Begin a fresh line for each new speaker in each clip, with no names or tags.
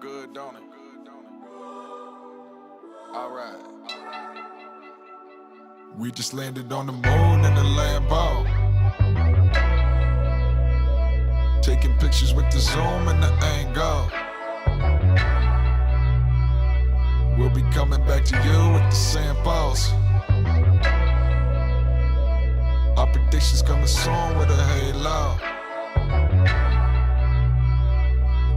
good, don't it? Alright. We just landed on the moon in the Lambo. Taking pictures with the zoom and the angle. We'll be coming back to you with the samples. Our predictions coming soon with a halo.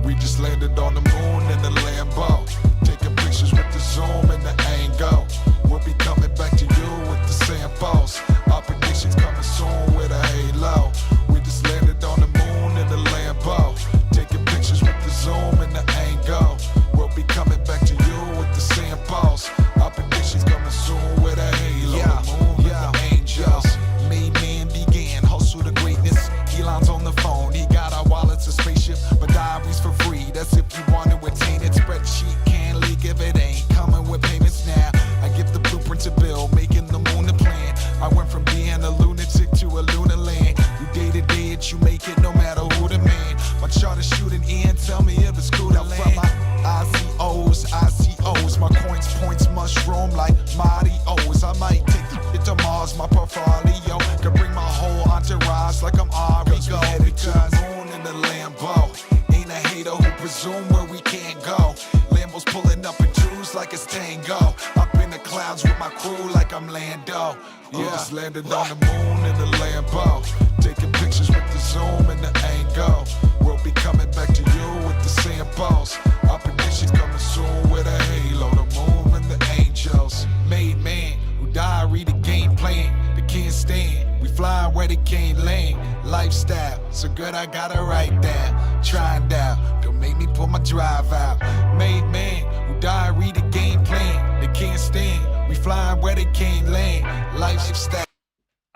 We just landed on the moon in the Lambo. Taking pictures with the zoom and the angle. We'll be coming back to you with the samples. Our predictions coming soon with a halo. We just landed on the moon in the Lambo. Taking pictures with the zoom and the angle. We'll be coming back to you with the samples. Our predictions coming soon with a halo. The moon and the angels. Made man began, hustle to greatness. Elon's on the phone, he got our wallets, a spaceship, but diaries for free. That's if you want to attain it. Spreadsheet can't leak if it ain't coming with payments now. I give the blueprint to build, making the moon the plan. I went from being a lunatic to a lunar land. You day to day it, you make it no matter who the man. My chart is shooting in, tell me if it's cool to land. ICOs, my coins points mushroom like Mario's. I might take it to Mars, my portfolio. Can bring my whole entourage like I'm Arigo. Because moon in the Lambo. Ain't a hater who presume where we can't go. Lambos pulling up in twos like it's tango. Up in the clouds with my crew like I'm Lando. Yeah, just landed on the moon in the Lambo. Taking pictures with the zoom and the angle. We'll be coming back to you with the samples. Our predictions coming soon with a halo. The moon and the angels. Made man who diary the game plan. They can't stand. We fly where they can't land. Lifestyle so good I gotta write down. Trying out, don't make me pull my drive out. Made man who diary the game plan. They can't stand. We fly where they can't land. Lifestyle.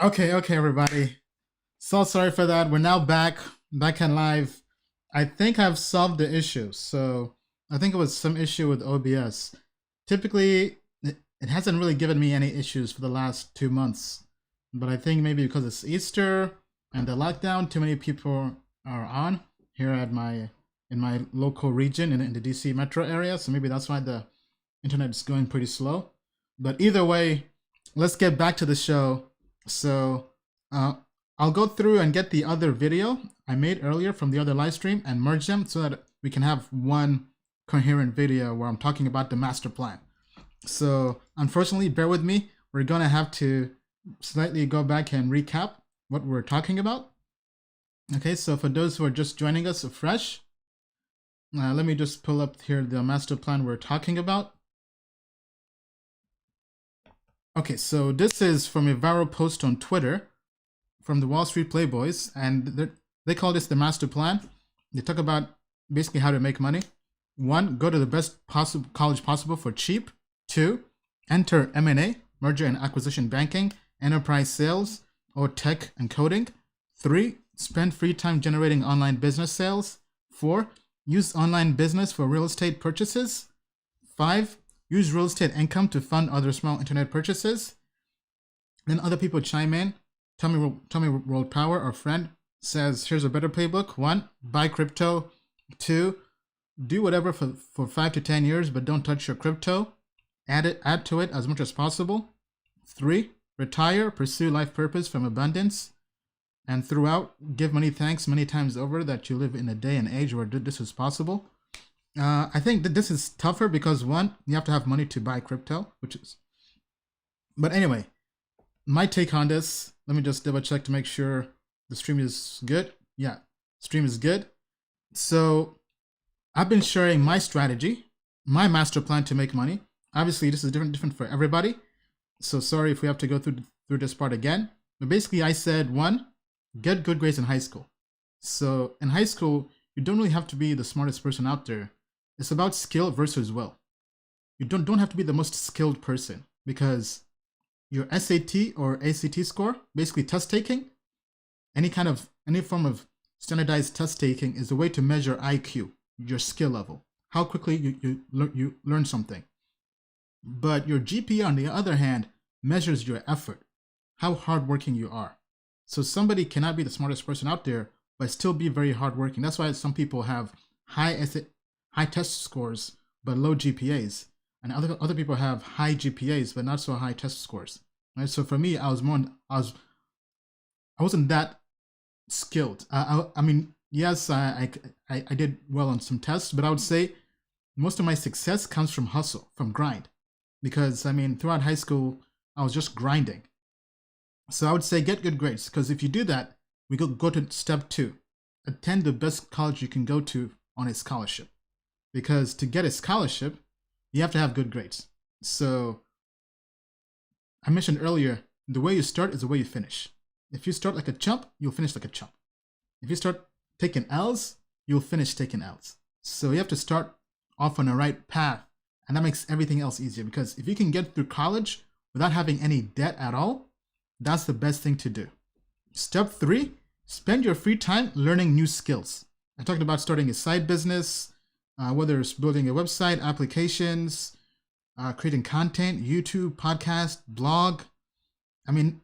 Okay, everybody. So sorry for that. We're now back and live. I think I've solved the issue. So I think it was some issue with OBS. Typically, it hasn't really given me any issues for the last 2 months. But I think maybe because it's Easter and the lockdown, too many people are on here at in my local region in the DC metro area. So maybe that's why the internet is going pretty slow. But either way, let's get back to the show. So I'll go through and get the other video I made earlier from the other live stream and merge them so that we can have one coherent video where I'm talking about the master plan. So unfortunately, bear with me. We're going to have to slightly go back and recap what we're talking about. Okay, so for those who are just joining us afresh, let me just pull up here the master plan we're talking about. Okay, so this is from a viral post on Twitter from the Wall Street Playboys, and they call this the master plan. They talk about basically how to make money. 1, go to the best college possible for cheap. 2, enter M&A, merger and acquisition banking, enterprise sales, or tech and coding. 3, spend free time generating online business sales. 4, use online business for real estate purchases. 5, use real estate income to fund other small internet purchases. Then other people chime in. Tell me World Power, our friend, says, here's a better playbook. 1, buy crypto. 2, do whatever for 5 to 10 years, but don't touch your crypto. Add to it as much as possible. 3, retire, pursue life purpose from abundance. And throughout, give money thanks many times over that you live in a day and age where this is possible. I think that this is tougher because 1, you have to have money to buy crypto, but anyway, my take on this, let me just double check to make sure the stream is good. Yeah, stream is good. So I've been sharing my strategy, my master plan to make money. Obviously, this is different for everybody. So sorry if we have to go through this part again. But basically, I said 1, get good grades in high school. So in high school, you don't really have to be the smartest person out there. It's about skill versus will. You don't have to be the most skilled person because your SAT or ACT score, basically test taking, any form of standardized test taking is a way to measure IQ, your skill level, how quickly you learn something. But your GPA, on the other hand, measures your effort, how hardworking you are. So somebody cannot be the smartest person out there, but still be very hardworking. That's why some people have high high test scores but low GPAs, and other people have high GPAs but not so high test scores. Right? So for me, I wasn't that skilled. I mean, yes, I did well on some tests, but I would say most of my success comes from hustle, from grind, because I mean, throughout high school, I was just grinding. So I would say get good grades, because if you do that, we go to step 2. Attend the best college you can go to on a scholarship, because to get a scholarship, you have to have good grades. So I mentioned earlier, the way you start is the way you finish. If you start like a chump, you'll finish like a chump. If you start taking L's, you'll finish taking L's. So you have to start off on the right path, and that makes everything else easier, because if you can get through college without having any debt at all, that's the best thing to do. Step 3, spend your free time learning new skills. I talked about starting a side business, whether it's building a website, applications, creating content, YouTube, podcast, blog. I mean,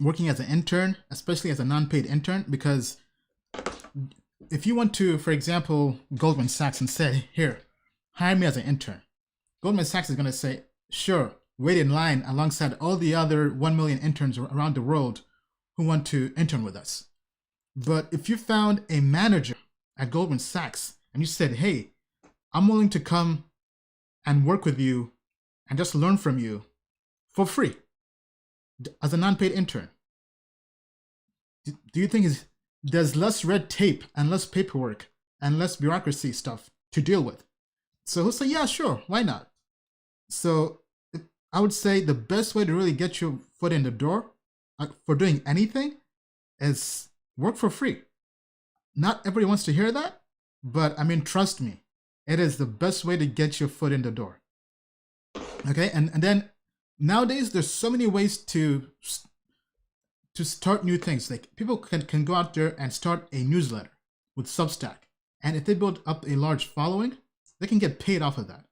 working as an intern, especially as a non-paid intern, because if you went to, for example, Goldman Sachs and said, here, hire me as an intern, Goldman Sachs is going to say, sure, wait in line alongside all the other 1 million interns around the world who want to intern with us. But if you found a manager at Goldman Sachs and you said, hey, I'm willing to come and work with you and just learn from you for free as a non-paid intern, do you think there's less red tape and less paperwork and less bureaucracy stuff to deal with? So he'll say, yeah, sure, why not? So I would say the best way to really get your foot in the door for doing anything is work for free. Not everybody wants to hear that, but I mean, trust me, it is the best way to get your foot in the door. Okay, and then nowadays there's so many ways to start new things. Like people can go out there and start a newsletter with Substack, and if they build up a large following, they can get paid off of that.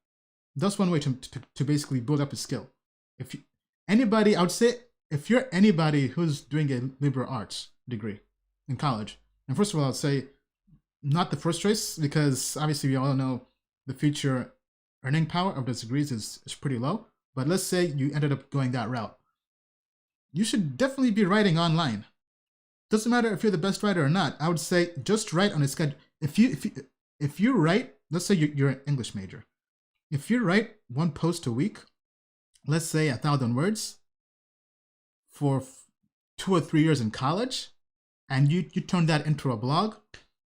That's one way to basically build up a skill. Anybody, I would say, if you're anybody who's doing a liberal arts degree in college, and first of all, I'd say not the first choice, because obviously we all know the future earning power of those degrees is pretty low. But let's say you ended up going that route. You should definitely be writing online. Doesn't matter if you're the best writer or not. I would say just write on a schedule. If you write, let's say you're an English major. If you write one post a week, let's say 1,000 words for 2 or 3 years in college, and you turn that into a blog,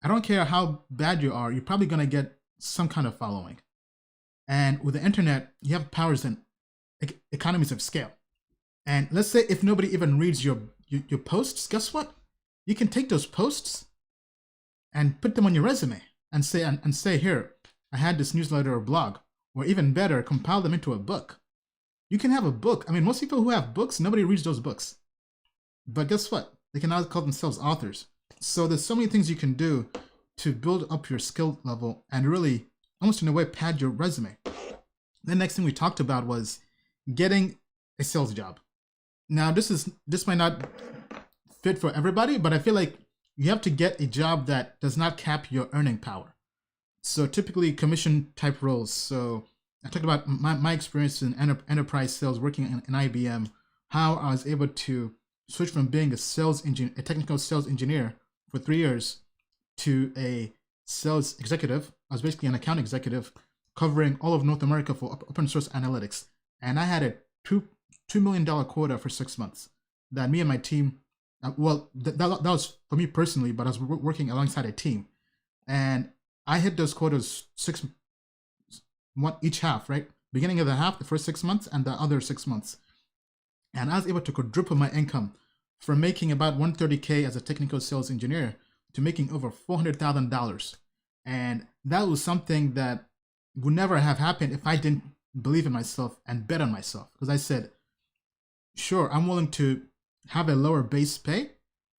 I don't care how bad you are, you're probably going to get some kind of following. And with the internet, you have powers and economies of scale. And let's say if nobody even reads your posts, guess what? You can take those posts and put them on your resume and say here, I had this newsletter or blog, or even better, compile them into a book. You can have a book. I mean, most people who have books, nobody reads those books. But guess what? They can now call themselves authors. So there's so many things you can do to build up your skill level and really, almost in a way, pad your resume. The next thing we talked about was getting a sales job. Now, this might not fit for everybody, but I feel like you have to get a job that does not cap your earning power. So typically commission type roles. So I talked about my experience in enterprise sales, working in IBM, how I was able to switch from being a technical sales engineer for 3 years to a sales executive. I was basically an account executive covering all of North America for open source analytics. And I had a $2 million quota for 6 months that me and my team, that was for me personally, but I was working alongside a team. And I hit those quotas each half, right? Beginning of the half, the first 6 months, and the other 6 months. And I was able to quadruple my income from making about $130K as a technical sales engineer to making over $400,000. And that was something that would never have happened if I didn't believe in myself and bet on myself. Because I said, sure, I'm willing to have a lower base pay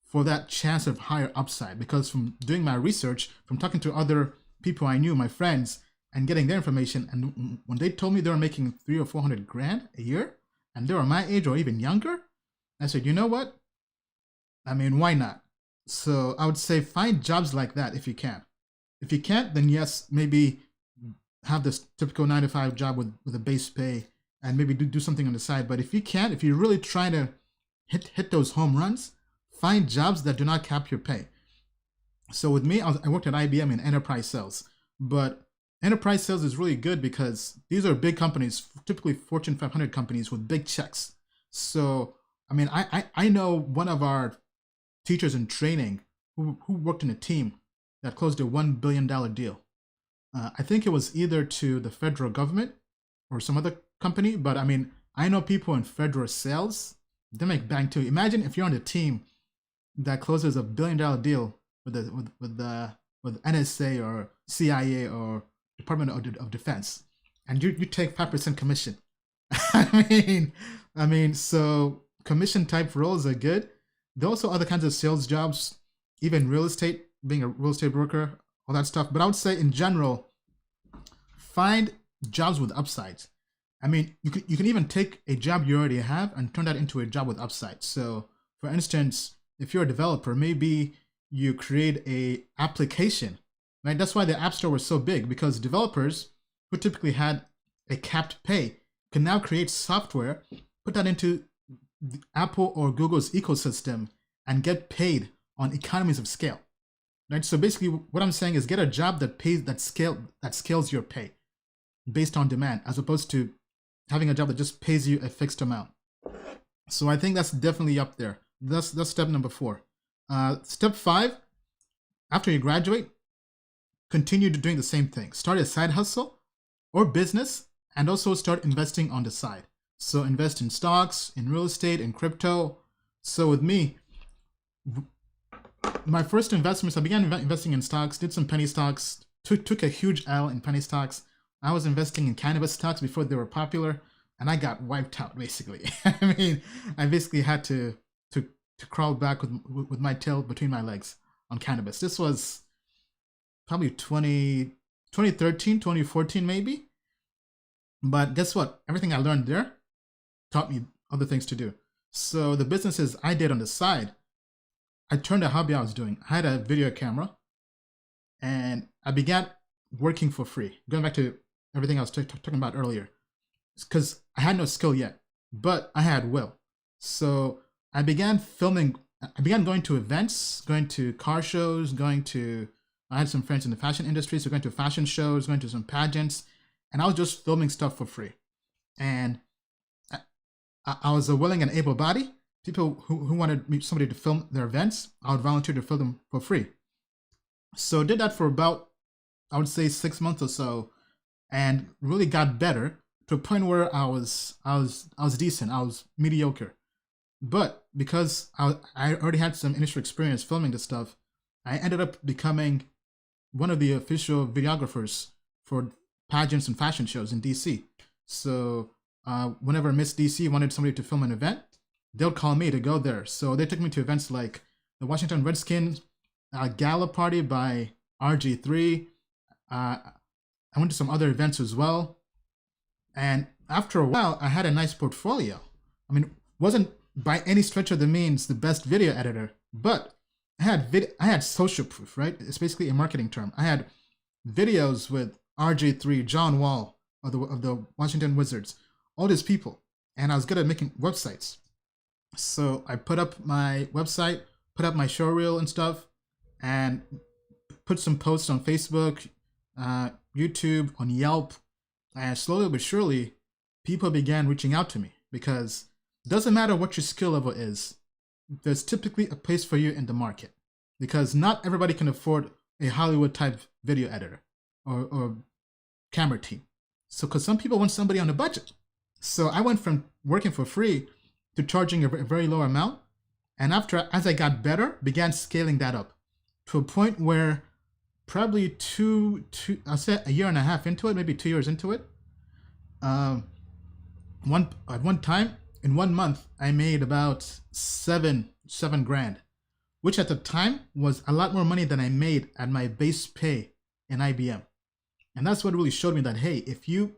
for that chance of higher upside. Because from doing my research, from talking to other people I knew, my friends, and getting their information, and when they told me they were making $300,000 or $400,000 a year, and they were my age or even younger, I said, you know what? I mean, why not? So I would say find jobs like that if you can. If you can't, then yes, maybe have this typical 9 to 5 job with a base pay and maybe do something on the side. But if you can't, if you're really trying to hit those home runs, find jobs that do not cap your pay. So with me, I worked at IBM in enterprise sales, but enterprise sales is really good because these are big companies, typically Fortune 500 companies with big checks. So, I mean, I know one of our teachers in training who worked in a team that closed a $1 billion deal. I think it was either to the federal government or some other company, but I mean, I know people in federal sales, they make bank too. Imagine if you're on a team that closes a $1 billion deal with NSA or CIA or Department of Defense, and you take 5% commission. I mean, so commission type roles are good. There are also other kinds of sales jobs, even real estate, being a real estate broker, all that stuff. But I would say in general, find jobs with upsides. I mean, you can even take a job you already have and turn that into a job with upsides. So for instance, if you're a developer, maybe you create a application, right? That's why the App Store was so big, because developers who typically had a capped pay can now create software, put that into the Apple or Google's ecosystem and get paid on economies of scale, right? So basically what I'm saying is get a job that pays, that scales your pay based on demand, as opposed to having a job that just pays you a fixed amount. So I think that's definitely up there. That's step number 4. Step 5, after you graduate, continue doing the same thing. Start a side hustle or business, and also start investing on the side. So invest in stocks, in real estate, in crypto. So with me, my first investments, I began investing in stocks, did some penny stocks, took a huge L in penny stocks. I was investing in cannabis stocks before they were popular, and I got wiped out basically. I mean, I basically had to crawl back with my tail between my legs on cannabis. This was probably 2013, 2014 maybe. But guess what? Everything I learned there taught me other things to do. So the businesses I did on the side, I turned a hobby I was doing. I had a video camera, and I began working for free. Going back to everything I was talking about earlier, because I had no skill yet, but I had will. So I began filming. I began going to events, going to car shows, I had some friends in the fashion industry, so going to fashion shows, going to some pageants, and I was just filming stuff for free. And I was a willing and able body. People who wanted somebody to film their events, I would volunteer to film them for free. So did that for about, I would say 6 months or so, and really got better to a point where I was decent. I was mediocre. But because I already had some industry experience filming this stuff, I ended up becoming one of the official videographers for pageants and fashion shows in DC. So whenever Miss DC wanted somebody to film an event, they'll call me to go there. So they took me to events like the Washington Redskins gala party by RG3. I went to some other events as well. And after a while, I had a nice portfolio. I mean, wasn't by any stretch of the means the best video editor, but I had social proof, right? It's basically a marketing term. I had videos with RG3, John Wall of the Washington Wizards, all these people, and I was good at making websites. So I put up my website, put up my showreel and stuff, and put some posts on Facebook, YouTube, on Yelp, and slowly but surely, people began reaching out to me, because it doesn't matter what your skill level is, there's typically a place for you in the market, because not everybody can afford a Hollywood type video editor or camera team. So, because some people want somebody on a budget. So I went from working for free to charging a very low amount. And as I got better, began scaling that up to a point where probably I'll say a year and a half into it, maybe 2 years into it. At one time, in 1 month, I made about seven grand, which at the time was a lot more money than I made at my base pay in IBM. And that's what really showed me that, hey, if you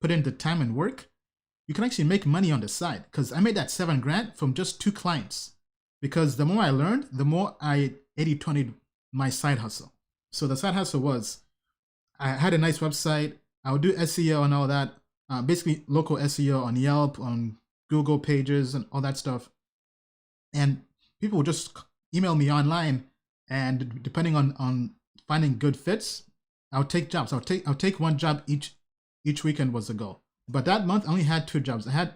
put in the time and work, you can actually make money on the side. Because I made that 7 grand from just 2 clients. Because the more I learned, the more I 80-20'd my side hustle. So the side hustle was, I had a nice website. I would do SEO and all that. Basically local SEO on Yelp, on Google pages and all that stuff. And people would just email me online, and depending on finding good fits, I'll take jobs. I'll take one job each weekend was the goal. But that month I only had 2 jobs. I had,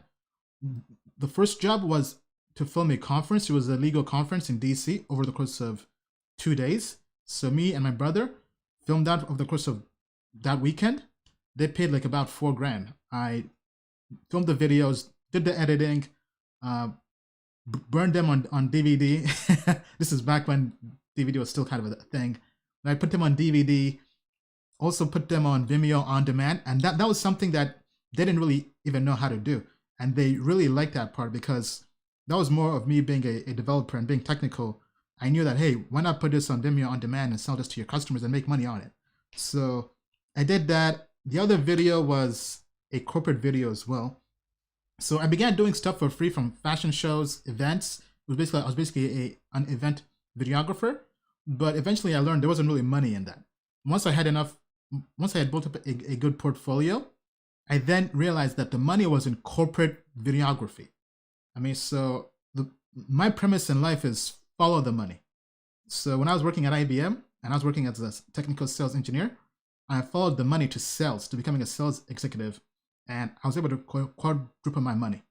the first job was to film a conference. It was a legal conference in DC over the course of 2 days. So me and my brother filmed that over the course of that weekend. They paid like about $4,000. I filmed the videos, did the editing, burned them on DVD. This is back when DVD was still kind of a thing. I put them on DVD, also put them on Vimeo on demand, and that was something that they didn't really even know how to do. And they really liked that part, because that was more of me being a developer and being technical. I knew that, hey, why not put this on Vimeo on demand and sell this to your customers and make money on it? So I did that. The other video was a corporate video as well. So I began doing stuff for free, from fashion shows, events. I was basically an event videographer, but eventually I learned there wasn't really money in that. Once I had built up a good portfolio, I then realized that the money was in corporate videography. I mean, so my premise in life is follow the money. So when I was working at IBM and I was working as a technical sales engineer, I followed the money to sales, to becoming a sales executive, and I was able to quadruple my money.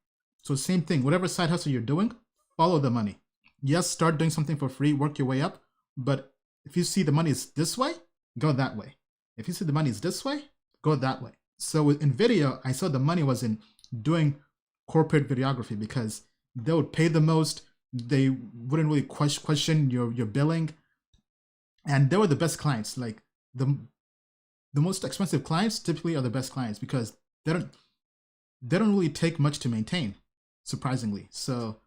So same thing, whatever side hustle you're doing, follow the money. Yes, start doing something for free, work your way up, but if you see the money is this way, go that way. If you see the money is this way, go that way. So in video, I saw the money was in doing corporate videography, because they would pay the most, they wouldn't really question your billing, and they were the best clients. Like the most expensive clients typically are the best clients, because they don't really take much to maintain, surprisingly. So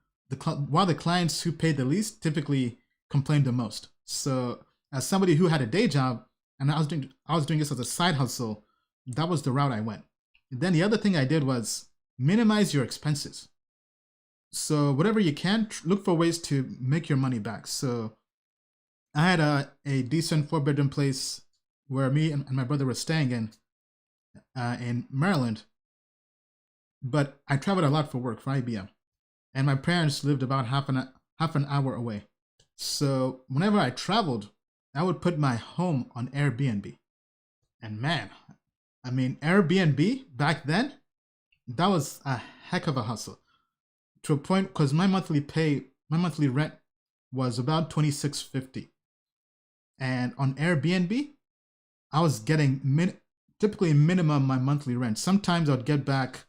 while the clients who paid the least typically complained the most. So as somebody who had a day job and I was doing this as a side hustle, that was the route I went. Then the other thing I did was minimize your expenses. So whatever you can, look for ways to make your money back. So I had a decent 4-bedroom place where me and my brother were staying in Maryland, but I traveled a lot for work for IBM, and my parents lived about half an hour away. So whenever I traveled, I would put my home on Airbnb. And man, I mean, Airbnb back then, that was a heck of a hustle, to a point, because my monthly rent was about $26.50, and on Airbnb, I was getting typically minimum my monthly rent. Sometimes I'd get back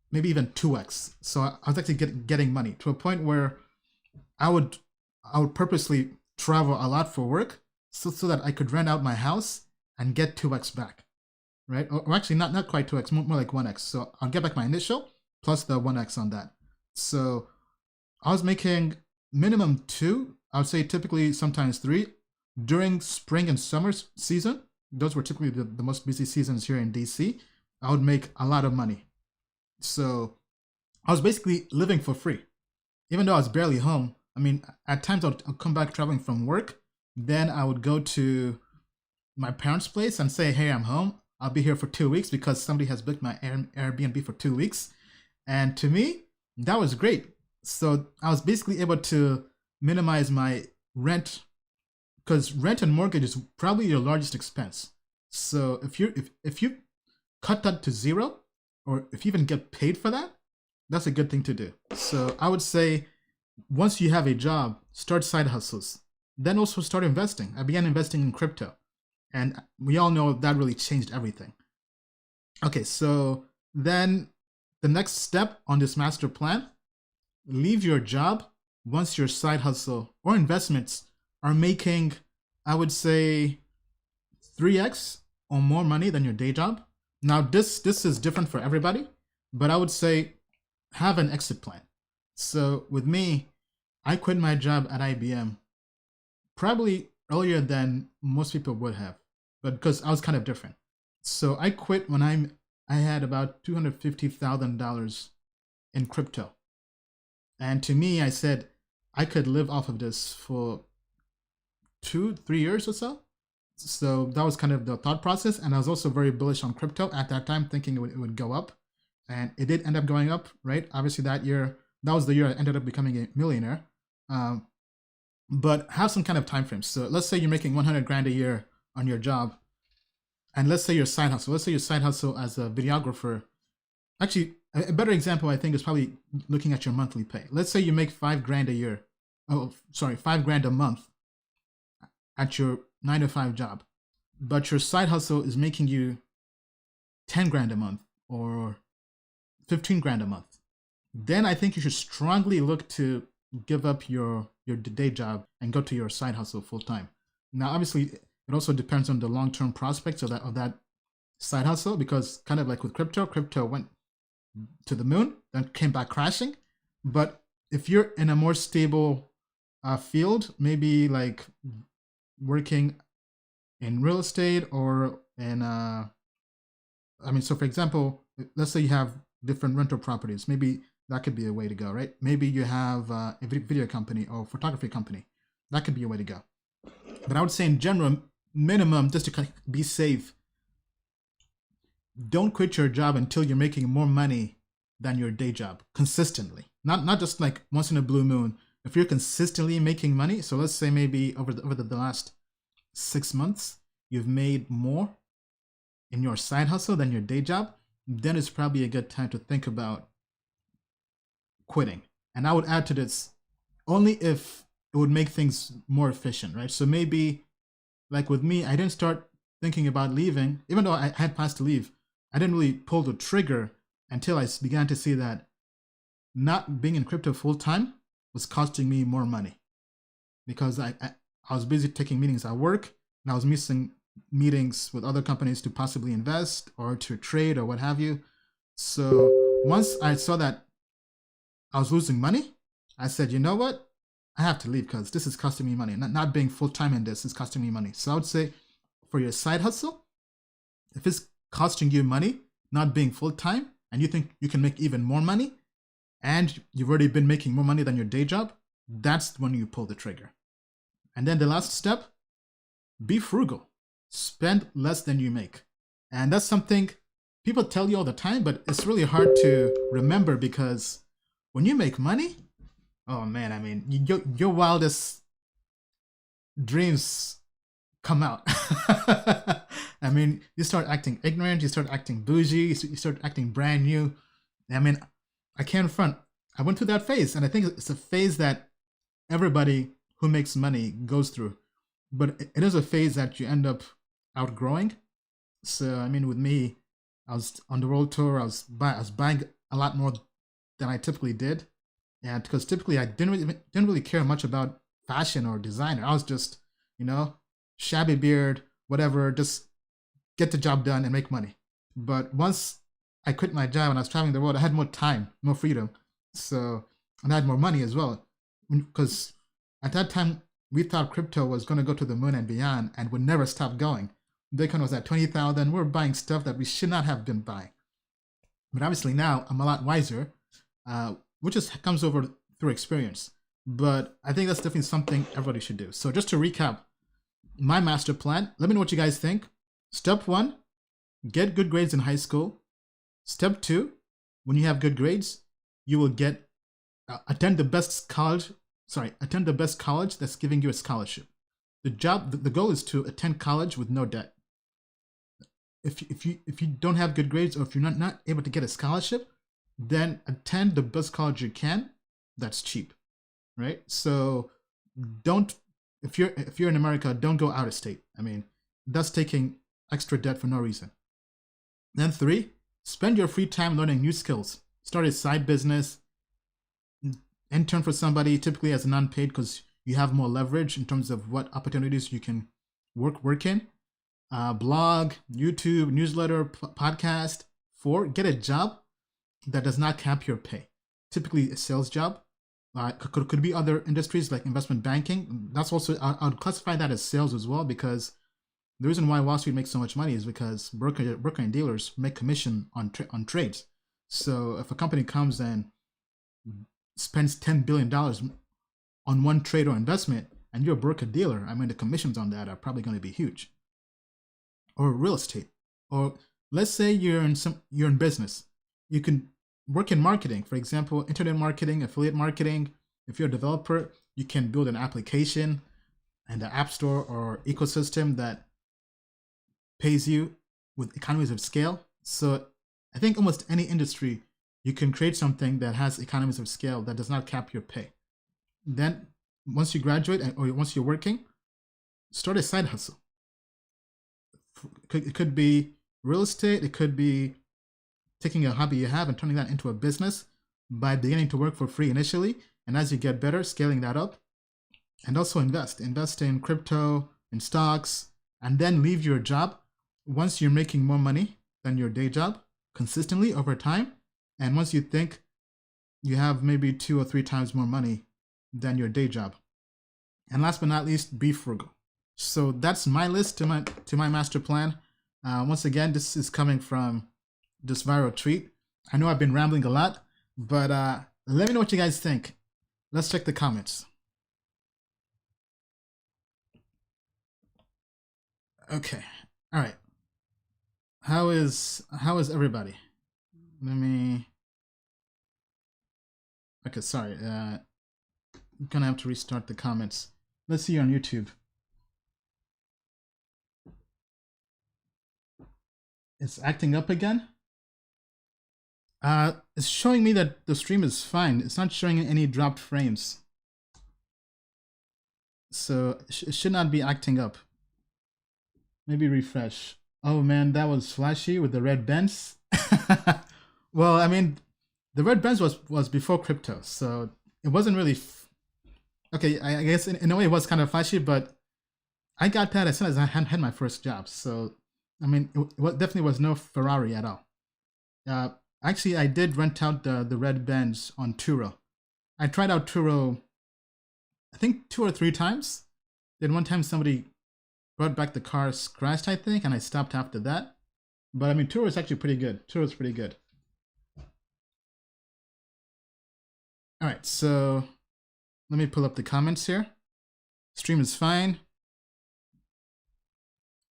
maybe even 2x. So I was actually getting money, to a point where I would purposely travel a lot for work, so that I could rent out my house and get 2x back, right? Or actually not quite 2x, more like 1x. So I'll get back my initial plus the 1x on that. So I was making minimum 2, I would say typically sometimes 3, during spring and summer season. Those were typically the most busy seasons here in DC. I would make a lot of money. So I was basically living for free, even though I was barely home. I mean, at times I'll come back traveling from work. Then I would go to my parents' place and say, hey, I'm home. I'll be here for 2 weeks, because somebody has booked my Airbnb for 2 weeks. And to me, that was great. So I was basically able to minimize my rent, because rent and mortgage is probably your largest expense. So if you cut that to 0, or if you even get paid for that, that's a good thing to do. So I would say, once you have a job, start side hustles. Then also start investing. I began investing in crypto, and we all know that really changed everything. Okay, so then the next step on this master plan, leave your job once your side hustle or investments are making, I would say, 3x or more money than your day job. Now this is different for everybody, but I would say have an exit plan. So with me, I quit my job at IBM probably earlier than most people would have, but because I was kind of different. So I quit when I had about $250,000 in crypto. And to me, I said I could live off of this for 2-3 years or so. So that was kind of the thought process. And I was also very bullish on crypto at that time, thinking it would go up. And it did end up going up, right? Obviously that was the year I ended up becoming a millionaire. But have some kind of time frame. So let's say you're making 100 grand a year on your job. And let's say your side hustle. Let's say your side hustle as a videographer. Actually, a better example, I think, is probably looking at your monthly pay. Let's say you make 5 grand a year. Oh, sorry, 5 grand a month at your 9 to 5 job. But your side hustle is making you 10 grand a month or 15 grand a month. Then I think you should strongly look to give up your day job and go to your side hustle full time. Now, obviously, it also depends on the long-term prospects of that side hustle, because kind of like with crypto went to the moon, then came back crashing. But if you're in a more stable field, maybe like working in real estate or in, so for example, let's say you have different rental properties. Maybe that could be a way to go, right? Maybe you have a video company or photography company. That could be a way to go. But I would say in general, minimum, just to kind of be safe, don't quit your job until you're making more money than your day job consistently. Not just like once in a blue moon. If you're consistently making money, so let's say maybe over the last 6 months, you've made more in your side hustle than your day job, then it's probably a good time to think about quitting. And I would add to this, only if it would make things more efficient, right? So maybe like with me, I didn't start thinking about leaving, even though I had plans to leave. I didn't really pull the trigger until I began to see that not being in crypto full time was costing me more money, because I was busy taking meetings at work and I was missing meetings with other companies to possibly invest or to trade or what have you. So once I saw that I was losing money, I said, you know what? I have to leave because this is costing me money. Not being full time in this is costing me money. So I would say for your side hustle, if it's costing you money, not being full time, and you think you can make even more money, and you've already been making more money than your day job, that's when you pull the trigger. And then the last step, be frugal. Spend less than you make. And that's something people tell you all the time, but it's really hard to remember, because when you make money, oh man, I mean, your wildest dreams come out. I mean, you start acting ignorant, you start acting bougie, you start acting brand new. I mean, I can't front. I went through that phase, and I think it's a phase that everybody who makes money goes through. But it is a phase that you end up outgrowing. So, I mean, with me, I was on the world tour, I was buying a lot more than I typically did. And because typically I didn't really care much about fashion or designer. I was just, shabby beard, whatever, just get the job done and make money. But once I quit my job and I was traveling the world, I had more time, more freedom. So, and I had more money as well. Because at that time, we thought crypto was going to go to the moon and beyond and would never stop going. Bitcoin was at 20,000. We're buying stuff that we should not have been buying. But obviously now I'm a lot wiser, which just comes over through experience. But I think that's definitely something everybody should do. So just to recap my master plan, let me know what you guys think. Step 1, get good grades in high school. Step 2, when you have good grades, you will attend the best college that's giving you a scholarship. The goal is to attend college with no debt. If you don't have good grades, or if you're not able to get a scholarship, then attend the best college you can that's cheap, right? So if you're in America, don't go out of state. I mean, that's taking extra debt for no reason. Then 3, spend your free time learning new skills. Start a side business, intern for somebody, typically as an unpaid, because you have more leverage in terms of what opportunities you can work in. Blog, YouTube, newsletter, podcast. 4, get a job that does not cap your pay. Typically a sales job. Could be other industries like investment banking. That's also, I would classify that as sales as well, because the reason why Wall Street makes so much money is because broker and dealers make commission on trades. So if a company comes and spends $10 billion on one trade or investment, and you're a broker dealer, I mean, the commissions on that are probably going to be huge. or real estate. Or let's say you're in business. You can work in marketing, for example, internet marketing, affiliate marketing. If you're a developer, you can build an application and an app store or ecosystem that pays you with economies of scale. So I think almost any industry, you can create something that has economies of scale that does not cap your pay. Then once you graduate or once you're working, start a side hustle. It could be real estate. It could be taking a hobby you have and turning that into a business by beginning to work for free initially. And as you get better, scaling that up. And also invest in crypto, in stocks, and then leave your job once you're making more money than your day job consistently over time. And once you think you have maybe 2 or 3 times more money than your day job. And last but not least, be frugal. So that's my list to my master plan. Once again, this is coming from this viral tweet. I know I've been rambling a lot, but let me know what you guys think. Let's check the comments. Okay. All right. How is everybody? Okay, sorry. I'm gonna have to restart the comments. Let's see on YouTube. It's acting up again. It's showing me that the stream is fine. It's not showing any dropped frames. So it should not be acting up. Maybe refresh. Oh man, that was flashy with the red bends. Well, I mean, the red bends was before crypto, so it wasn't really. Okay, I guess in a way it was kind of flashy, but I got that as soon as I had my first job. So, I mean, it definitely was no Ferrari at all. Actually, I did rent out the red bends on Turo. I tried out Turo, I think 2 or 3 times. Then one time somebody brought back the car scratched, I think, and I stopped after that. But I mean, Turo is actually pretty good. Turo is pretty good. All right, so let me pull up the comments here. Stream is fine.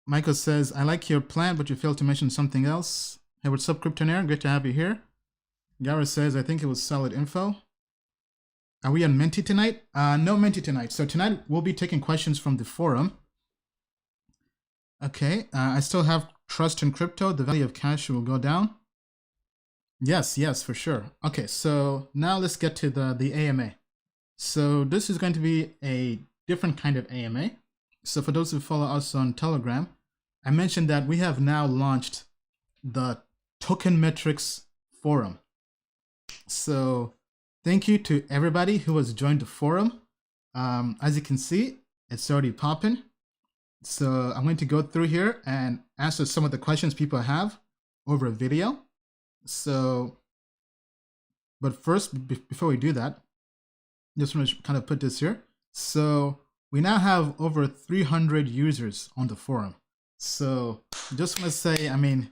Michael says, I like your plan, but you failed to mention something else. Hey, what's up, Kryptonair? Great to have you here. Gareth says, I think it was solid info. Are we on Menti tonight? No Menti tonight. So tonight we'll be taking questions from the forum. Okay, I still have trust in crypto. The value of cash will go down. Yes, for sure. Okay, so now let's get to the AMA. So this is going to be a different kind of AMA. So for those who follow us on Telegram, I mentioned that we have now launched the Token Metrics forum. So thank you to everybody who has joined the forum. As you can see, it's already popping. So I'm going to go through here and answer some of the questions people have over a video. So, but first, before we do that, just want to kind of put this here. So we now have over 300 users on the forum. So just want to say, I mean,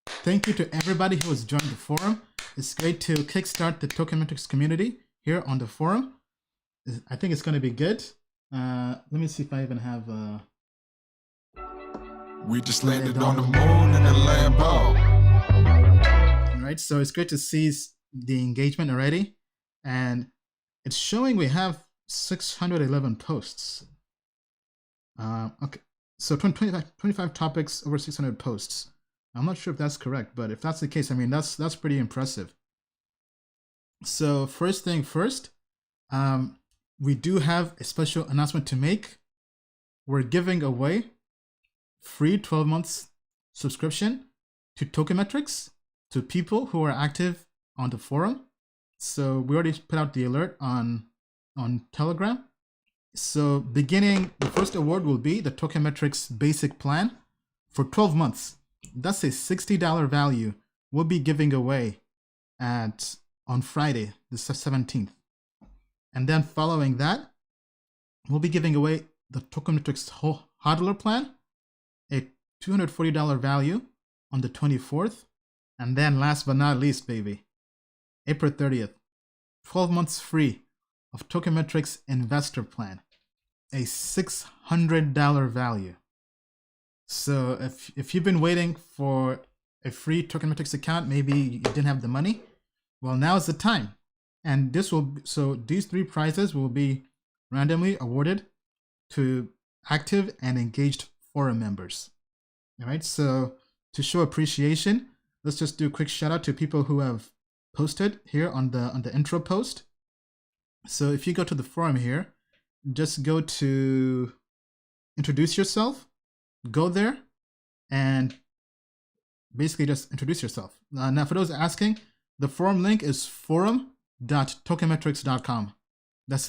thank you to everybody who has joined the forum. It's great to kickstart the Token Metrics community here on the forum. I think it's going to be good. Let me see if I even have.
We just landed on the moon in a Lambo.
All right, so it's great to see the engagement already, and it's showing we have 611 posts. Okay, so 25 topics, over 600 posts. I'm not sure if that's correct, but if that's the case, I mean, that's pretty impressive. So first thing first, we do have a special announcement to make. We're giving away free 12 months subscription to Token Metrics to people who are active on the forum. So we already put out the alert on Telegram. So beginning, the first award will be the Token Metrics basic plan for 12 months. That's a $60 value we'll be giving away on Friday, the 17th. And then following that, we'll be giving away the Token Metrics hodler plan, a $240 value on the 24th. And then last but not least, baby, April 30th, 12 months free of Token Metrics investor plan, a $600 value. So if you've been waiting for a free Tokenmetrics account, maybe you didn't have the money, well, now is the time. And these 3 prizes will be randomly awarded to active and engaged forum members. All right, so to show appreciation, let's just do a quick shout out to people who have posted here on the intro post. So if you go to the forum here, just go to introduce yourself, go there, and basically just introduce yourself. Now, for those asking, the forum link is forum.tokenmetrics.com. That's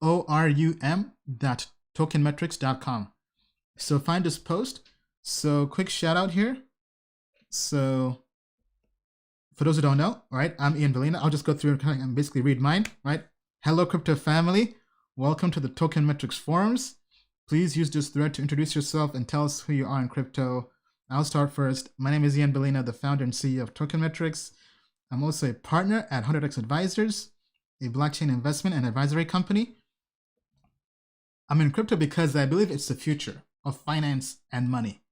forum.tokenmetrics.com. So find this post. So quick shout out here. So for those who don't know, right, I'm Ian Bellina. I'll just go through and basically read mine, right? Hello, crypto family. Welcome to the Tokenmetrics forums. Please use this thread to introduce yourself and tell us who you are in crypto. I'll start first. My name is Ian Bellina, the founder and CEO of Tokenmetrics. I'm also a partner at 100x Advisors, a blockchain investment and advisory company. I'm in crypto because I believe it's the future of finance and money.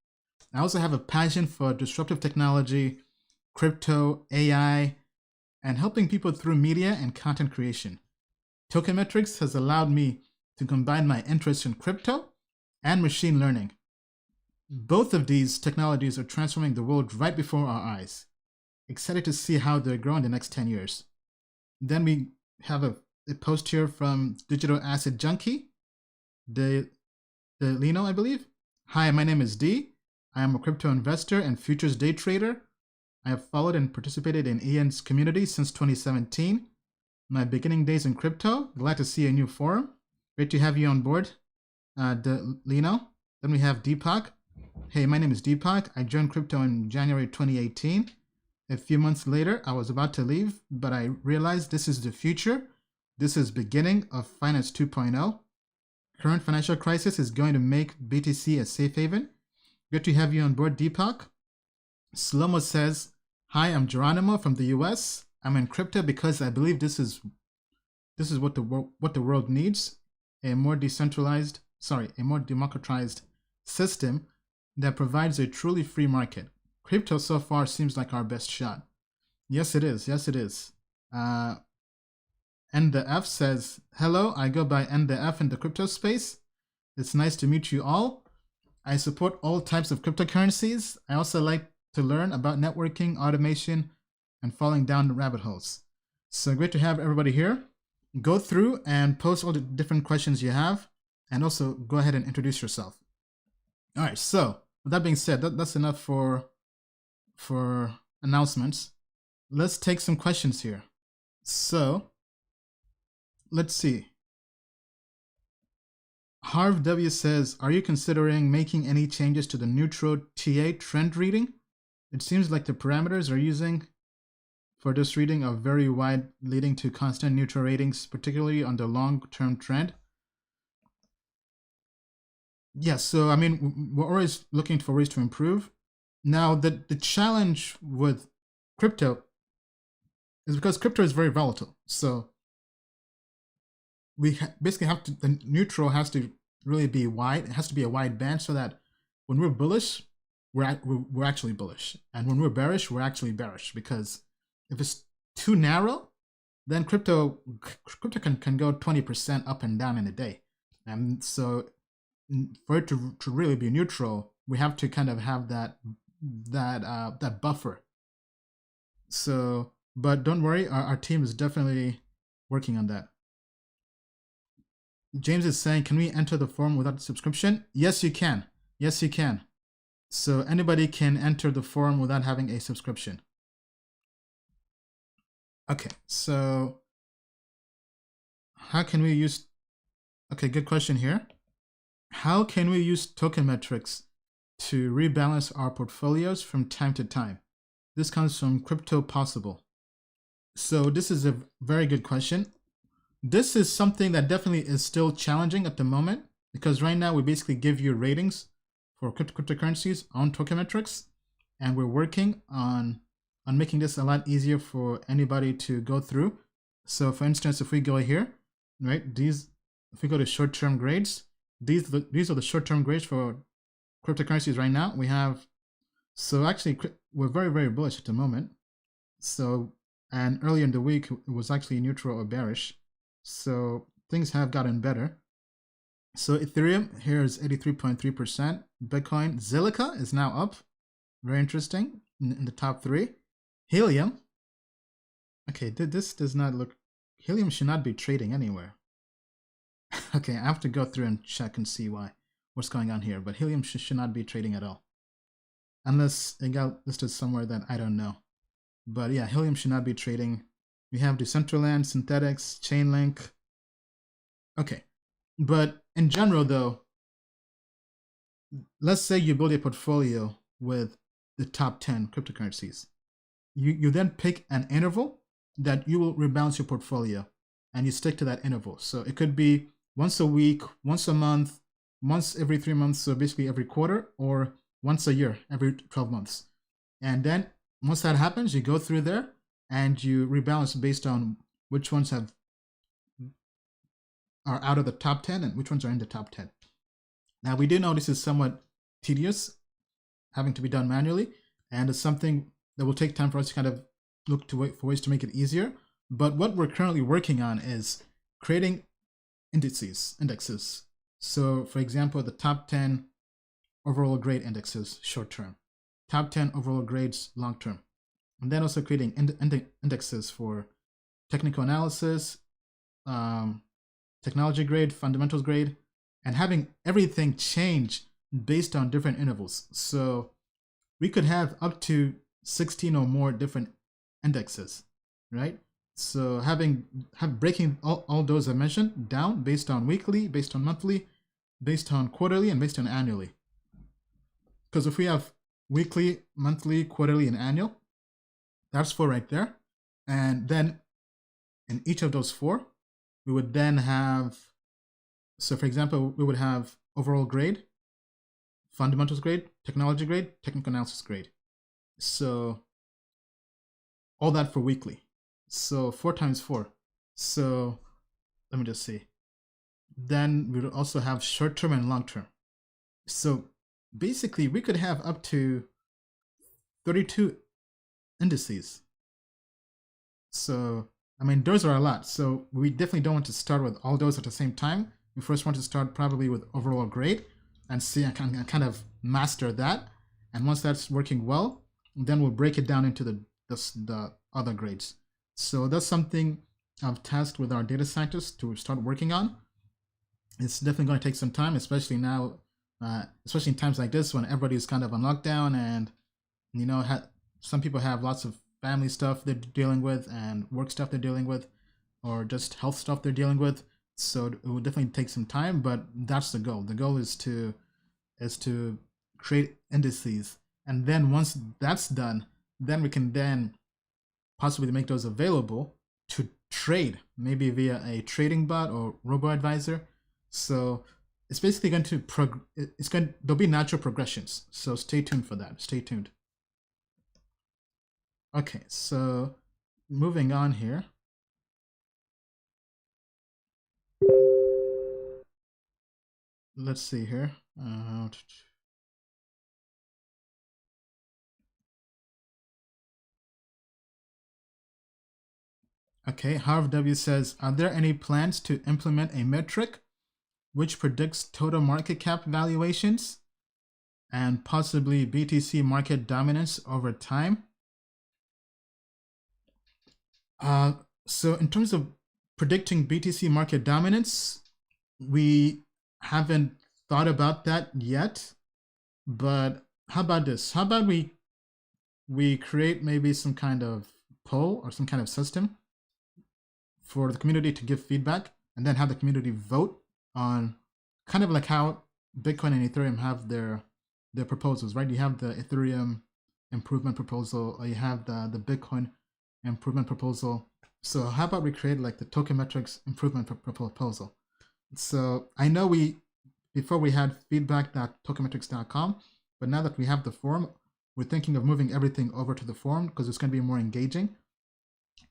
I also have a passion for disruptive technology, crypto, AI, and helping people through media and content creation. Tokenmetrics has allowed me to combine my interest in crypto and machine learning. Both of these technologies are transforming the world right before our eyes. Excited to see how they grow in the next 10 years. Then we have a post here from Digital Asset Junkie, Lino, I believe. Hi, my name is D. I am a crypto investor and futures day trader. I have followed and participated in Ian's community since 2017. My beginning days in crypto. Glad to see a new forum. Great to have you on board, Lino. Then we have Deepak. Hey, my name is Deepak. I joined crypto in January 2018. A few months later, I was about to leave, but I realized this is the future. This is beginning of Finance 2.0. Current financial crisis is going to make BTC a safe haven. Good to have you on board, Deepak. Slomo says, hi, I'm Geronimo from the US. I'm in crypto because I believe this is what the world needs. A more democratized system that provides a truly free market. Crypto so far seems like our best shot. Yes, it is. Yes, it is. And the F says, hello, I go by N the F in the crypto space. It's nice to meet you all. I support all types of cryptocurrencies. I also like to learn about networking, automation, and falling down the rabbit holes. So great to have everybody here. Go through and post all the different questions you have, and also go ahead and introduce yourself. All right, so with that being said, that's enough for announcements. Let's take some questions here. So let's see. Harv W says, are you considering making any changes to the neutral TA trend reading? It seems like the parameters are using for this reading are very wide, leading to constant neutral ratings, particularly on the long-term trend. Yes, so I mean, we're always looking for ways to improve. Now, the challenge with crypto is because crypto is very volatile. So we basically have to, the neutral has to really be wide. It has to be a wide band so that when we're bullish, we're actually bullish. And when we're bearish, we're actually bearish. Because if it's too narrow, then crypto can go 20% up and down in a day. And so for it to really be neutral, we have to kind of have that buffer. So, but don't worry, our team is definitely working on that. James is saying, can we enter the forum without a subscription? Yes, you can. Yes, you can. So anybody can enter the forum without having a subscription. Okay, so how can we use, okay, good question here. How can we use Tokenmetrics to rebalance our portfolios from time to time? This comes from Crypto Possible. So this is a very good question. This is something that definitely is still challenging at the moment, because right now we basically give you ratings for cryptocurrencies on Tokenmetrics, and we're working on making this a lot easier for anybody to go through. So for instance, if we go here, right, if we go to short-term grades, these are the short-term grades for cryptocurrencies right now, we have, so actually we're very, very bullish at the moment. So, and earlier in the week, it was actually neutral or bearish. So things have gotten better. So Ethereum here is 83.3%. Bitcoin, Zilliqa is now up. Very interesting, in the top 3. Helium. Okay, this does not look, Helium should not be trading anywhere. Okay, I have to go through and check and see what's going on here. But Helium should not be trading at all. Unless it got listed somewhere that I don't know. But yeah, Helium should not be trading. We have Decentraland, Synthetics, Chainlink. Okay, but in general though, let's say you build a portfolio with the top 10 cryptocurrencies. You then pick an interval that you will rebalance your portfolio, and you stick to that interval. So it could be once a week, once a month, once every 3 months, so basically every quarter, or once a year, every 12 months. And then once that happens, you go through there and you rebalance based on which ones are out of the top 10 and which ones are in the top 10. Now, we do know this is somewhat tedious, having to be done manually, and it's something that will take time for us to kind of look for ways to make it easier. But what we're currently working on is creating indexes. So, for example, the top 10 overall grade indexes short term, top 10 overall grades long term, and then also creating indexes for technical analysis, technology grade, fundamentals grade, and having everything change based on different intervals. So we could have up to 16 or more different indexes, right? So breaking all those I mentioned down based on weekly, based on monthly, based on quarterly, and based on annually. Because if we have weekly, monthly, quarterly, and annual, that's 4 right there. And then in each of those 4, we would then have, so for example, we would have overall grade, fundamentals grade, technology grade, technical analysis grade. So all that for weekly. So 4 times 4. So let me just see. Then we would also have short term and long term. So basically we could have up to 32 indices. So I mean, those are a lot. So we definitely don't want to start with all those at the same time. We first want to start probably with overall grade and see and kind of master that. And once that's working well, then we'll break it down into the other grades. So that's something I've tasked with our data scientists to start working on. It's definitely going to take some time, especially now, especially in times like this when everybody's kind of on lockdown, and you know, some people have lots of family stuff they're dealing with and work stuff they're dealing with, or just health stuff they're dealing with. So it will definitely take some time, but that's the goal. The goal is to create indices, and then once that's done, then we can then possibly make those available to trade, maybe via a trading bot or robo-advisor. So it's basically going to there'll be natural progressions. So stay tuned for that. Stay tuned. Okay, so moving on here. Let's see here. Okay, Harv W says, are there any plans to implement a metric which predicts total market cap valuations and possibly BTC market dominance over time? So in terms of predicting BTC market dominance, we haven't thought about that yet, but how about this? How about we create maybe some kind of poll or some kind of system for the community to give feedback, and then have the community vote on kind of like how Bitcoin and Ethereum have their proposals, right? You have the Ethereum improvement proposal, or you have the Bitcoin improvement proposal. So how about we create like the tokenmetrics improvement proposal? So I know before we had feedback.tokenmetrics.com, but now that we have the forum, we're thinking of moving everything over to the forum because it's going to be more engaging.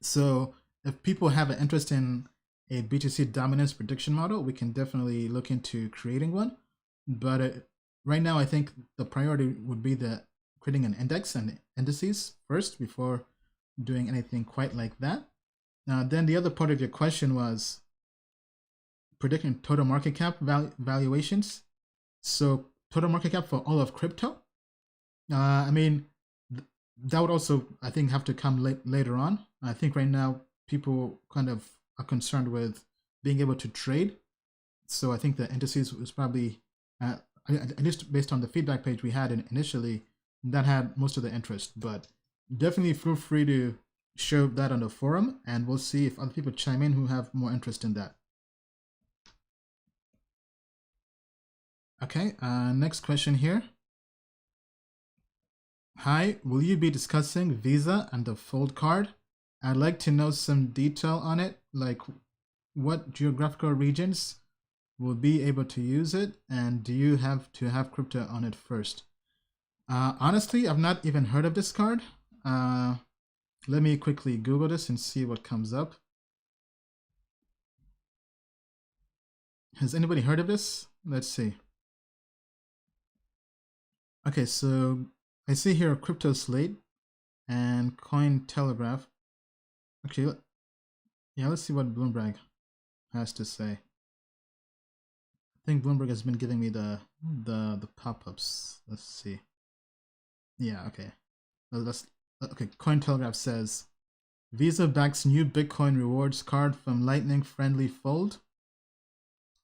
So if people have an interest in a BTC dominance prediction model, we can definitely look into creating one. But right now I think the priority would be the creating an index and indices first before doing anything quite like that. Then the other part of your question was predicting total market cap valuations. So total market cap for all of crypto. I mean, that would also, I think, have to come later on. I think right now people kind of are concerned with being able to trade. So I think the indices was probably, at least based on the feedback page we had initially, that had most of the interest. But definitely feel free to show that on the forum, and we'll see if other people chime in who have more interest in that. Okay, next question here. Hi, will you be discussing Visa and the Fold card? I'd like to know some detail on it, like what geographical regions will be able to use it, and do you have to have crypto on it first? Honestly, I've not even heard of this card. Let me quickly Google this and see what comes up. Has anybody heard of this? Let's see. Okay, so I see here a Crypto Slate and Cointelegraph. Actually, yeah, let's see what Bloomberg has to say. I think Bloomberg has been giving me the pop-ups. Let's see. Yeah, okay. Okay, Cointelegraph says Visa backs new Bitcoin rewards card from Lightning friendly Fold.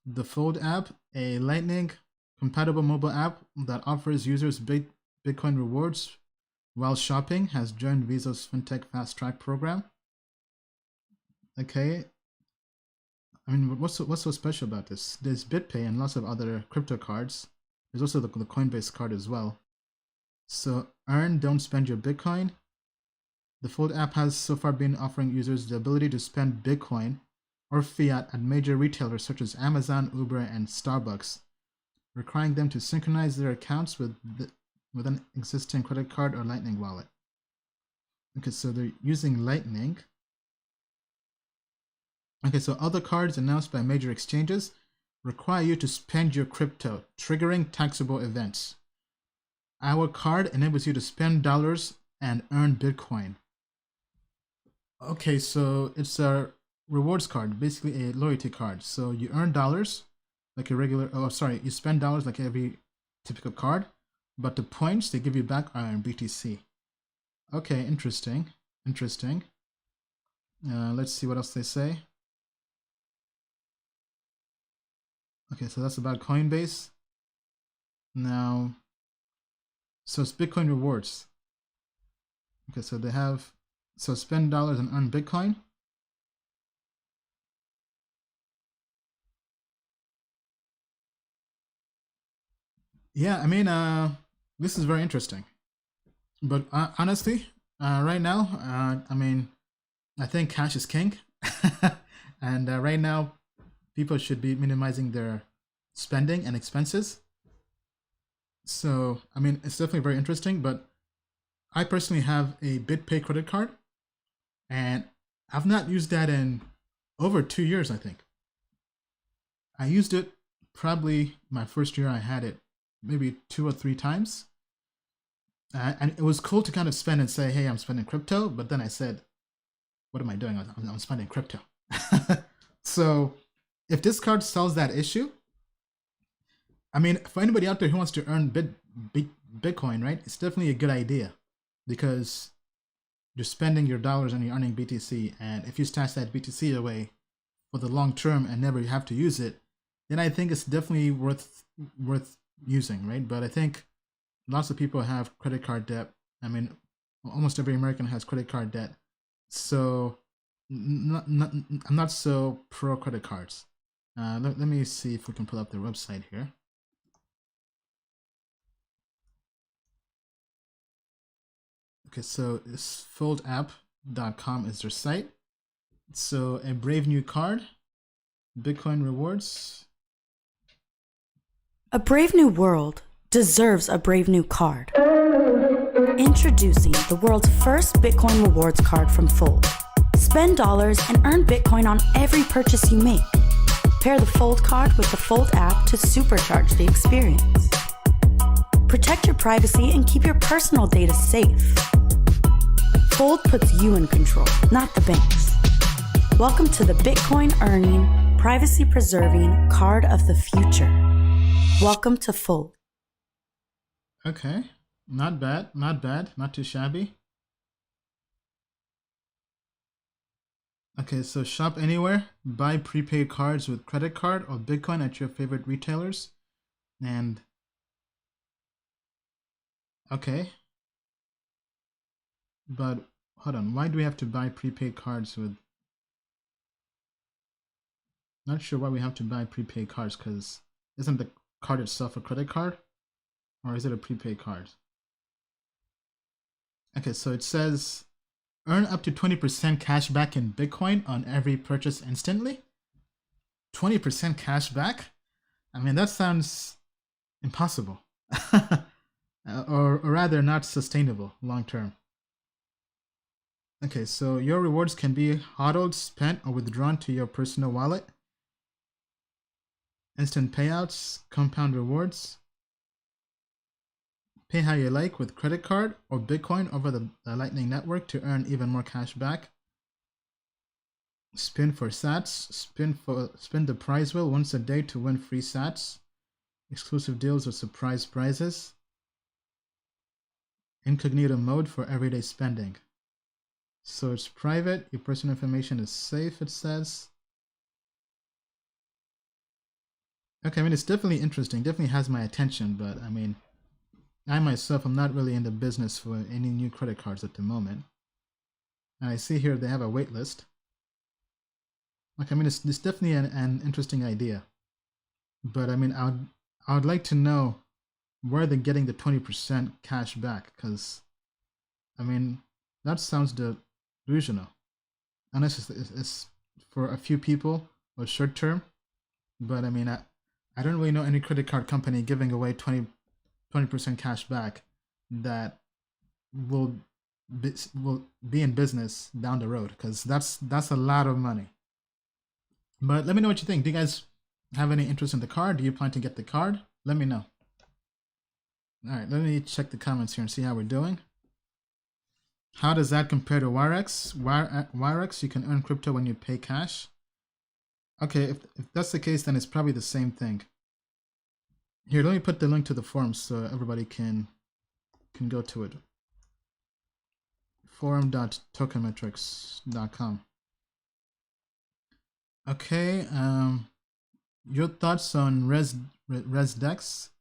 The Fold app, a Lightning compatible mobile app that offers users Bitcoin rewards while shopping, has joined Visa's FinTech Fast Track program. Okay. I mean, what's so special about this? There's BitPay and lots of other crypto cards. There's also the Coinbase card as well. So earn, don't spend your Bitcoin. The Fold app has so far been offering users the ability to spend Bitcoin or fiat at major retailers such as Amazon, Uber, and Starbucks, requiring them to synchronize their accounts with an existing credit card or Lightning wallet. Okay, so they're using Lightning. Okay, so other cards announced by major exchanges require you to spend your crypto, triggering taxable events. Our card enables you to spend dollars and earn Bitcoin. Okay, so it's a rewards card, basically a loyalty card. So you earn dollars like a regular, you spend dollars like every typical card, but the points they give you back are in BTC. Okay, interesting. Let's see what else they say. Okay, so that's about Coinbase. Now, so it's Bitcoin rewards. Okay, so they have, so spend dollars and earn Bitcoin. Yeah, I mean, this is very interesting. But honestly, right now, I mean, I think cash is king. And right now, people should be minimizing their spending and expenses. So, I mean, it's definitely very interesting, but I personally have a BitPay credit card, and I've not used that in over 2 years, I think. I used it probably my first year I had it, maybe 2 or 3 times. And it was cool to kind of spend and say, hey, I'm spending crypto. But then I said, what am I doing? I'm spending crypto. So if this card solves that issue, I mean, for anybody out there who wants to earn Bitcoin, right? It's definitely a good idea because you're spending your dollars and you're earning BTC. And if you stash that BTC away for the long term and never have to use it, then I think it's definitely worth using, right? But I think lots of people have credit card debt. I mean, almost every American has credit card debt. So I'm not so pro credit cards. Let me see if we can pull up their website here. Okay, so it's foldapp.com is their site. So a brave new card, Bitcoin rewards.
A brave new world deserves a brave new card. Introducing the world's first Bitcoin rewards card from Fold. Spend dollars and earn Bitcoin on every purchase you make. Pair the Fold card with the Fold app to supercharge the experience. Protect your privacy and keep your personal data safe. Fold puts you in control, not the banks. Welcome to the Bitcoin earning, privacy preserving card of the future. Welcome to Fold.
Okay, not bad, not too shabby. Okay, so shop anywhere, buy prepaid cards with credit card or Bitcoin at your favorite retailers. And okay, but hold on, why do we have to buy prepaid cards with, not sure why we have to buy prepaid cards, because isn't the card itself a credit card, or is it a prepaid card? Okay, so it says earn up to 20% cash back in Bitcoin on every purchase instantly. 20% cash back? I mean, that sounds impossible. or rather not sustainable long term. Okay, so your rewards can be hodled, spent, or withdrawn to your personal wallet. Instant payouts, compound rewards. Pay how you like with credit card or Bitcoin over the Lightning Network to earn even more cash back. Spin for sats. Spin the prize wheel once a day to win free sats. Exclusive deals or surprise prizes. Incognito mode for everyday spending. So it's private. Your personal information is safe, it says. Okay, I mean, it's definitely interesting. Definitely has my attention, but I mean, I myself am not really in the business for any new credit cards at the moment. And I see here they have a wait list. Like, I mean, it's definitely an interesting idea. But I mean, I would like to know where they're getting the 20% cash back, because I mean, that sounds delusional. Unless it's for a few people or short term. But I mean, I don't really know any credit card company giving away 20% cash back that will be in business down the road, because that's a lot of money. But let me know what you think. Do you guys have any interest in the card? Do you plan to get the card? Let me know. All right, let me check the comments here and see how we're doing. How does that compare to Wirex? Wirex, you can earn crypto when you pay cash. Okay, if that's the case, then it's probably the same thing. Here, let me put the link to the forums so everybody can go to it. forum.tokenmetrics.com. Okay, your thoughts on ResDex?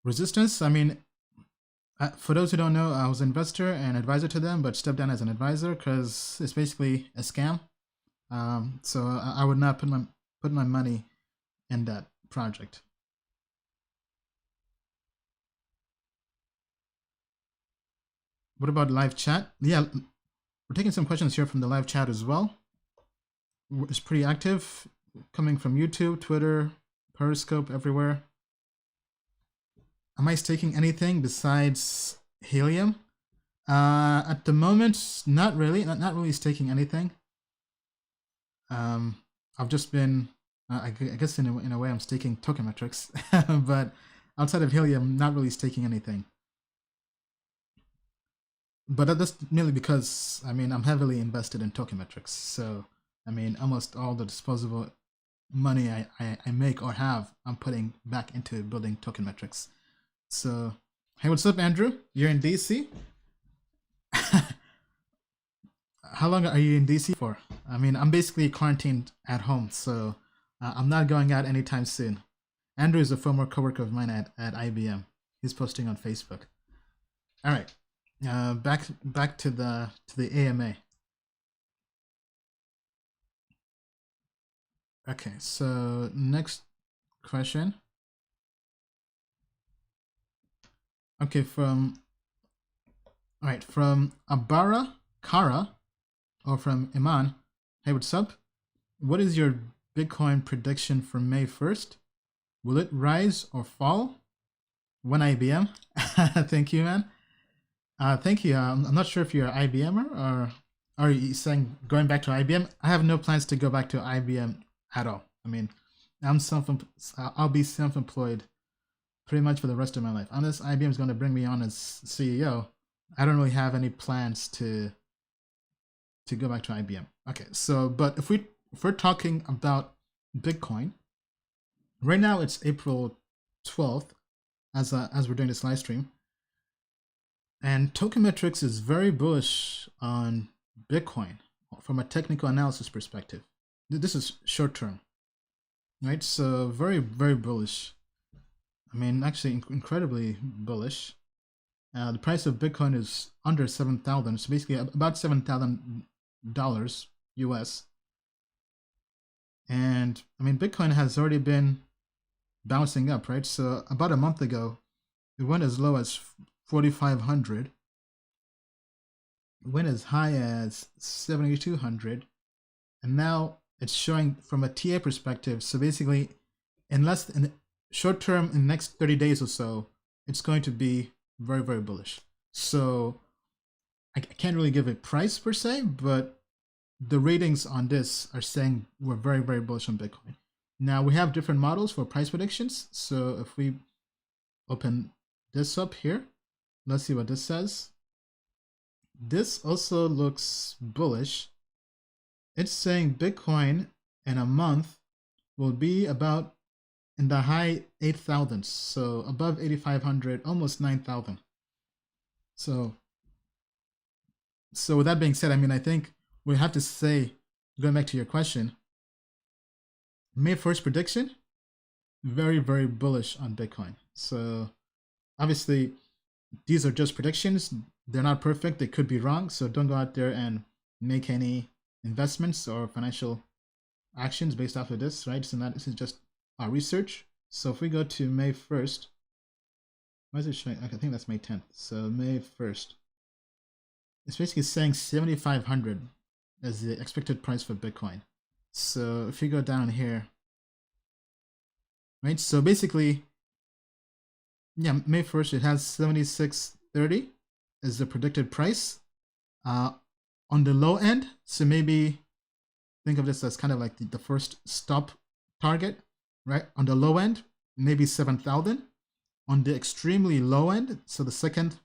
Resistance? I mean, for those who don't know, I was an investor and advisor to them, but stepped down as an advisor because it's basically a scam. So I would not put my money in that project. What about live chat? Yeah, we're taking some questions here from the live chat as well. It's pretty active, coming from YouTube, Twitter, Periscope, everywhere. Am I staking anything besides Helium? At the moment, not really. Not really staking anything. I've just been, I guess in a way, I'm staking token metrics, but outside of Helium, not really staking anything. But that's merely because, I mean, I'm heavily invested in token metrics. So, I mean, almost all the disposable money I make or have, I'm putting back into building token metrics. So, hey, what's up, Andrew? You're in DC? How long are you in DC for? I mean, I'm basically quarantined at home, so I'm not going out anytime soon. Andrew is a former coworker of mine at IBM. He's posting on Facebook. All right, back to the AMA. Okay, so next question. Okay, from Abara Kara, or from Iman. Hey, what's up? What is your Bitcoin prediction for May 1st? Will it rise or fall? One IBM. Thank you, man. Thank you. I'm not sure if you're an IBMer or are you saying going back to IBM? I have no plans to go back to IBM at all. I mean, I'll be self-employed pretty much for the rest of my life. Unless IBM is going to bring me on as CEO, I don't really have any plans to go back to IBM. Okay, so but if we're talking about Bitcoin, right now it's April 12th as we're doing this live stream, and Tokenmetrics is very bullish on Bitcoin from a technical analysis perspective. This is short term, right? So very, very bullish. I mean, actually incredibly bullish. The price of Bitcoin is under 7,000. So basically about $7,000 US. And I mean, Bitcoin has already been bouncing up, right? So about a month ago, it went as low as 4,500. It went as high as 7,200. And now it's showing from a TA perspective. So basically, in the short term, in the next 30 days or so, it's going to be very, very bullish. So I can't really give a price per se, but the ratings on this are saying we're very, very bullish on Bitcoin. Now we have different models for price predictions. So if we open this up here, let's see what this says. This also looks bullish. It's saying Bitcoin in a month will be about in the high 8,000s, so above 8,500, almost 9,000. So with that being said, I mean, I think we have to say, going back to your question, May 1st prediction, very, very bullish on Bitcoin. So obviously, these are just predictions. They're not perfect. They could be wrong. So don't go out there and make any investments or financial actions based off of this, right? So this is just our research. So if we go to May 1st, why is it showing? Okay, I think that's May 10th. So May 1st, it's basically saying 7,500 as the expected price for Bitcoin. So if you go down here, right? So basically, yeah, May 1st, it has 76.30 as the predicted price. On the low end, so maybe think of this as kind of like the first stop target, right? On the low end, maybe 7,000. On the extremely low end, so the second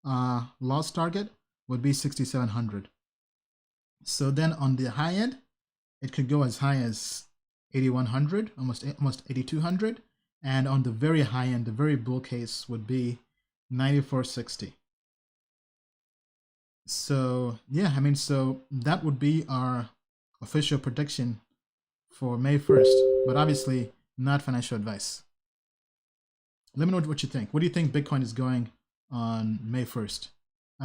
loss target would be 6,700. So then on the high end, it could go as high as 8,100, almost 8,200. And on the very high end, the very bull case would be 9,460. So yeah, I mean, so that would be our official prediction for May 1st, but obviously not financial advice. Let me know what you think. What do you think Bitcoin is going on May 1st?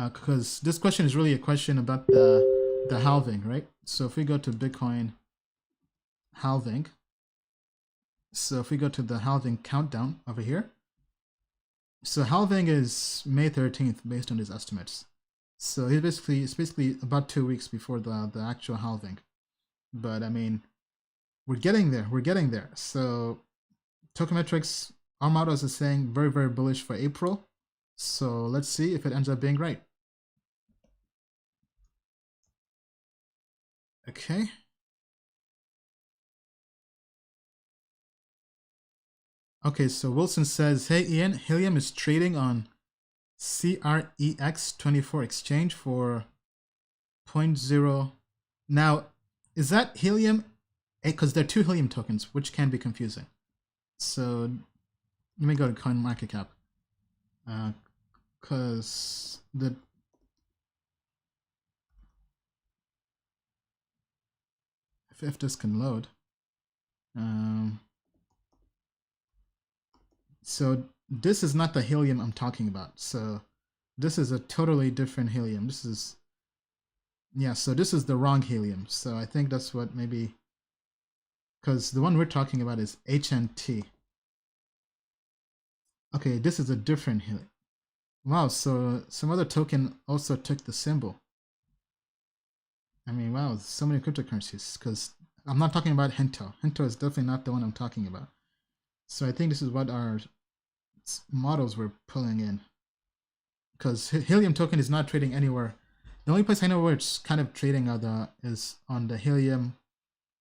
Because this question is really a question about the halving, right? So if we go to Bitcoin halving, so if we go to the halving countdown over here, so halving is May 13th based on his estimates. So it's basically about 2 weeks before the actual halving. But I mean, we're getting there. So Tokenmetrics, our models is saying very, very bullish for April. So let's see if it ends up being right. Okay. Okay, so Wilson says, hey Ian, Helium is trading on CREX24 exchange for 0.0. Now, is that Helium? Because there are two Helium tokens, which can be confusing. So let me go to CoinMarketCap. Because if this can load. So this is not the Helium I'm talking about. So this is a totally different Helium. This is, yeah, so this is the wrong Helium. So I think that's what maybe, because the one we're talking about is HNT. Okay, this is a different Helium. Wow, so some other token also took the symbol. I mean, wow, so many cryptocurrencies, because I'm not talking about Hento. Hento is definitely not the one I'm talking about. So I think this is what our models were pulling in. Because Helium token is not trading anywhere. The only place I know where it's kind of trading is on the Helium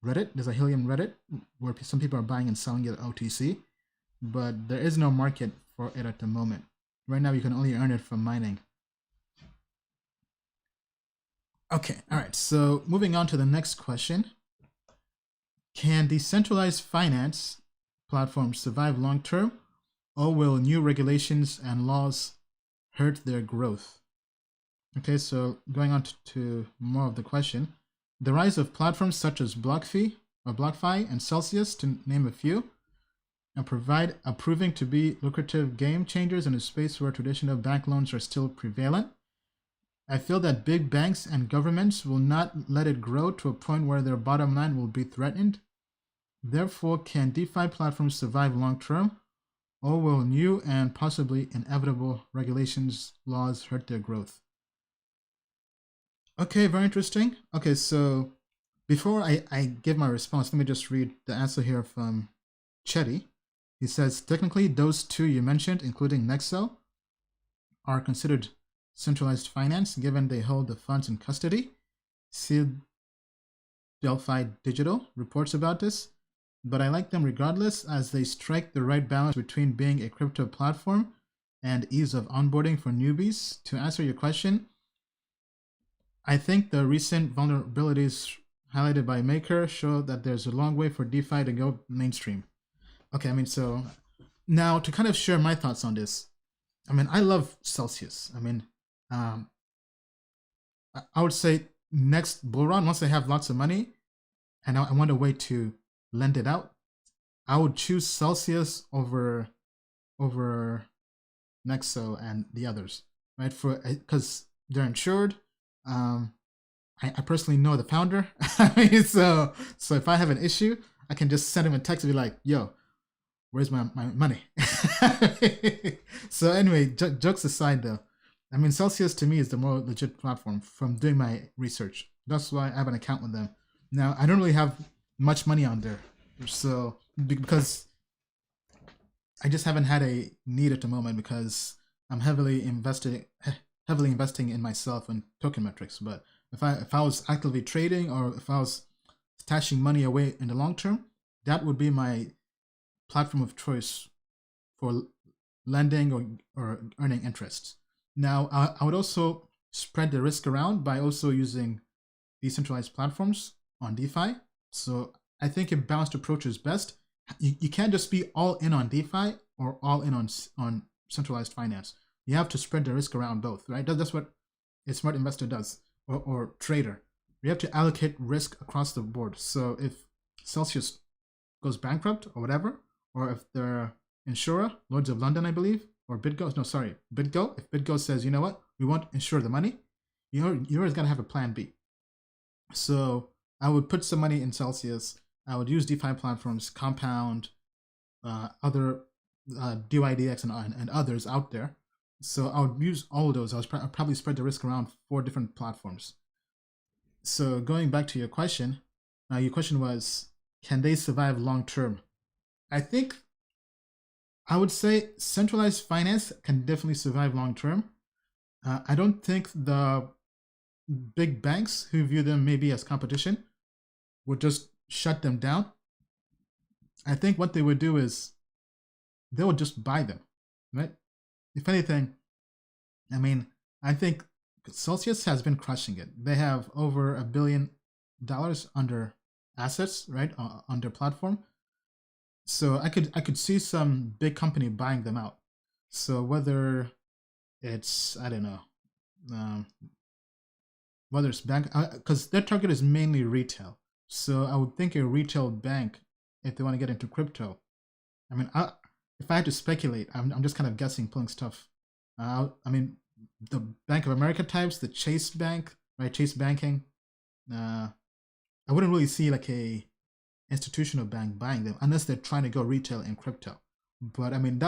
Reddit. There's a Helium Reddit where some people are buying and selling it at OTC. but there is no market for it at the moment. Right now, you can only earn it from mining. Okay, all right, so moving on to the next question. Can decentralized finance platforms survive long term, or will new regulations and laws hurt their growth? Okay, so going on to more of the question. The rise of platforms such as BlockFi and Celsius, to name a few, are proving to be lucrative game changers in a space where traditional bank loans are still prevalent. I feel that big banks and governments will not let it grow to a point where their bottom line will be threatened. Therefore, can DeFi platforms survive long term, or will new and possibly inevitable regulations, laws hurt their growth? Okay, very interesting. Okay, so before I give my response, let me just read the answer here from Chetty. He says, technically, those two you mentioned, including Nexo, are considered centralized finance given they hold the funds in custody. See Delphi Digital reports about this, but I like them regardless as they strike the right balance between being a crypto platform and ease of onboarding for newbies. To answer your question, I think the recent vulnerabilities highlighted by Maker show that there's a long way for DeFi to go mainstream. Okay, I mean, so now to kind of share my thoughts on this, I mean, I love Celsius. I mean, I would say next bull run, once they have lots of money and I want a way to lend it out, I would choose Celsius over Nexo and the others, right? Because they're insured. I personally know the founder. I mean, so if I have an issue, I can just send him a text and be like, yo, where's my money? So anyway, jokes aside though, I mean, Celsius to me is the more legit platform from doing my research. That's why I have an account with them. Now, I don't really have much money on there. So, because I just haven't had a need at the moment because I'm heavily investing in myself and token metrics. But if I was actively trading or if I was stashing money away in the long term, that would be my platform of choice for lending or earning interest. Now, I would also spread the risk around by also using decentralized platforms on DeFi. So I think a balanced approach is best. You can't just be all in on DeFi or all in on centralized finance. You have to spread the risk around both, right? That's what a smart investor does, or trader. You have to allocate risk across the board. So if Celsius goes bankrupt or whatever, or if their insurer, Lloyd's of London, I believe, or BitGo, if BitGo says, you know what, we won't insure the money, you're always going to have a plan B. So I would put some money in Celsius. I would use DeFi platforms, Compound, other DYDX and others out there. So I would use all of those. I'd probably spread the risk around 4 different platforms. So going back to your question, your question was, can they survive long term? I would say centralized finance can definitely survive long term. I don't think the big banks who view them maybe as competition would just shut them down. I think what they would do is they would just buy them, right? If anything, I mean, I think Celsius has been crushing it. They have over $1 billion under assets, right, on their platform. So I could see some big company buying them out. So whether it's, I don't know, whether it's bank, because their target is mainly retail. So I would think a retail bank, if they want to get into crypto, I mean, if I had to speculate, I'm just kind of guessing, pulling stuff. I mean, the Bank of America types, the Chase Bank, right? Chase Banking. I wouldn't really see like a institutional bank buying them unless they're trying to go retail in crypto. But I mean,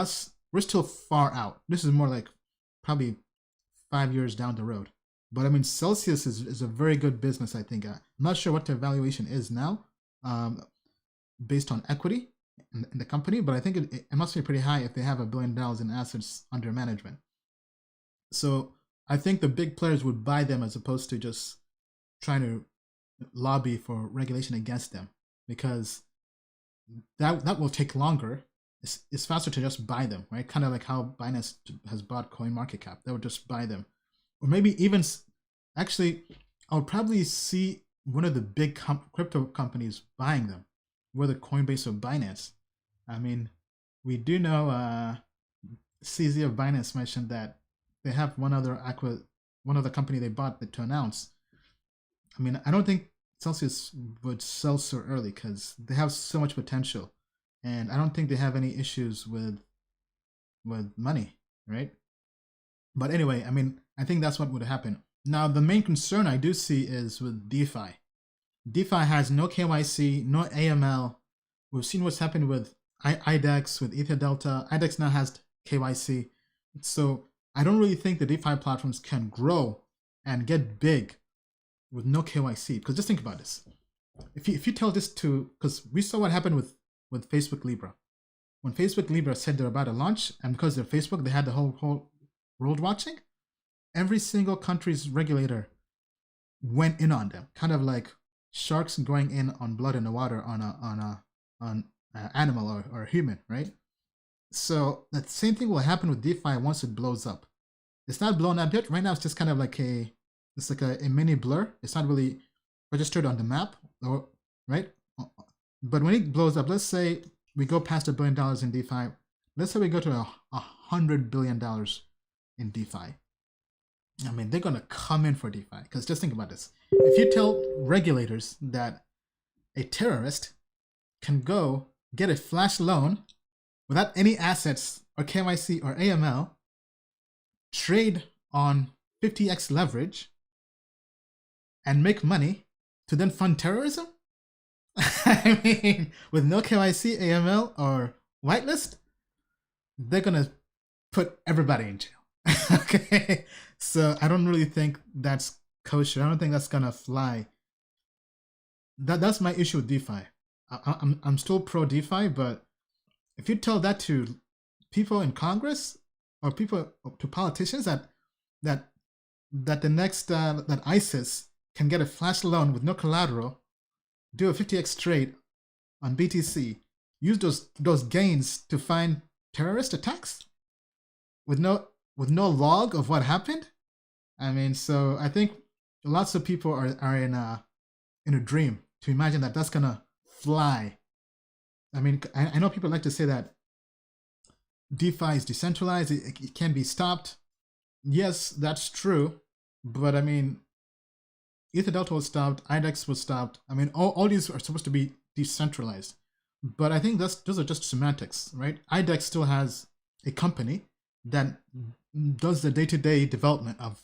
we're still far out. This is more like probably 5 years down the road. But I mean, Celsius is a very good business, I think. I'm not sure what their valuation is now, based on equity in the company, but I think it must be pretty high if they have $1 billion in assets under management. So I think the big players would buy them as opposed to just trying to lobby for regulation against them, because that will take longer it's faster to just buy them, right? Kind of like how Binance has bought CoinMarketCap. They would just buy them. Or maybe even, actually, I'll probably see one of the big crypto companies buying them, whether Coinbase or Binance. I mean, we do know CZ of Binance mentioned that they have one other company they bought to announce. I mean, I don't think Celsius would sell so early because they have so much potential, and I don't think they have any issues with money, right? But anyway, I mean, I think that's what would happen. Now, the main concern I do see is with DeFi. DeFi has no KYC, no AML. We've seen what's happened with IDEX, with EtherDelta. IDEX now has KYC. So I don't really think the DeFi platforms can grow and get big with no KYC. Because just think about this. If you tell this to, because we saw what happened with Facebook Libra. When Facebook Libra said they're about to launch, and because they're Facebook, they had the whole world watching, every single country's regulator went in on them, kind of like sharks going in on blood in the water on an animal or a human, right? So the same thing will happen with DeFi once it blows up. It's not blown up yet. Right now, it's just kind of like a mini blur. It's not really registered on the map, right? But when it blows up, let's say we go past $1 billion in DeFi. Let's say we go to $100 billion in DeFi. I mean, they're going to come in for DeFi. Because just think about this. If you tell regulators that a terrorist can go get a flash loan without any assets or KYC or AML, trade on 50x leverage, and make money to then fund terrorism? I mean, with no KYC, AML, or whitelist, they're going to put everybody in jail. Okay, so I don't really think that's kosher. I don't think that's gonna fly. That's my issue with DeFi. I'm still pro DeFi, but if you tell that to people in Congress or to politicians that the next that ISIS can get a flash loan with no collateral, do a 50x trade on BTC, use those gains to fund terrorist attacks with no log of what happened. I mean, so I think lots of people are in a dream to imagine that that's gonna fly. I mean, I know people like to say that DeFi is decentralized, it can be stopped. Yes, that's true, but I mean, EtherDelta was stopped, IDEX was stopped. I mean, all these are supposed to be decentralized, but I think those are just semantics, right? IDEX still has a company that does the day-to-day development of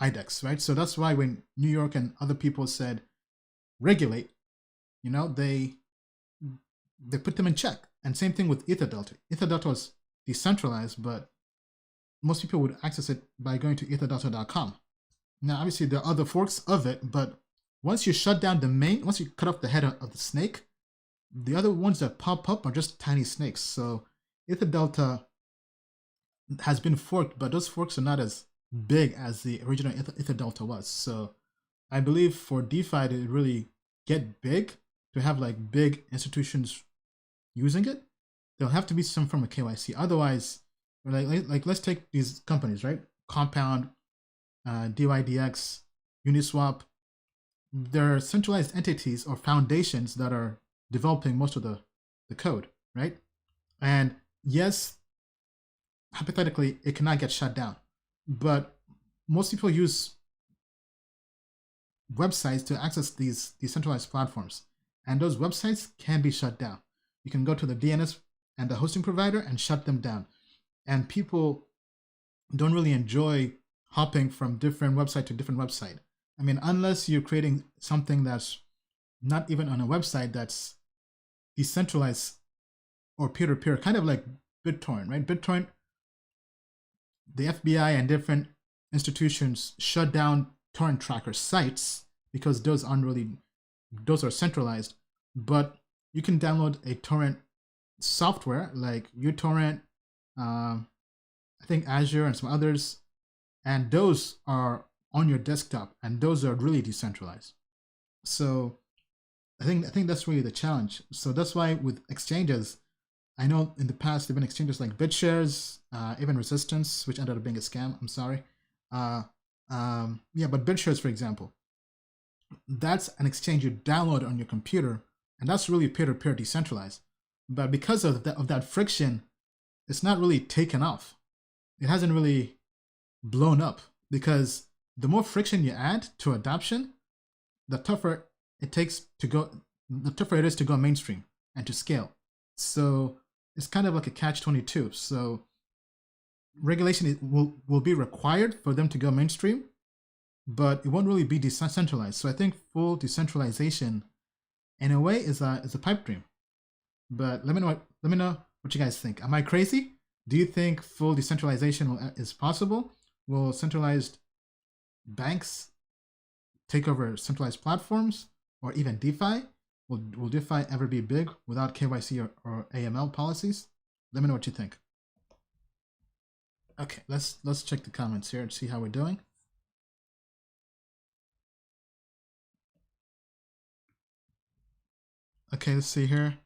IDEX, right? So that's why when New York and other people said regulate, you know, they put them in check. And same thing with EtherDelta. EtherDelta was decentralized, but most people would access it by going to etherdelta.com. Now, obviously, there are other forks of it, but once you shut down the main, once you cut off the head of the snake, the other ones that pop up are just tiny snakes. So EtherDelta has been forked, but those forks are not as big as the original EtherDelta was. So I believe for DeFi to really get big, to have like big institutions using it, there'll have to be some form of KYC. Otherwise, like let's take these companies, right? Compound, DYDX, Uniswap. They're centralized entities or foundations that are developing most of the code, right? And yes, hypothetically, it cannot get shut down. But most people use websites to access these decentralized platforms. And those websites can be shut down. You can go to the DNS and the hosting provider and shut them down. And people don't really enjoy hopping from different website to different website. I mean, unless you're creating something that's not even on a website that's decentralized or peer-to-peer, kind of like BitTorrent, right? BitTorrent, the FBI and different institutions shut down torrent tracker sites because those are centralized. But you can download a torrent software like uTorrent, I think Azure and some others, and those are on your desktop, and those are really decentralized. So I think that's really the challenge. So that's why with exchanges, I know in the past there have been exchanges like BitShares, even Resistance, which ended up being a scam. I'm sorry. Yeah, but BitShares, for example, that's an exchange you download on your computer, and that's really peer-to-peer decentralized. But because of that friction, it's not really taken off. It hasn't really blown up, because the more friction you add to adoption, the tougher it is to go mainstream and to scale. So it's kind of like a catch-22. So regulation will be required for them to go mainstream, but it won't really be decentralized. So I think full decentralization, in a way, is a pipe dream. But let me know what you guys think. Am I crazy? Do you think full decentralization is possible? Will centralized banks take over centralized platforms, or even DeFi? Will DeFi ever be big without KYC or AML policies? Let me know what you think. Okay, let's check the comments here and see how we're doing. Okay, let's see here.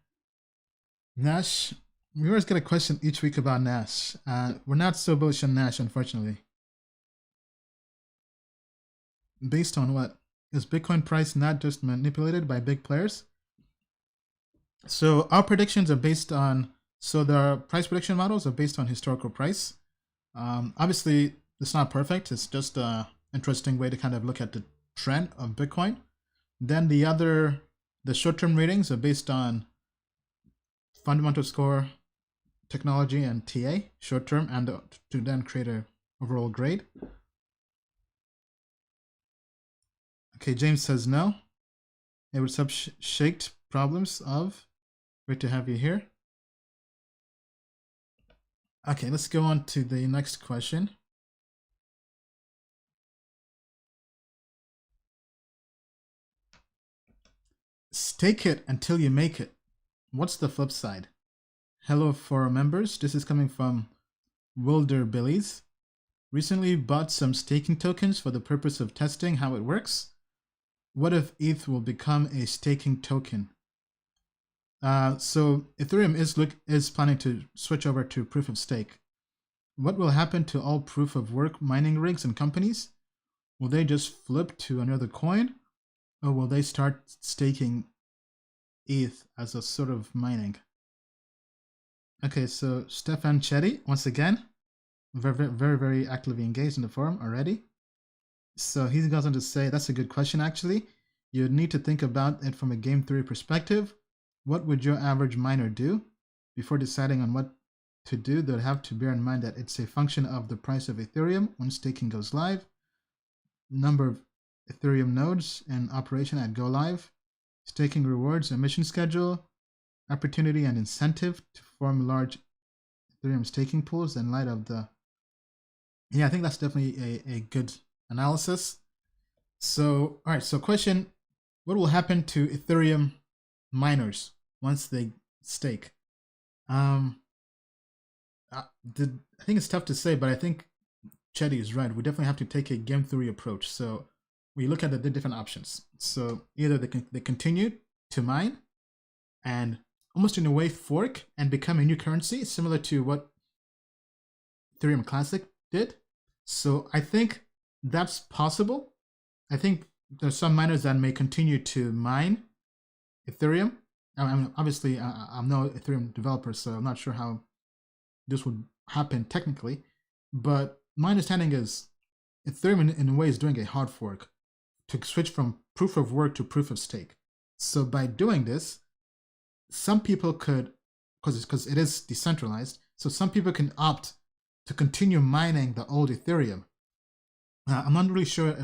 Nash, we always get a question each week about Nash. We're not so bullish on Nash, unfortunately. Based on what? Is Bitcoin price not just manipulated by big players? So our predictions are based on, so the price prediction models are based on historical price. Obviously, it's not perfect. It's just an interesting way to kind of look at the trend of Bitcoin. Then the short-term ratings are based on fundamental score, technology, and TA, short-term, and to then create an overall grade. Okay, James says no. Hey, what's up, Shaked? Problems of? Great to have you here. Okay, let's go on to the next question. Stake it until you make it. What's the flip side? Hello for our members. This is coming from Wilder Billies. Recently bought some staking tokens for the purpose of testing how it works. What if ETH will become a staking token? So Ethereum is planning to switch over to proof of stake. What will happen to all proof of work mining rigs and companies? Will they just flip to another coin, or will they start staking ETH as a sort of mining? Okay, so Stefan Chetty, once again, very actively engaged in the forum already. So he goes on to say, that's a good question actually. You need to think about it from a game theory perspective. What would your average miner do? Before deciding on what to do, they'll have to bear in mind that it's a function of the price of Ethereum when staking goes live, number of Ethereum nodes in operation at go live, staking rewards and mission schedule, opportunity and incentive to form large Ethereum staking pools in light of the... Yeah, I think that's definitely a good analysis. So, all right, so question, what will happen to Ethereum miners once they stake? I think it's tough to say, but I think Chetty is right. We definitely have to take a game theory approach. So we look at the different options. So either they continue to mine and almost in a way fork and become a new currency, similar to what Ethereum Classic did. So I think that's possible. I think there's some miners that may continue to mine Ethereum. I mean, obviously, I'm no Ethereum developer, so I'm not sure how this would happen technically. But my understanding is Ethereum, in a way, is doing a hard fork to switch from proof of work to proof of stake. So by doing this, some people could, because it is decentralized, so some people can opt to continue mining the old Ethereum. I'm not really sure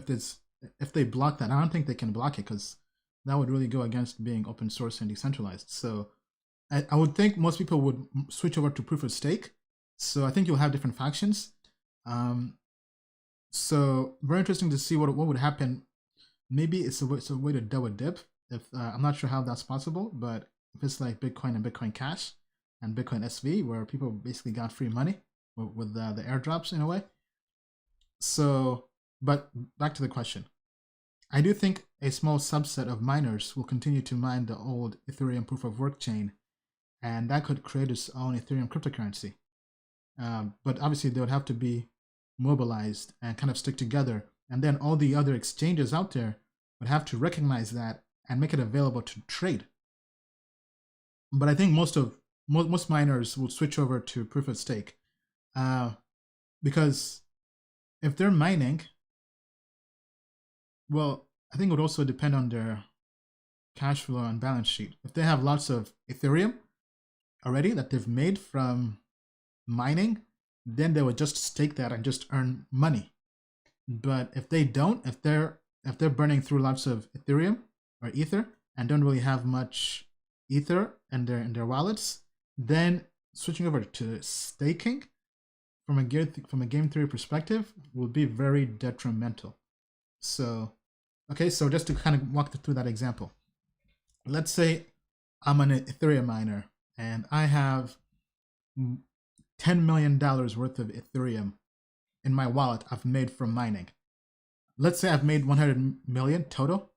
if they block that. I don't think they can block it, because that would really go against being open source and decentralized. So I would think most people would switch over to proof of stake. So I think you'll have different factions. So very interesting to see what would happen. Maybe it's a way to double dip. If I'm not sure how that's possible, but if it's like Bitcoin and Bitcoin Cash and Bitcoin SV, where people basically got free money with the airdrops in a way. So, but back to the question. I do think a small subset of miners will continue to mine the old Ethereum proof of work chain and that could create its own Ethereum cryptocurrency. But obviously they would have to be mobilized and kind of stick together, and then all the other exchanges out there would have to recognize that and make it available to trade. But I think most miners will switch over to proof of stake, because if they're mining, well, I think it would also depend on their cash flow and balance sheet. If they have lots of Ethereum already that they've made from mining, then they would just stake that and just earn money. But if they don't, if they're burning through lots of Ethereum or Ether and don't really have much Ether in their wallets, then switching over to staking from a game theory perspective will be very detrimental. So, okay, so just to kind of walk through that example, let's say I'm an Ethereum miner and I have $10 million worth of Ethereum in my wallet I've made from mining. Let's say I've made 100 million total,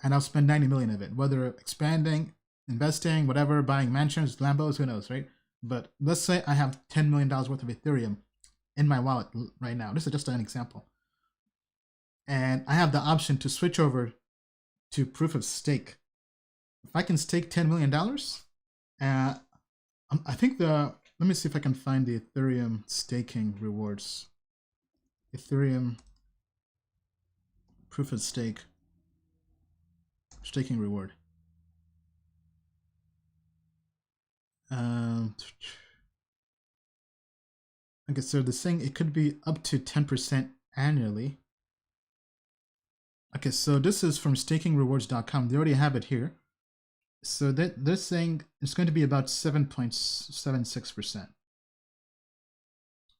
and I'll spend 90 million of it, whether expanding, investing, whatever, buying mansions, Lambos, who knows, right? But let's say I have $10 million worth of Ethereum in my wallet right now. This is just an example. And I have the option to switch over to proof of stake. If I can stake $10 million, I think let me see if I can find the Ethereum staking rewards. Ethereum proof of stake staking reward. Okay, so the thing, it could be up to 10% annually. Okay, so this is from stakingrewards.com. They already have it here. So they're saying it's going to be about 7.76%.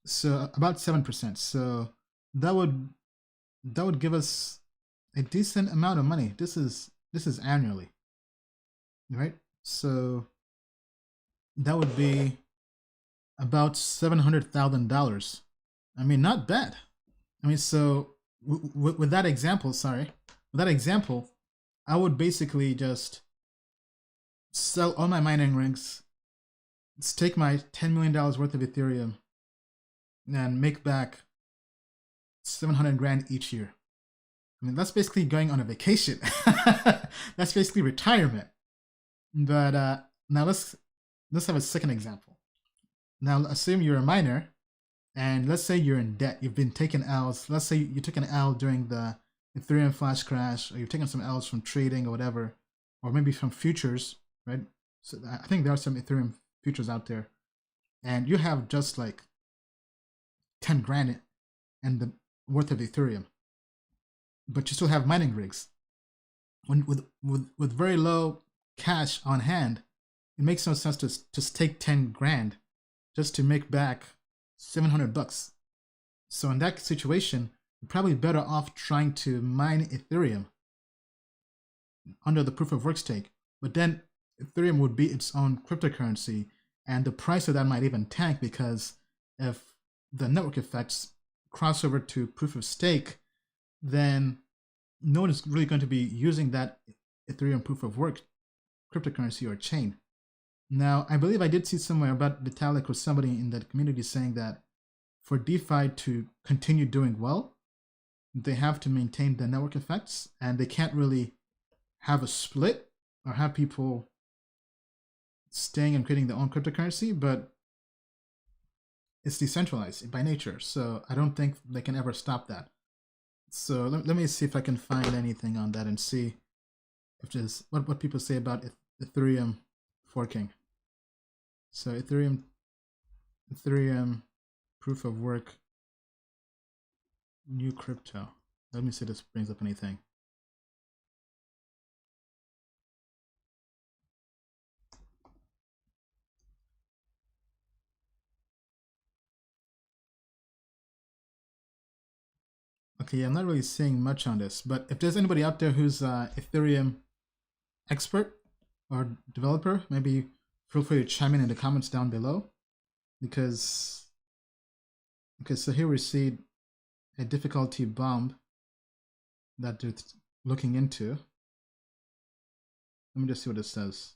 So about 7%. So that would give us a decent amount of money. This is annually, right? So that would be about $700,000. I mean, not bad. I mean, so with that example, I would basically just sell all my mining rigs, stake my $10 million worth of Ethereum, and make back 700 grand each year. I mean, that's basically going on a vacation. That's basically retirement. But now let's have a second example. Now assume you're a miner, and let's say you're in debt. You've been taking L's. Let's say you took an L during the Ethereum flash crash, or you've taken some L's from trading or whatever, or maybe from futures, right? So I think there are some Ethereum futures out there, and you have just like 10 grand and the worth of Ethereum, but you still have mining rigs. With very low cash on hand, it makes no sense to just take 10 grand just to make back $700. So in that situation, you're probably better off trying to mine Ethereum under the proof of work stake. But then Ethereum would be its own cryptocurrency, and the price of that might even tank, because if the network effects cross over to proof of stake, then no one is really going to be using that Ethereum proof of work cryptocurrency or chain. Now, I believe I did see somewhere about Vitalik or somebody in that community saying that for DeFi to continue doing well, they have to maintain the network effects, and they can't really have a split or have people staying and creating their own cryptocurrency, but it's decentralized by nature, so I don't think they can ever stop that. So let me see if I can find anything on that and see if there's what people say about Ethereum forking. So Ethereum proof of work new crypto. Let me see if this brings up anything. Okay, I'm not really seeing much on this, but if there's anybody out there who's Ethereum expert or developer, maybe feel free to chime in the comments down below, because okay, so here we see a difficulty bomb that they're looking into. Let me just see what it says.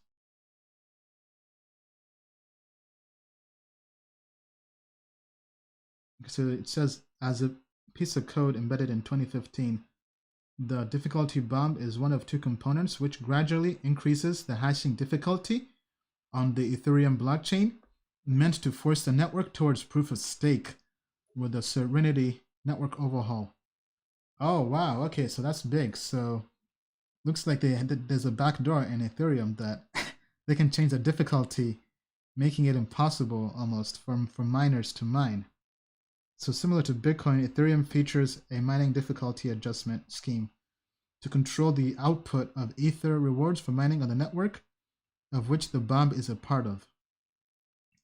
So it says, as a piece of code embedded in 2015, the difficulty bomb is one of two components which gradually increases the hashing difficulty on the Ethereum blockchain, meant to force the network towards proof of stake with the Serenity network overhaul. Oh, wow. Okay, so that's big. So looks like there's a backdoor in Ethereum that they can change the difficulty, making it impossible almost for miners to mine. So similar to Bitcoin, Ethereum features a mining difficulty adjustment scheme to control the output of Ether rewards for mining on the network, of which the bomb is a part of.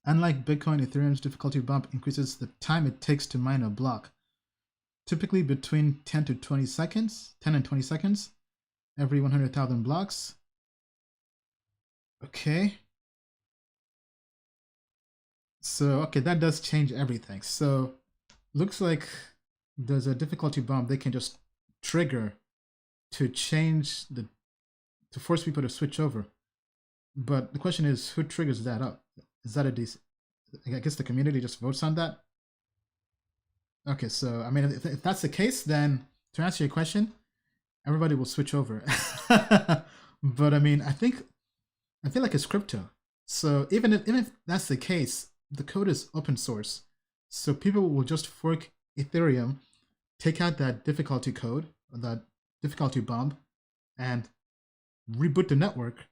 Unlike Bitcoin, Ethereum's difficulty bump increases the time it takes to mine a block, typically between 10 and 20 seconds every 100,000 blocks. Okay. So, okay, that does change everything. So, looks like there's a difficulty bump they can just trigger to to force people to switch over. But the question is, who triggers that up? Is that I guess the community just votes on that? Okay, so, I mean, if that's the case, then to answer your question, everybody will switch over. But I mean, I feel like it's crypto. So even if that's the case, the code is open source. So people will just fork Ethereum, take out that difficulty code, that difficulty bomb, and reboot the network,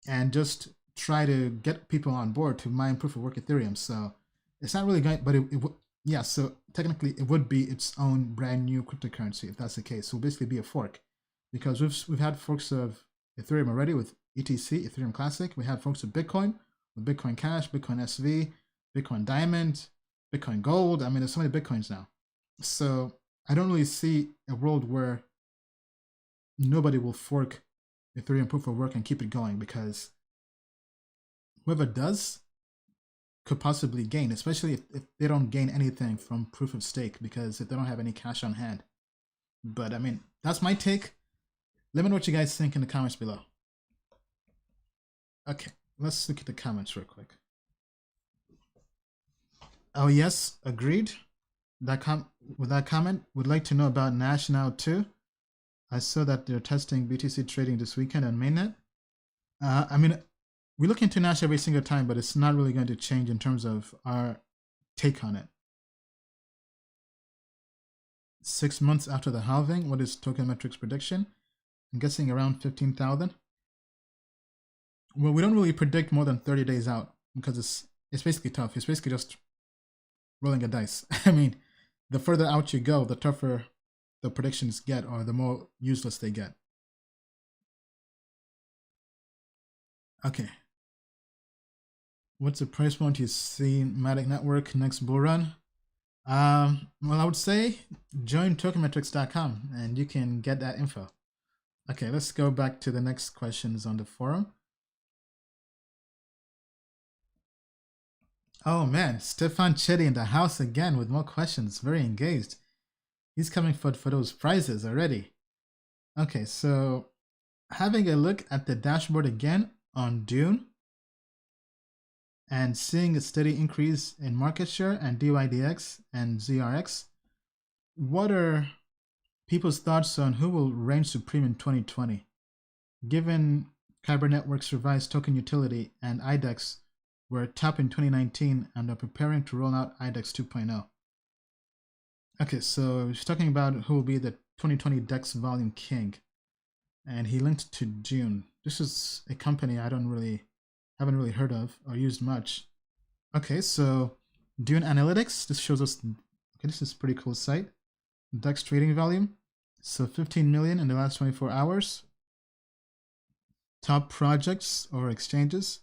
and just try to get people on board to mine proof of work Ethereum. So it's not really going, but yeah, so technically it would be its own brand new cryptocurrency if that's the case. So it'll basically be a fork, because we've had forks of Ethereum already with ETC, Ethereum Classic. We have forks of Bitcoin with Bitcoin Cash, Bitcoin SV, Bitcoin Diamond, Bitcoin Gold. I mean, there's so many Bitcoins now. So I don't really see a world where nobody will fork Ethereum proof of work and keep it going, because whoever does could possibly gain, especially if they don't gain anything from proof of stake, because if they don't have any cash on hand. But I mean, that's my take. Let me know what you guys think in the comments below. Okay, let's look at the comments real quick. Oh yes, agreed. With that comment, would like to know about Nash now too. I saw that they're testing BTC trading this weekend on mainnet. I mean, we look into Nash every single time, but it's not really going to change in terms of our take on it. 6 months after the halving, what is Tokenmetrics prediction? I'm guessing around 15,000. Well, we don't really predict more than 30 days out, because it's basically tough. It's basically just rolling a dice. I mean, the further out you go, the tougher the predictions get, or the more useless they get. Okay. What's the price point you see Matic Network next bull run? Well, I would say join tokenmetrics.com and you can get that info. Okay, let's go back to the next questions on the forum. Oh man, Stefan Chetty in the house again with more questions. Very engaged. He's coming for those prizes already. Okay, so having a look at the dashboard again on Dune and seeing a steady increase in market share and DYDX and ZRX, what are people's thoughts on who will reign supreme in 2020, given Kyber Network's revised token utility and IDEX were top in 2019 and are preparing to roll out IDEX 2.0? Okay, so he's talking about who will be the 2020 DEX volume king, and he linked to Dune. This is a company I haven't really heard of or used much. Okay, so Dune Analytics, this shows us, okay, this is a pretty cool site. DEX trading volume, so 15 million in the last 24 hours. Top projects or exchanges.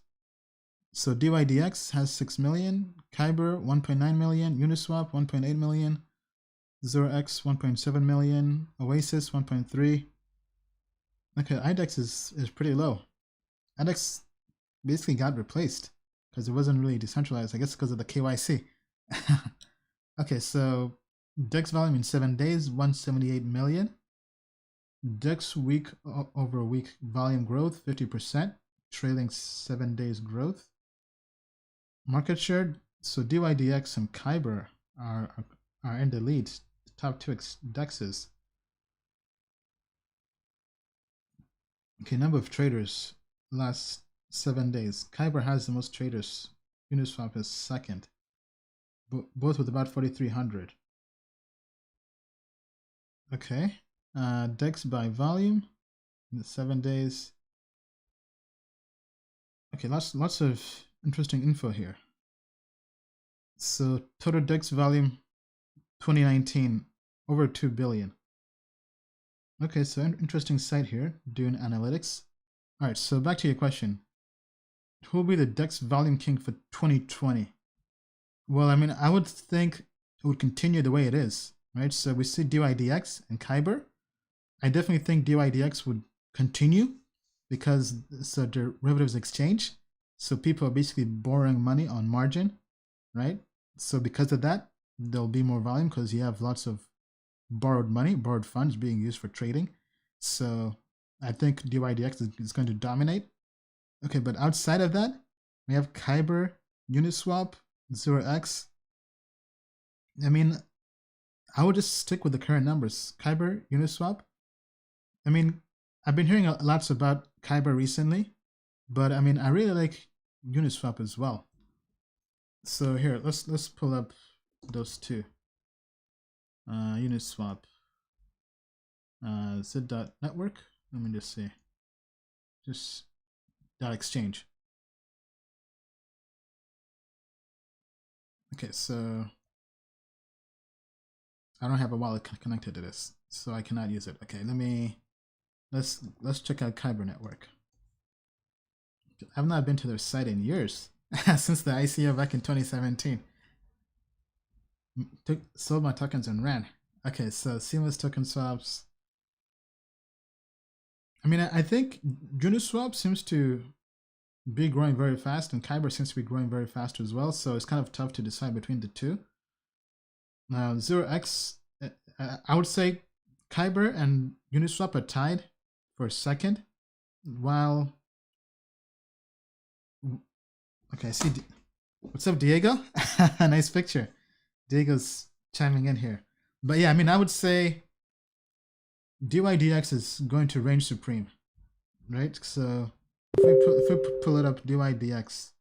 So DYDX has 6 million, Kyber 1.9 million, Uniswap 1.8 million, ZeroX 1.7 million, Oasis 1.3. Okay, IDEX is pretty low. IDEX basically got replaced because it wasn't really decentralized, I guess because of the KYC. Okay, so DEX volume in 7 days, 178 million. DEX week over week volume growth, 50%, trailing 7 days growth. Market share, so DYDX and Kyber are in the lead. The top two DEXs. Okay, number of traders last 7 days. Kyber has the most traders. Uniswap is second, both with about 4,300. Okay, DEX by volume in the 7 days. Okay, lots of interesting info here. So total DEX volume 2019 over 2 billion. Okay, so interesting site here doing analytics. All right, so back to your question. Who will be the DEX volume king for 2020? Well, I mean, I would think it would continue the way it is, right? So we see DYDX and Kyber. I definitely think DYDX would continue because it's a derivatives exchange. So people are basically borrowing money on margin, right? So because of that, there'll be more volume because you have lots of borrowed money, borrowed funds being used for trading. So I think DYDX is going to dominate. Okay, but outside of that, we have Kyber, Uniswap, 0x. I mean, I would just stick with the current numbers. Kyber, Uniswap. I mean, I've been hearing lots about Kyber recently, but I mean, I really like Uniswap as well. So here, let's pull up those two. Uniswap. Zid.network. Let me just see. Just .exchange. Okay, so I don't have a wallet connected to this, so I cannot use it. Okay, let's check out Kyber Network. I've not been to their site in years since the ICO back in 2017. Sold my tokens and ran. Okay, so seamless token swaps. I mean, I think Uniswap seems to be growing very fast, and Kyber seems to be growing very fast as well. So it's kind of tough to decide between the two. Now, 0x, I would say Kyber and Uniswap are tied for second, while okay, I see. What's up, Diego? Nice picture. Diego's chiming in here. But yeah, I mean, I would say DYDX is going to reign supreme, right? So if we pull it up, DYDX,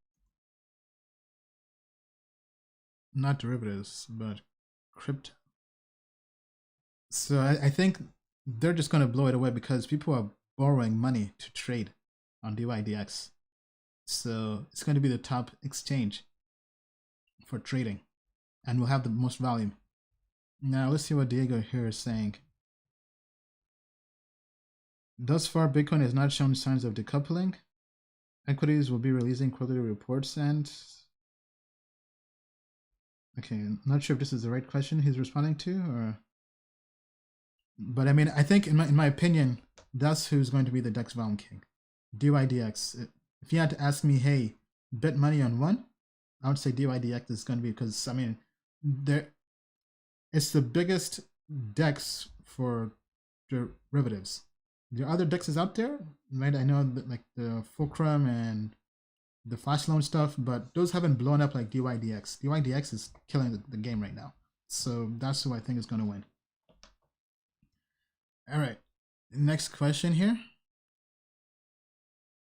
not derivatives, but crypto. So I think they're just going to blow it away because people are borrowing money to trade on DYDX. So it's going to be the top exchange for trading, and we'll have the most volume. Now let's see what Diego here is saying. Thus far, Bitcoin has not shown signs of decoupling. Equities will be releasing quarterly reports and... Okay, I'm not sure if this is the right question he's responding to, or... But I mean, I think in my opinion, that's who's going to be the DEX volume king. DYDX. If you had to ask me, hey, bet money on one, I would say DYDX is going to be, because I mean, it's the biggest DEX for derivatives. There are other DEXs out there, right? I know that like the Fulcrum and the Flash Loan stuff, but those haven't blown up like DYDX. DYDX is killing the game right now. So that's who I think is going to win. All right, next question here.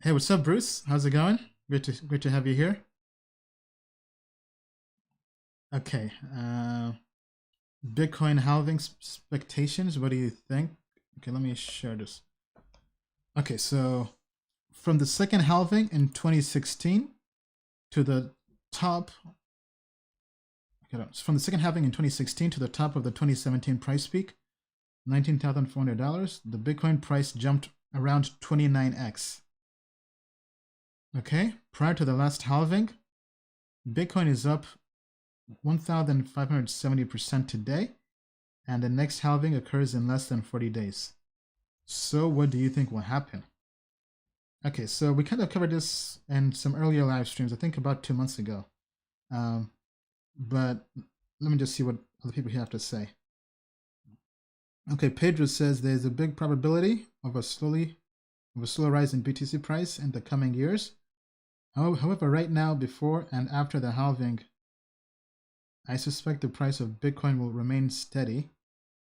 Hey, what's up, Bruce? How's it going? Great to have you here. Okay, Bitcoin halving expectations. What do you think? Okay, let me share this. Okay, so from the second halving in 2016 to the top. Okay, from the second halving in 2016 to the top of the 2017 price peak, $19,400. The Bitcoin price jumped around 29x. Okay, prior to the last halving, Bitcoin is up 1,570% today, and the next halving occurs in less than 40 days. So what do you think will happen? Okay, so we kind of covered this in some earlier live streams, I think about 2 months ago. But let me just see what other people here have to say. Okay, Pedro says there's a big probability of a slow rise in BTC price in the coming years. However, right now, before and after the halving, I suspect the price of Bitcoin will remain steady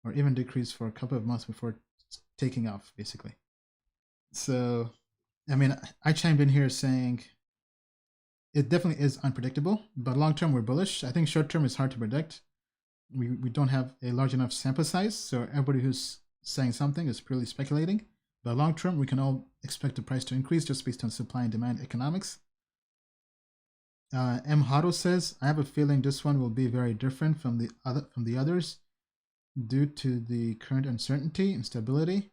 or even decrease for a couple of months before taking off, basically. So, I mean, I chimed in here saying it definitely is unpredictable, but long term we're bullish. I think short term is hard to predict. We don't have a large enough sample size, so everybody who's saying something is purely speculating. But long term, we can all expect the price to increase just based on supply and demand economics. M. Hado says, I have a feeling this one will be very different from the others due to the current uncertainty and stability.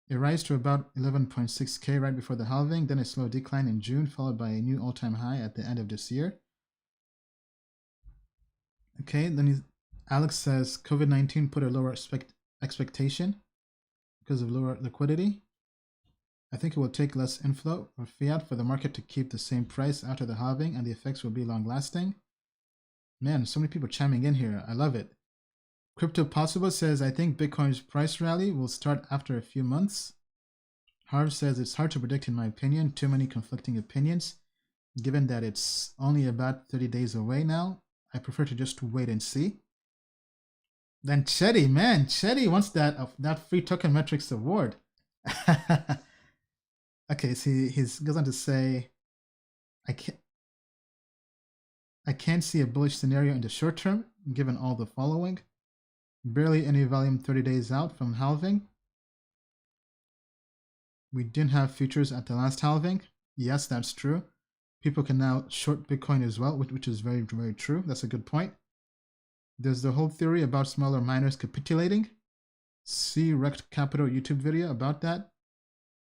It rise to about 11.6K right before the halving, then a slow decline in June, followed by a new all-time high at the end of this year. Okay, then Alex says COVID-19 put a lower expectation because of lower liquidity. I think it will take less inflow or fiat for the market to keep the same price after the halving, and the effects will be long-lasting. Man, so many people chiming in here. I love it. Crypto Possible says, I think Bitcoin's price rally will start after a few months. Harv says, it's hard to predict in my opinion. Too many conflicting opinions. Given that it's only about 30 days away now, I prefer to just wait and see. Then Chetty, man, Chetty wants that free token metrics award. Okay, so he goes on to say, I can't see a bullish scenario in the short term, given all the following. Barely any volume 30 days out from halving. We didn't have futures at the last halving. Yes, that's true. People can now short Bitcoin as well, which is very, very true. That's a good point. There's the whole theory about smaller miners capitulating. See Rect Capital YouTube video about that.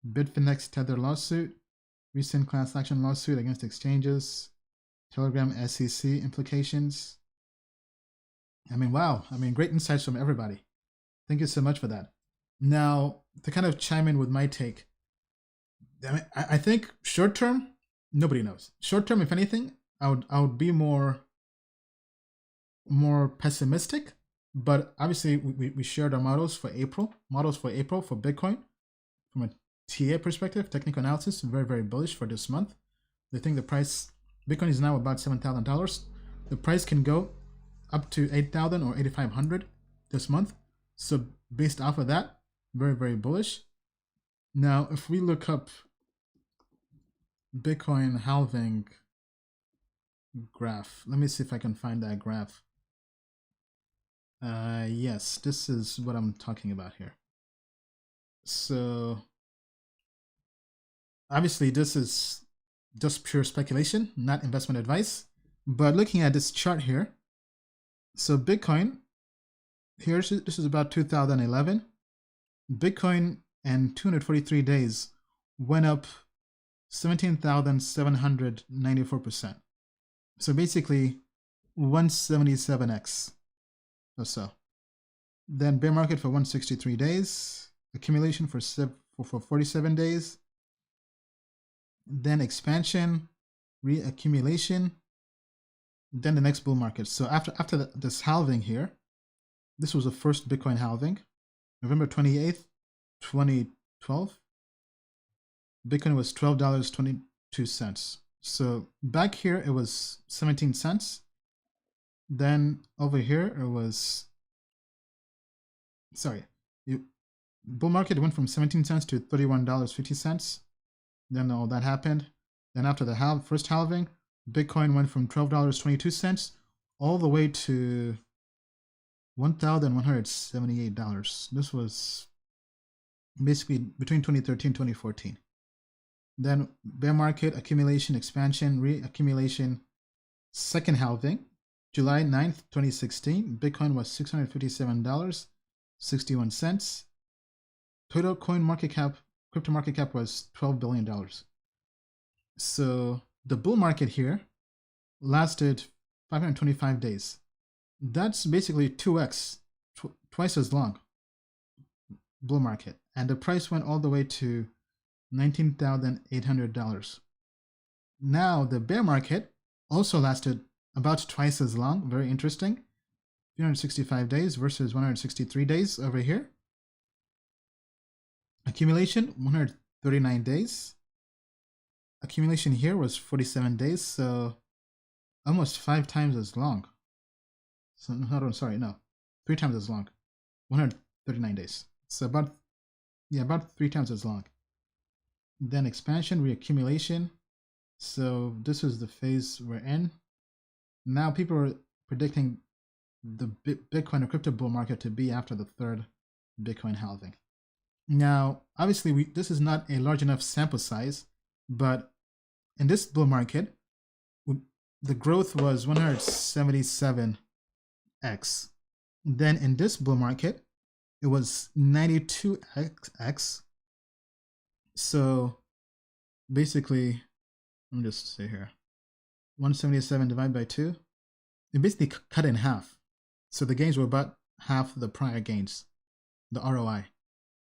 Bitfinex Tether lawsuit. Recent class action lawsuit against exchanges. Telegram SEC implications. I mean, wow. I mean, great insights from everybody. Thank you so much for that. Now, to kind of chime in with my take, I think short term, nobody knows. Short term, if anything, I would be more pessimistic. But obviously, we shared our models for April for Bitcoin. From a TA perspective, technical analysis, very, very bullish for this month. I think the price, Bitcoin is now about $7,000. The price can go up to 8,000 or 8,500 this month. So based off of that, very, very bullish. Now, if we look up Bitcoin halving graph, let me see if I can find that graph. Yes, this is what I'm talking about here. So obviously this is just pure speculation, not investment advice. But looking at this chart here, so Bitcoin, this is about 2011. Bitcoin in 243 days went up 17,794%. So basically 177x or so. Then bear market for 163 days, accumulation for 47 days, then expansion, reaccumulation, then the next bull market. So after this halving here, this was the first Bitcoin halving, November 28th, 2012. Bitcoin was $12.22. So back here it was 17 cents. Then over here it was, bull market went from 17 cents to $31.50. Then all that happened. Then after the first halving, Bitcoin went from $12.22 all the way to $1,178. This was basically between 2013 and 2014. Then bear market, accumulation, expansion, reaccumulation, second halving, July 9th, 2016, Bitcoin was $657.61. Total coin market cap, crypto market cap was $12 billion. So the bull market here lasted 525 days. That's basically 2x, twice as long bull market. And the price went all the way to $19,800. Now the bear market also lasted about twice as long. Very interesting. 365 days versus 163 days over here. Accumulation, 139 days. Accumulation here was 47 days, so almost 5 times as long. So hold on, sorry, no, 3 times as long, 139 days. So about 3 times as long. Then expansion, reaccumulation. So this is the phase we're in. Now people are predicting the Bitcoin or crypto bull market to be after the third Bitcoin halving. Now, obviously, this is not a large enough sample size, but in this bull market, the growth was 177x. Then in this bull market, it was 92x. So basically, let me just say here, 177 divided by 2, it basically cut in half. So the gains were about half the prior gains, the ROI.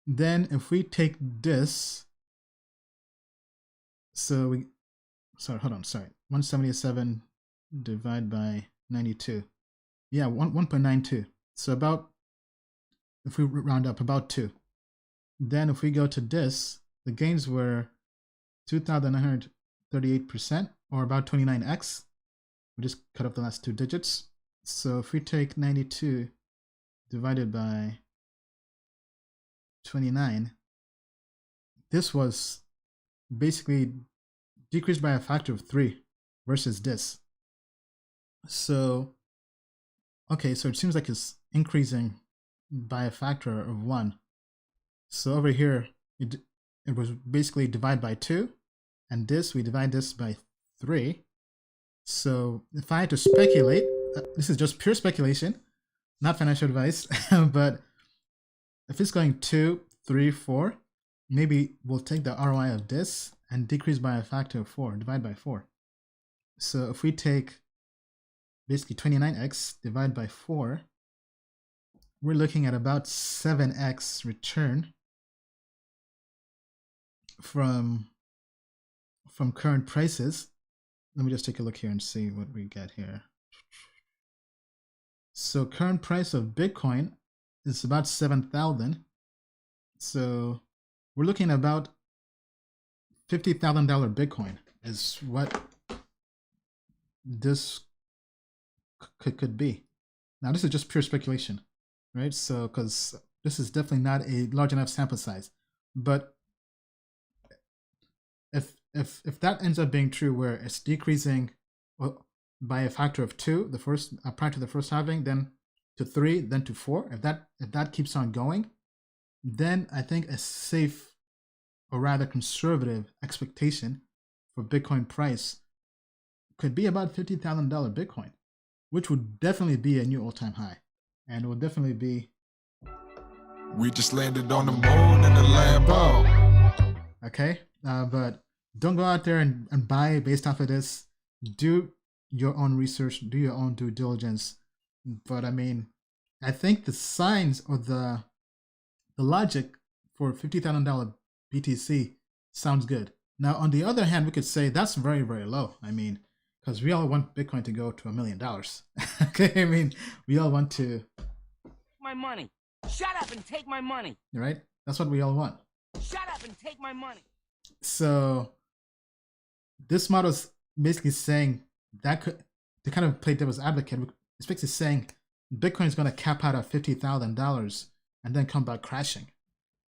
Then if we take this, so 177 divided by 92. Yeah, 1.92. So about, if we round up, about 2. Then if we go to this, the gains were 2,938%, or about 29x. We just cut off the last 2 digits. So if we take 92 divided by 29, this was basically decreased by a factor of 3 versus this. So, okay, so it seems like it's increasing by a factor of 1. So over here, it was basically divided by 2, and this, we divide this by 3. So if I had to speculate, this is just pure speculation, not financial advice, but if it's going 2, 3, 4, maybe we'll take the ROI of this and decrease by a factor of 4, divide by 4. So if we take basically 29x divided by 4, we're looking at about 7x return from current prices. Let me just take a look here and see what we get here. So current price of Bitcoin is about 7,000. So we're looking at about $50,000 Bitcoin is what this could be. Now this is just pure speculation, right? So because this is definitely not a large enough sample size, but if that ends up being true, where it's decreasing by a factor of 2, prior to the first halving, then to 3, then to 4, if that keeps on going, then I think a safe, or rather conservative, expectation for Bitcoin price could be about $50,000 Bitcoin, which would definitely be a new all-time high, and it would definitely be.
We just landed on the moon in the Lambo.
Okay, but don't go out there and buy based off of this. Do your own research, do your own due diligence. But I mean, I think the signs or the logic for $50,000 BTC sounds good. Now, on the other hand, we could say that's very, very low. I mean, because we all want Bitcoin to go to $1 million. Okay, I mean, we all want to.
My money. Shut up and take my money.
Right? That's what we all want.
Shut up and take my money.
So this model is basically saying that to kind of play devil's advocate, it's basically saying Bitcoin is going to cap out at $50,000 and then come back crashing.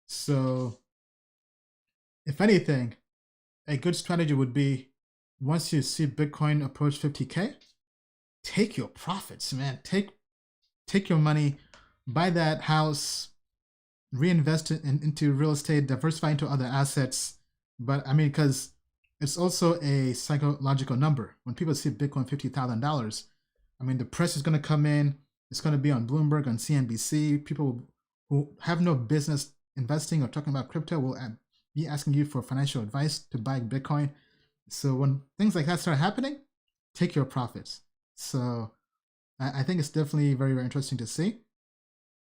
So if anything, a good strategy would be, once you see Bitcoin approach 50K, take your profits, man. Take your money, buy that house, reinvest it into real estate, diversify into other assets. But I mean, because it's also a psychological number. When people see Bitcoin $50,000, I mean, the press is going to come in. It's going to be on Bloomberg, on CNBC. People who have no business investing or talking about crypto will be asking you for financial advice to buy Bitcoin. So when things like that start happening, take your profits. So I think it's definitely very, very interesting to see.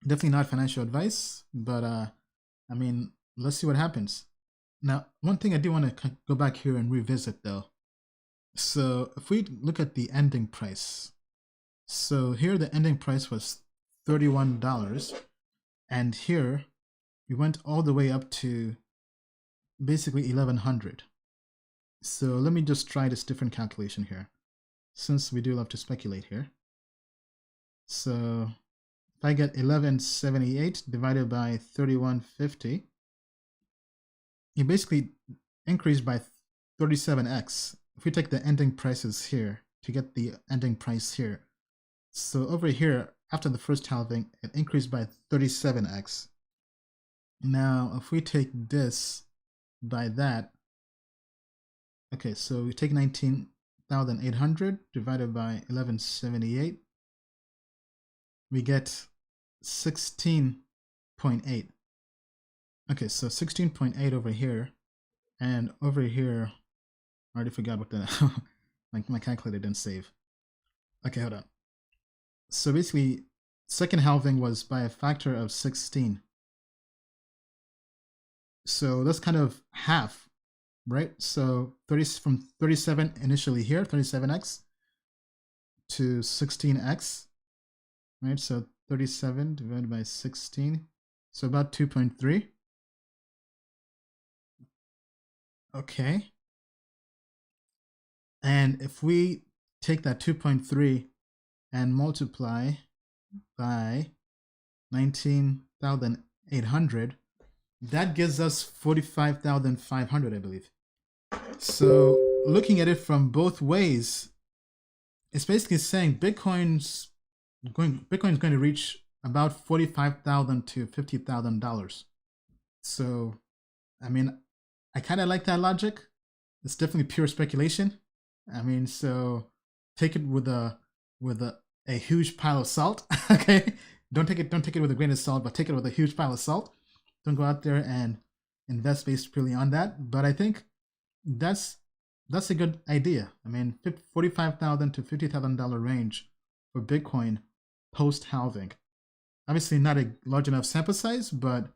Definitely not financial advice, but I mean, let's see what happens. Now, one thing I do want to go back here and revisit though. So if we look at the ending price, so here the ending price was $31, and here we went all the way up to basically 1100. So let me just try this different calculation here, since we do love to speculate here. So if I get 1178 divided by 3150, you basically increase by 37x. If we take the ending prices here to get the ending price here, so over here after the first halving, it increased by 37x. Now if we take this by that, okay, so we take 19,800 divided by 1178, we get 16.8. Okay, so 16.8 over here, and over here, I already forgot what the my calculator didn't save. Okay, hold on. So basically, second halving was by a factor of 16. So that's kind of half, right? So 30 from 37 initially here, 37x to 16x, right? So 37 divided by 16, so about 2.3. Okay. And if we take that 2.3 and multiply by 19,800, that gives us 45,500, I believe. So looking at it from both ways, it's basically saying Bitcoin's going to reach about $45,000 to $50,000. So, I mean, I kind of like that logic. It's definitely pure speculation. I mean, so take it with a huge pile of salt. Okay, don't take it with a grain of salt, but take it with a huge pile of salt. Don't go out there and invest based purely on that. But I think that's a good idea. I mean, $45,000 to $50,000 range for Bitcoin post halving. Obviously, not a large enough sample size, but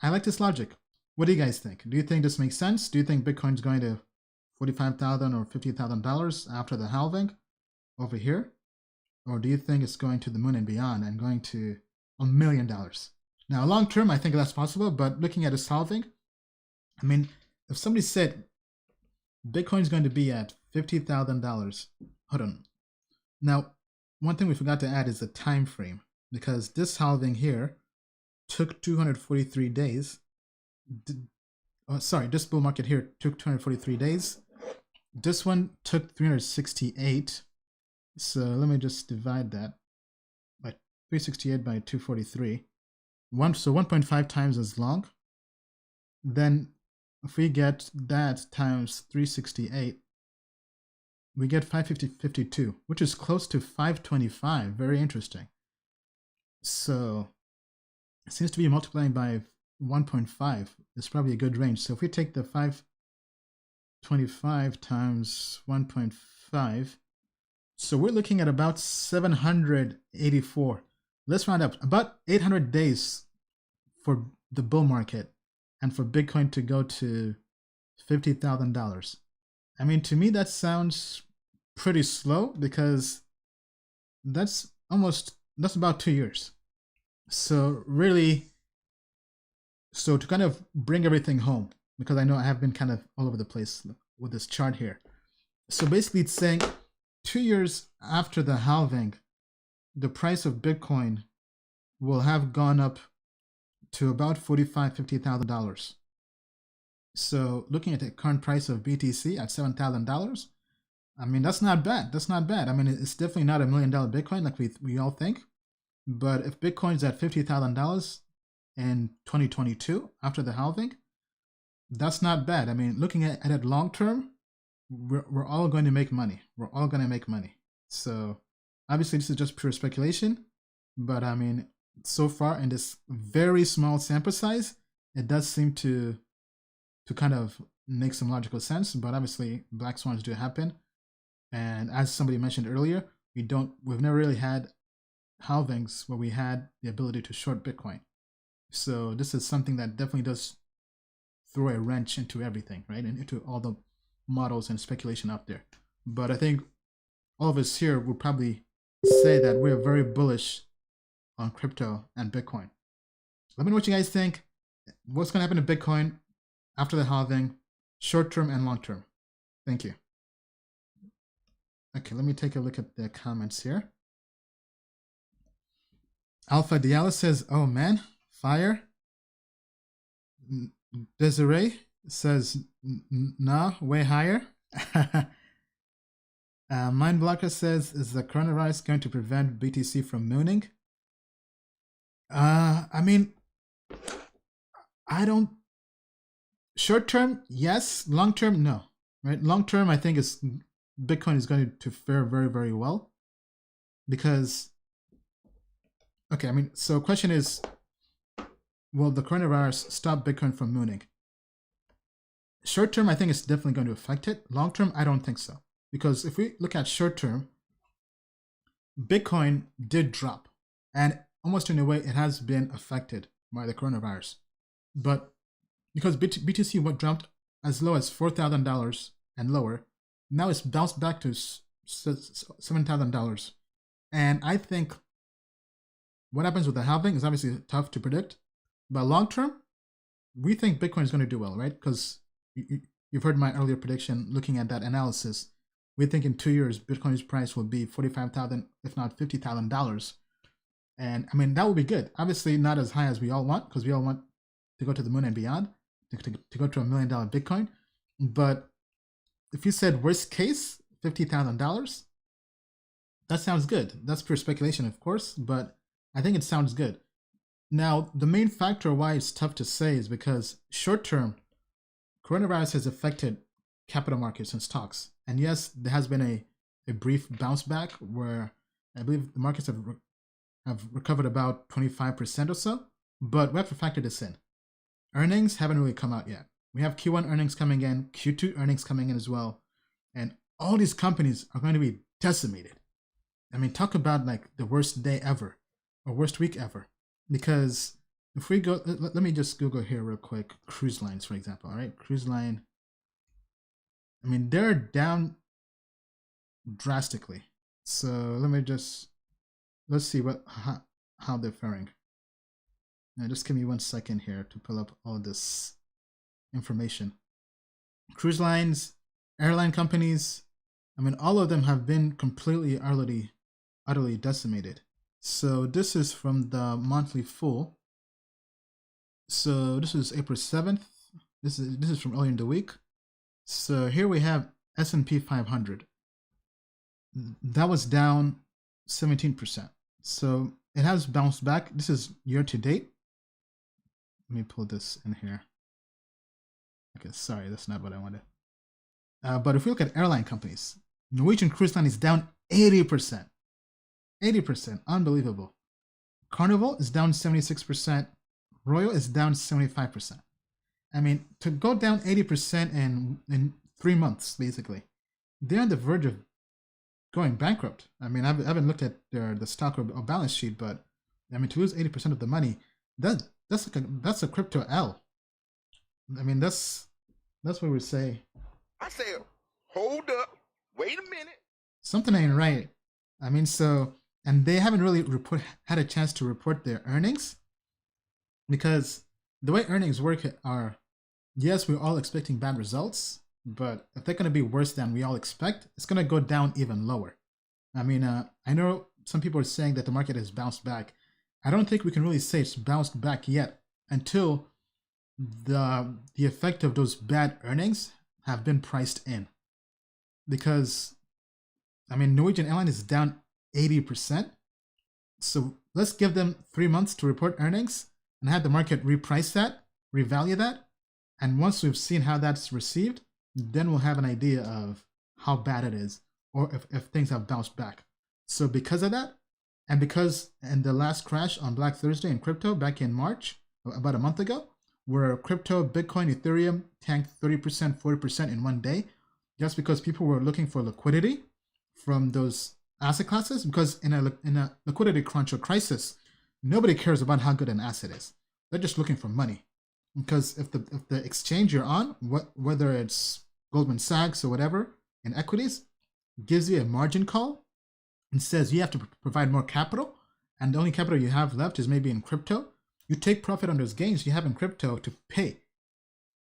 I like this logic. What do you guys think? Do you think this makes sense? Do you think Bitcoin's going to $45,000 or $50,000 after the halving over here? Or do you think it's going to the moon and beyond and going to $1 million? Now, long term, I think that's possible, but looking at this halving, I mean, if somebody said Bitcoin's going to be at $50,000, hold on. Now, one thing we forgot to add is the time frame, because this halving here took 243 days. This bull market here took 243 days. This one took 368. So let me just divide that by 368 by 243. So 1.5 times as long. Then if we get that times 368, we get 552, which is close to 525. Very interesting. So it seems to be multiplying by 1.5. It's probably a good range. So if we take the 525 times 1.5, so we're looking at about 784. Let's round up. About 800 days for the bull market and for Bitcoin to go to $50,000. I mean, to me, that sounds pretty slow, because that's about 2 years. So really, so to kind of bring everything home, because I know I have been kind of all over the place with this chart here. So basically it's saying 2 years after the halving, the price of Bitcoin will have gone up to about $50,000. So looking at the current price of BTC at $7,000, I mean, that's not bad. That's not bad. I mean, it's definitely not $1 million Bitcoin like we all think. But if Bitcoin's at $50,000 in 2022 after the halving, that's not bad. I mean, looking at it long term, we're all going to make money. We're all going to make money. So obviously this is just pure speculation, but I mean, so far in this very small sample size, it does seem to kind of make some logical sense. But obviously black swans do happen, and as somebody mentioned earlier, we've never really had halvings where we had the ability to short Bitcoin. So this is something that definitely does throw a wrench into everything, right? And into all the models and speculation out there. But I think all of us here will probably say that we're very bullish on crypto and Bitcoin. Let me know what you guys think. What's going to happen to Bitcoin after the halving, short term and long term? Thank you. Okay, let me take a look at the comments here. Alpha Diallo says, "Oh man, fire." Desiree says, "Nah, way higher." Mindblocker says, "Is the coronavirus going to prevent BTC from mooning?" I mean, I don't. Short term, yes. Long term, no. Right? Long term, I think Bitcoin is going to fare very, very well because. Okay, I mean, so question is, will the coronavirus stop Bitcoin from mooning? Short term, I think it's definitely going to affect it. Long term, I don't think so. Because if we look at short term, Bitcoin did drop. And almost in a way, it has been affected by the coronavirus. But because BTC dropped as low as $4,000 and lower, now it's bounced back to $7,000. And I think what happens with the halving is obviously tough to predict. But long term, we think Bitcoin is going to do well, right? Because you've heard my earlier prediction looking at that analysis. We think in 2 years, Bitcoin's price will be $45,000, if not $50,000. And I mean, that would be good. Obviously, not as high as we all want, because we all want to go to the moon and beyond, to go to $1 million Bitcoin. But if you said worst case, $50,000, that sounds good. That's pure speculation, of course, but I think it sounds good. Now, the main factor why it's tough to say is because short term, coronavirus has affected capital markets and stocks. And yes, there has been a brief bounce back where I believe the markets have recovered about 25% or so, but we have to factor this in. Earnings haven't really come out yet. We have Q1 earnings coming in, Q2 earnings coming in as well, and all these companies are going to be decimated. I mean, talk about like the worst day ever or worst week ever. Because if we go, let me just Google here real quick, cruise lines, for example. All right, cruise line. I mean, they're down drastically. So let's see how they're faring. Now, just give me 1 second here to pull up all this information. Cruise lines, airline companies, I mean, all of them have been completely, utterly decimated. So this is from the monthly full. So this is April 7th. This is from earlier in the week. So here we have S&P 500. That was down 17%. So it has bounced back. This is year to date. Let me pull this in here. Okay, sorry, that's not what I wanted. But if we look at airline companies, Norwegian Cruise Line is down 80%. 80%, unbelievable. Carnival is down 76%. Royal is down 75%. I mean, to go down 80% in 3 months, basically, they're on the verge of going bankrupt. I mean, I haven't looked at the stock or balance sheet, but I mean, to lose 80% of the money, that's a crypto L. I mean, that's what we say.
I said, hold up, wait a minute.
Something ain't right. I mean, so, and they haven't really had a chance to report their earnings, because the way earnings work are, yes, we're all expecting bad results, but if they're going to be worse than we all expect, it's going to go down even lower. I mean, I know some people are saying that the market has bounced back. I don't think we can really say it's bounced back yet until the effect of those bad earnings have been priced in. Because, I mean, Norwegian Airlines is down 80%. So let's give them 3 months to report earnings and have the market reprice that, revalue that. And once we've seen how that's received, then we'll have an idea of how bad it is, or if things have bounced back. So because of that, and because in the last crash on Black Thursday in crypto back in March, about a month ago, where crypto, Bitcoin, Ethereum tanked 30%, 40% in 1 day, just because people were looking for liquidity from those asset classes. Because in a liquidity crunch or crisis, nobody cares about how good an asset is. They're just looking for money. Because if the exchange you're on, whether it's Goldman Sachs or whatever in equities, gives you a margin call and says you have to provide more capital, and the only capital you have left is maybe in crypto, you take profit on those gains you have in crypto to pay,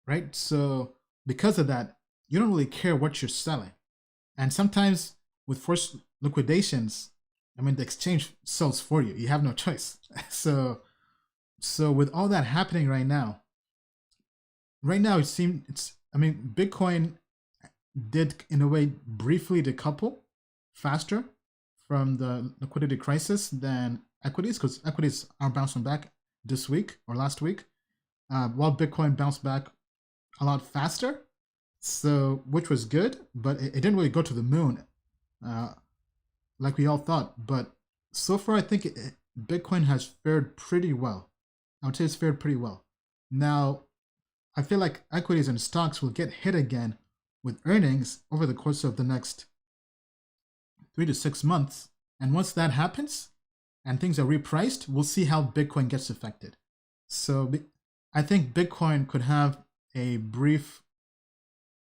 right? So because of that, you don't really care what you're selling. And sometimes with forced liquidations, I mean, the exchange sells for you. You have no choice. So with all that happening right now Bitcoin did in a way briefly decouple faster from the liquidity crisis than equities, because equities are bouncing back this week or last week, while Bitcoin bounced back a lot faster. So, which was good, but it didn't really go to the moon like we all thought. But so far, I think Bitcoin has fared pretty well. I would say it's fared pretty well. Now, I feel like equities and stocks will get hit again with earnings over the course of the next 3 to 6 months. And once that happens and things are repriced, we'll see how Bitcoin gets affected. So I think Bitcoin could have a brief,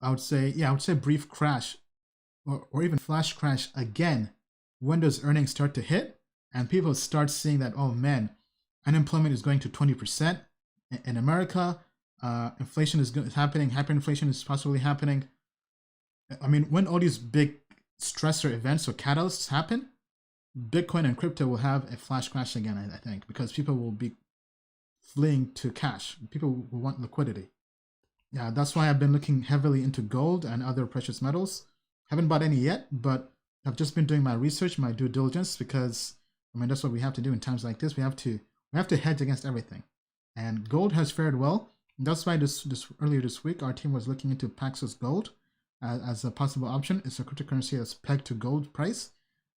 I would say brief crash or even flash crash again when those earnings start to hit and people start seeing that, oh man, unemployment is going to 20% in America. Inflation is happening. Hyperinflation is possibly happening. I mean, when all these big stressor events or catalysts happen, Bitcoin and crypto will have a flash crash again, I think, because people will be fleeing to cash. People will want liquidity. Yeah, that's why I've been looking heavily into gold and other precious metals. Haven't bought any yet, but I've just been doing my research, my due diligence, because I mean that's what we have to do in times like this. We have to hedge against everything. And gold has fared well. That's why earlier this week our team was looking into Paxos Gold as a possible option. It's a cryptocurrency that's pegged to gold price,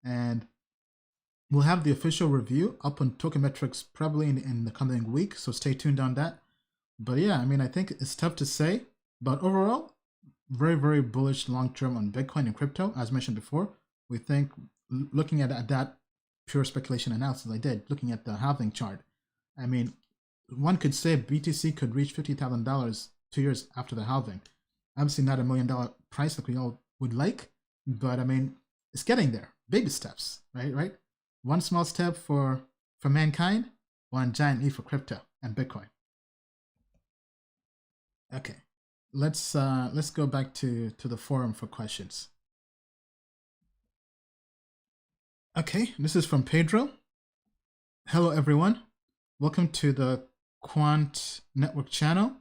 and we'll have the official review up on Tokenmetrics probably in the coming week. So stay tuned on that. But yeah, I mean, I think it's tough to say, but overall, very, very bullish long-term on Bitcoin and crypto. As mentioned before, we think, looking at that pure speculation analysis I did, looking at the halving chart, I mean, one could say BTC could reach $50,000 2 years after the halving. Obviously not $1 million price like we all would like, but I mean, it's getting there. Baby steps, right? One small step for mankind, one giant leap for crypto and Bitcoin. Okay, let's go back to the forum for questions. Okay, this is from Pedro. Hello everyone, welcome to the Quant Network channel.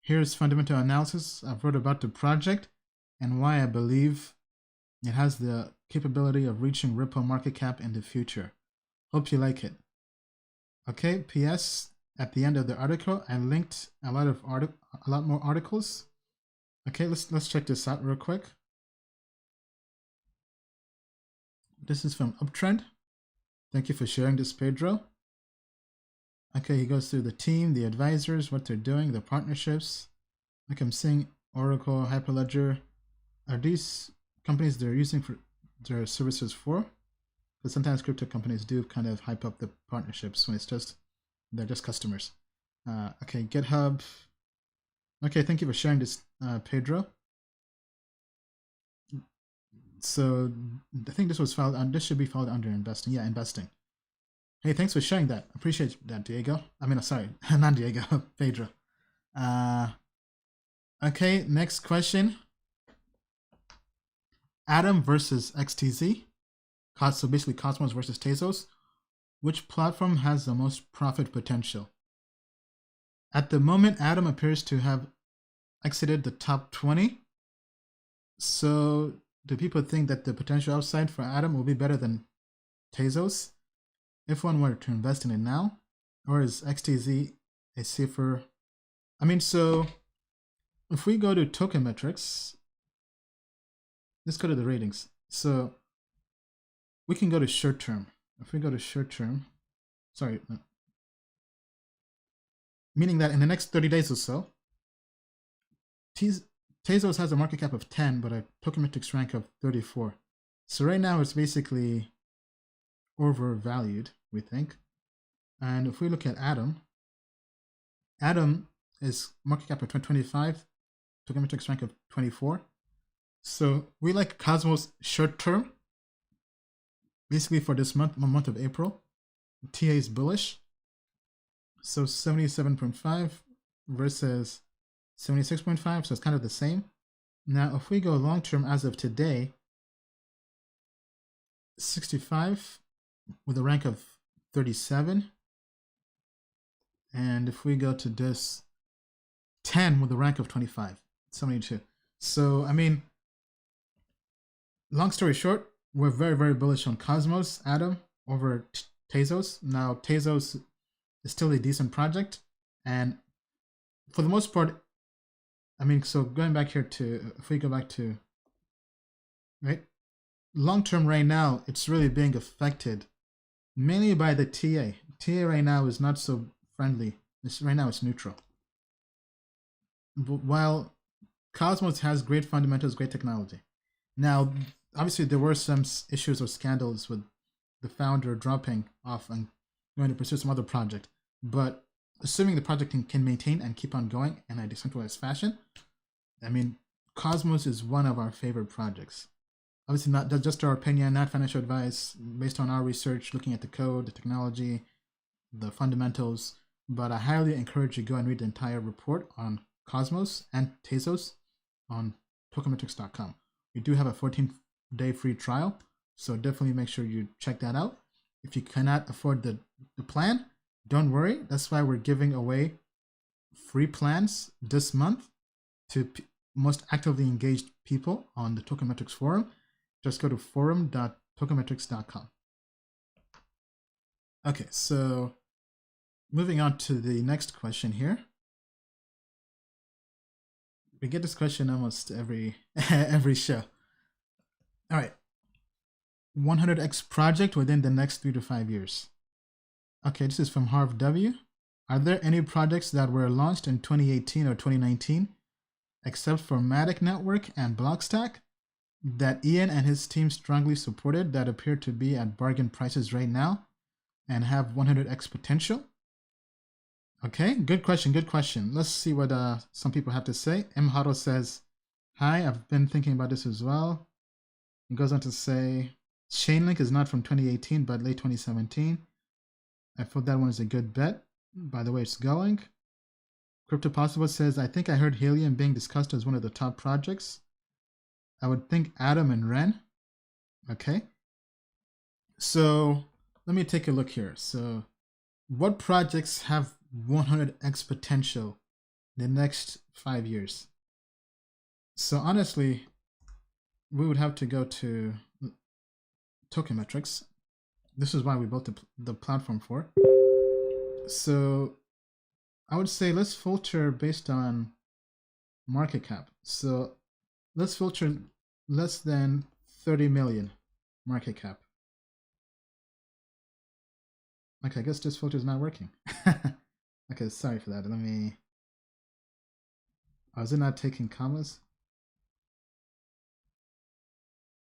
Here's fundamental analysis I've wrote about the project and why I believe it has the capability of reaching Ripple market cap in the future. Hope you like it. Okay, P.S. At the end of the article, I linked a lot more articles. Okay, let's check this out real quick. This is from Uptrend. Thank you for sharing this, Pedro. Okay, he goes through the team, the advisors, what they're doing, the partnerships. Like I'm seeing Oracle, Hyperledger. Are these companies they're using for their services for? Because sometimes crypto companies do kind of hype up the partnerships when they're just customers. Okay, GitHub. Okay, thank you for sharing this, Pedro. So I think this was filed on. This should be filed under investing. Yeah, investing. Hey, thanks for sharing that. Appreciate that, Diego. I mean, sorry, not Diego, Pedro. Okay, next question. Atom versus XTZ. So basically Cosmos versus Tezos. Which platform has the most profit potential? At the moment, Atom appears to have exited the top 20. So do people think that the potential upside for Atom will be better than Tezos if one were to invest in it now? Or is XTZ a safer? I mean, so if we go to Tokenmetrics, let's go to the ratings. So we can go to short term. If we go to short term, sorry, meaning that in the next 30 days or so, Tezos has a market cap of 10, but a Tokenmetrics rank of 34. So right now it's basically overvalued, we think. And if we look at Atom is market cap of 25, Tokenmetrics rank of 24. So we like Cosmos short term. Basically for this month of April, TA is bullish. So 77.5 versus 76.5, so it's kind of the same. Now, if we go long term as of today, 65 with a rank of 37. And if we go to this, 10 with a rank of 25, 72. So, I mean, long story short, we're very, very bullish on Cosmos, Atom, over Tezos. Now, Tezos is still a decent project. And for the most part, I mean, so going back here to, if we go back to, right, long term right now, it's really being affected mainly by the TA. TA right now is not so friendly. Right now it's neutral. But while Cosmos has great fundamentals, great technology. Now, obviously there were some issues or scandals with the founder dropping off and going to pursue some other project. But assuming the project can maintain and keep on going in a decentralized fashion, I mean, Cosmos is one of our favorite projects. Obviously, not just our opinion, not financial advice, based on our research, looking at the code, the technology, the fundamentals. But I highly encourage you to go and read the entire report on Cosmos and Tezos on tokenmetrics.com. We do have a 14-day free trial, so definitely make sure you check that out. If you cannot afford the plan, don't worry. That's why we're giving away free plans this month to most actively engaged people on the Tokenmetrics forum. Just go to forum.tokenmetrics.com. Okay, so moving on to the next question here. We get this question almost every show. All right. 100x project within the next 3 to 5 years. Okay, this is from Harv W. Are there any projects that were launched in 2018 or 2019, except for Matic Network and Blockstack, that Ian and his team strongly supported that appear to be at bargain prices right now and have 100x potential? Okay, good question, good question. Let's see what some people have to say. M. Huddle says, hi, I've been thinking about this as well. He goes on to say, Chainlink is not from 2018, but late 2017. I thought that one is a good bet, by the way it's going. Crypto Possible says, I think I heard Helium being discussed as one of the top projects. I would think Atom and Ren. Okay. So let me take a look here. So what projects have 100x potential in the next 5 years? So honestly, we would have to go to Tokenmetrics. This is why we built the platform for. So I would say let's filter based on market cap. So let's filter less than 30 million market cap. Okay, I guess this filter is not working. Okay, sorry for that. Let me... Oh, is it not taking commas?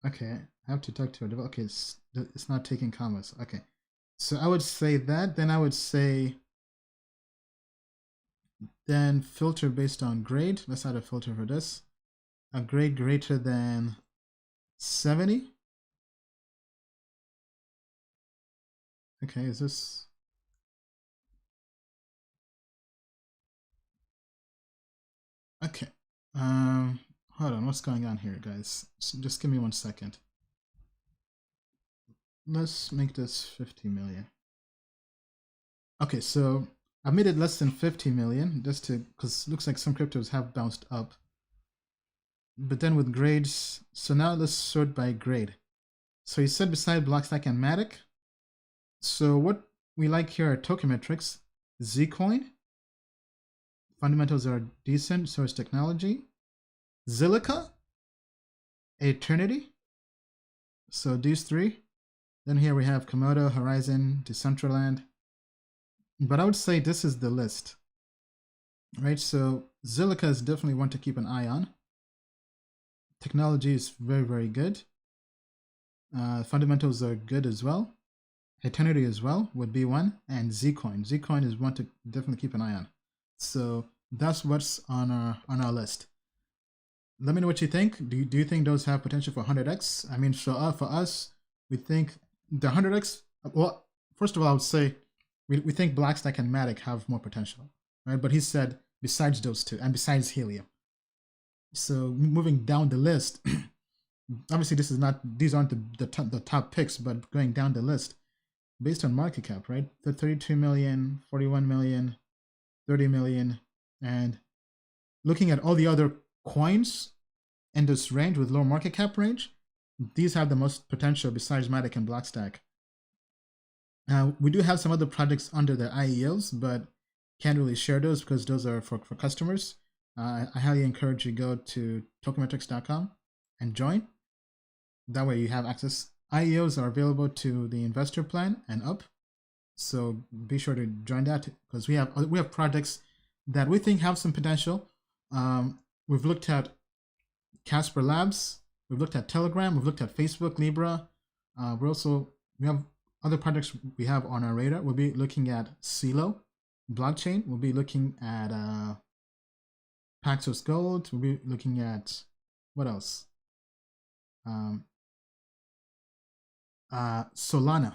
Okay, I have to talk to a developer. Okay, it's not taking commas. Okay, so I would say that. Then I would say, then filter based on grade. Let's add a filter for this. A grade greater than 70. Okay, is this... Okay, hold on, what's going on here, guys? Just give me 1 second. Let's make this 50 million. Okay, so I made it less than 50 million just to, because it looks like some cryptos have bounced up. But then with grades, so now let's sort by grade. So you said beside Blockstack and Matic. So what we like here are Tokenmetrics, Zcoin. Fundamentals are decent, so is technology. Zilliqa, Eternity. So these three. Then here we have Komodo, Horizon, Decentraland. But I would say this is the list. Right, so Zilliqa is definitely one to keep an eye on. Technology is very, very good. Fundamentals are good as well. Eternity as well would be one. And Zcoin. Zcoin is one to definitely keep an eye on. So that's what's on our list. Let me know what you think. Do you think those have potential for 100x? I mean, so for us, we think the 100x, well, first of all, I would say we think Blockstack and Matic have more potential, right? But he said besides those two and besides Helium. So moving down the list, obviously these aren't the top picks, but going down the list, based on market cap, right? The 32 million, 41 million, 30 million, and looking at all the other coins in this range with low market cap range, these have the most potential besides Matic and Blockstack. We do have some other projects under the IEOs, but can't really share those because those are for customers. I highly encourage you go to tokenmetrics.com and join. That way you have access. IEOs are available to the investor plan and up. So be sure to join that because we have projects that we think have some potential. We've looked at Casper Labs, we've looked at Telegram, we've looked at Facebook, Libra. We have other projects we have on our radar. We'll be looking at CeeLo blockchain. We'll be looking at Paxos Gold. We'll be looking at what else? Solana,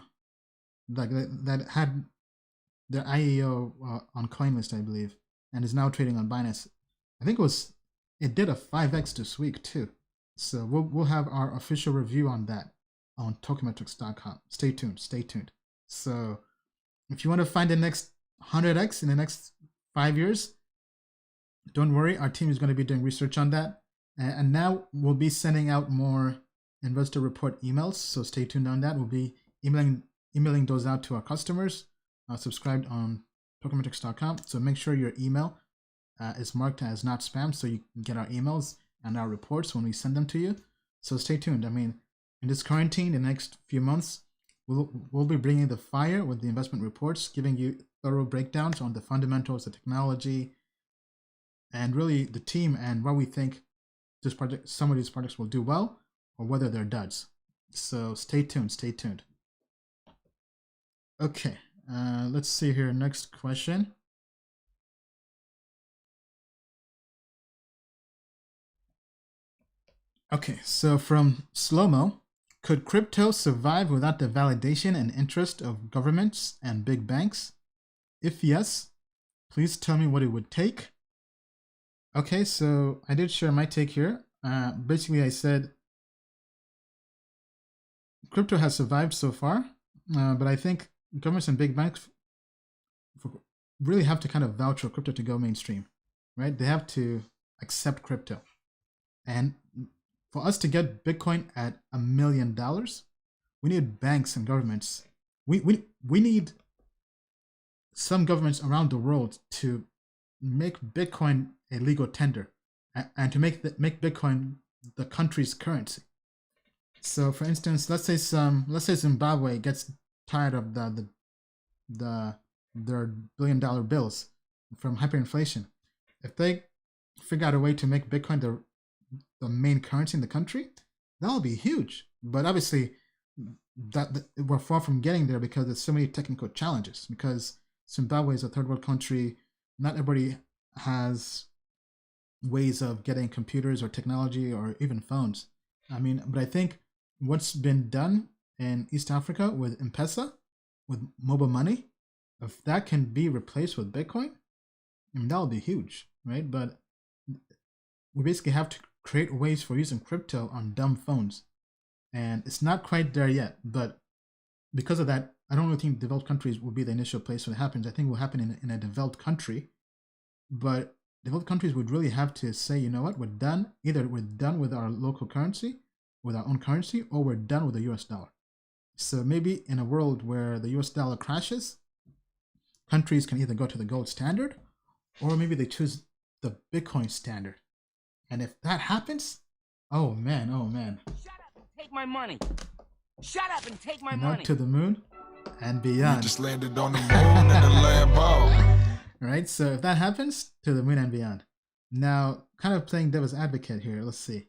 like that had their IEO on CoinList, I believe, and is now trading on Binance. I think it did a 5x this week too. So we'll have our official review on that on tokenmetrics.com. Stay tuned. So if you want to find the next 100x in the next 5 years, don't worry, our team is going to be doing research on that. And now we'll be sending out more investor report emails, so stay tuned on that. We'll be emailing those out to our customers subscribed on tokenmetrics.com. So make sure your email is marked as not spam, so you can get our emails and our reports when we send them to you. So stay tuned. I mean, in this quarantine, the next few months, we'll be bringing the fire with the investment reports, giving you thorough breakdowns on the fundamentals, the technology, and really the team and what we think some of these projects will do well or whether they're duds. So stay tuned. Okay, let's see here. Next question. Okay, so from Slow-Mo, could crypto survive without the validation and interest of governments and big banks? If yes, please tell me what it would take. Okay, so I did share my take here. Basically, I said crypto has survived so far, but I think governments and big banks really have to kind of vouch for crypto to go mainstream, right? They have to accept crypto. And for us to get Bitcoin at $1 million, we need banks and governments. We need some governments around the world to make Bitcoin a legal tender and to make Bitcoin the country's currency. So, for instance, let's say Zimbabwe gets tired of their $1 billion bills from hyperinflation. If they figure out a way to make Bitcoin the main currency in the country, that'll be huge. But obviously, that we're far from getting there because there's so many technical challenges. Because Zimbabwe is a third world country, not everybody has ways of getting computers or technology or even phones. I mean, but I think what's been done in East Africa with M-Pesa, with mobile money, if that can be replaced with Bitcoin, I mean, that'll be huge, right? But we basically have to create ways for using crypto on dumb phones. And it's not quite there yet, but because of that, I don't really think developed countries will be the initial place where it happens. I think it will happen in a developed country, but developed countries would really have to say, you know what, we're done. Either we're done with our local currency, with our own currency, or we're done with the US dollar. So maybe in a world where the US dollar crashes, countries can either go to the gold standard, or maybe they choose the Bitcoin standard. And if that happens, oh man.
Shut up and take my money. Shut up and take my
And
money.
up to the moon and
We
beyond.
just landed on the moon in the Lambo.
Right? So if that happens, to the moon and beyond. Now, kind of playing devil's advocate here, let's see.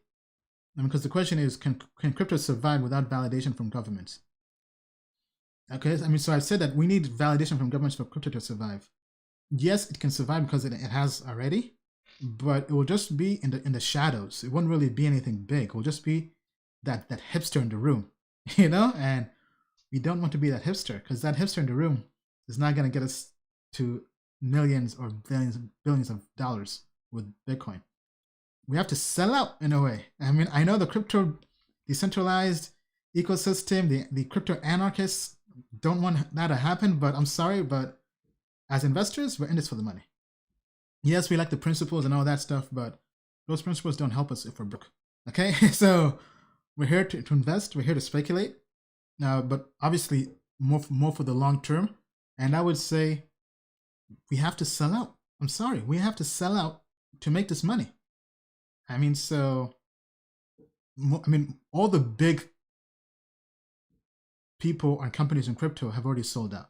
I mean, because the question is, can crypto survive without validation from governments? Okay, I mean, so I've said that we need validation from governments for crypto to survive. Yes, it can survive because it has already, but it will just be in the shadows. It won't really be anything big. It will just be that hipster in the room, you know? And we don't want to be that hipster, because that hipster in the room is not going to get us to millions or billions of dollars with Bitcoin. We have to sell out in a way. I mean, I know the crypto decentralized ecosystem, the crypto anarchists don't want that to happen, but I'm sorry, but as investors, we're in this for the money. Yes, we like the principles and all that stuff, but those principles don't help us if we're broke. Okay, so we're here to invest, we're here to speculate, but obviously more for the long term. And I would say we have to sell out. I'm sorry, we have to sell out to make this money. I mean, all the big people and companies in crypto have already sold out.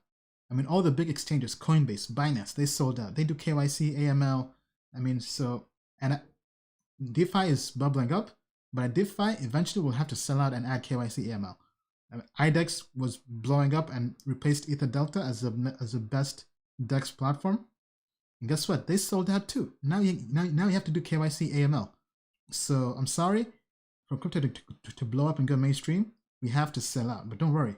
I mean, all the big exchanges, Coinbase, Binance, they sold out. They do KYC, AML. I mean, DeFi is bubbling up, but DeFi eventually will have to sell out and add KYC, AML. I mean, IDEX was blowing up and replaced Ether Delta as the best DEX platform. And guess what? They sold out too. Now you have to do KYC, AML. So I'm sorry, for crypto to blow up and go mainstream, we have to sell out. But don't worry,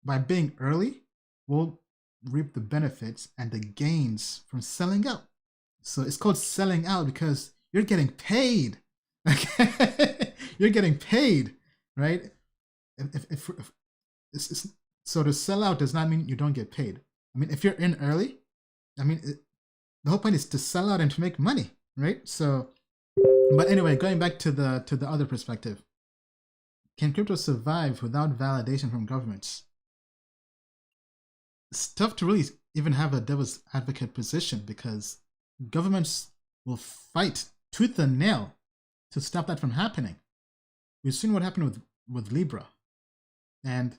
by being early, we'll reap the benefits and the gains from selling out. So it's called selling out because you're getting paid. Okay, you're getting paid, right? So to sell out does not mean you don't get paid. I mean, if you're in early, the whole point is to sell out and to make money, right? So, but anyway, going back to the other perspective, can crypto survive without validation from governments? It's tough to really even have a devil's advocate position because governments will fight tooth and nail to stop that from happening. We've seen what happened with Libra. And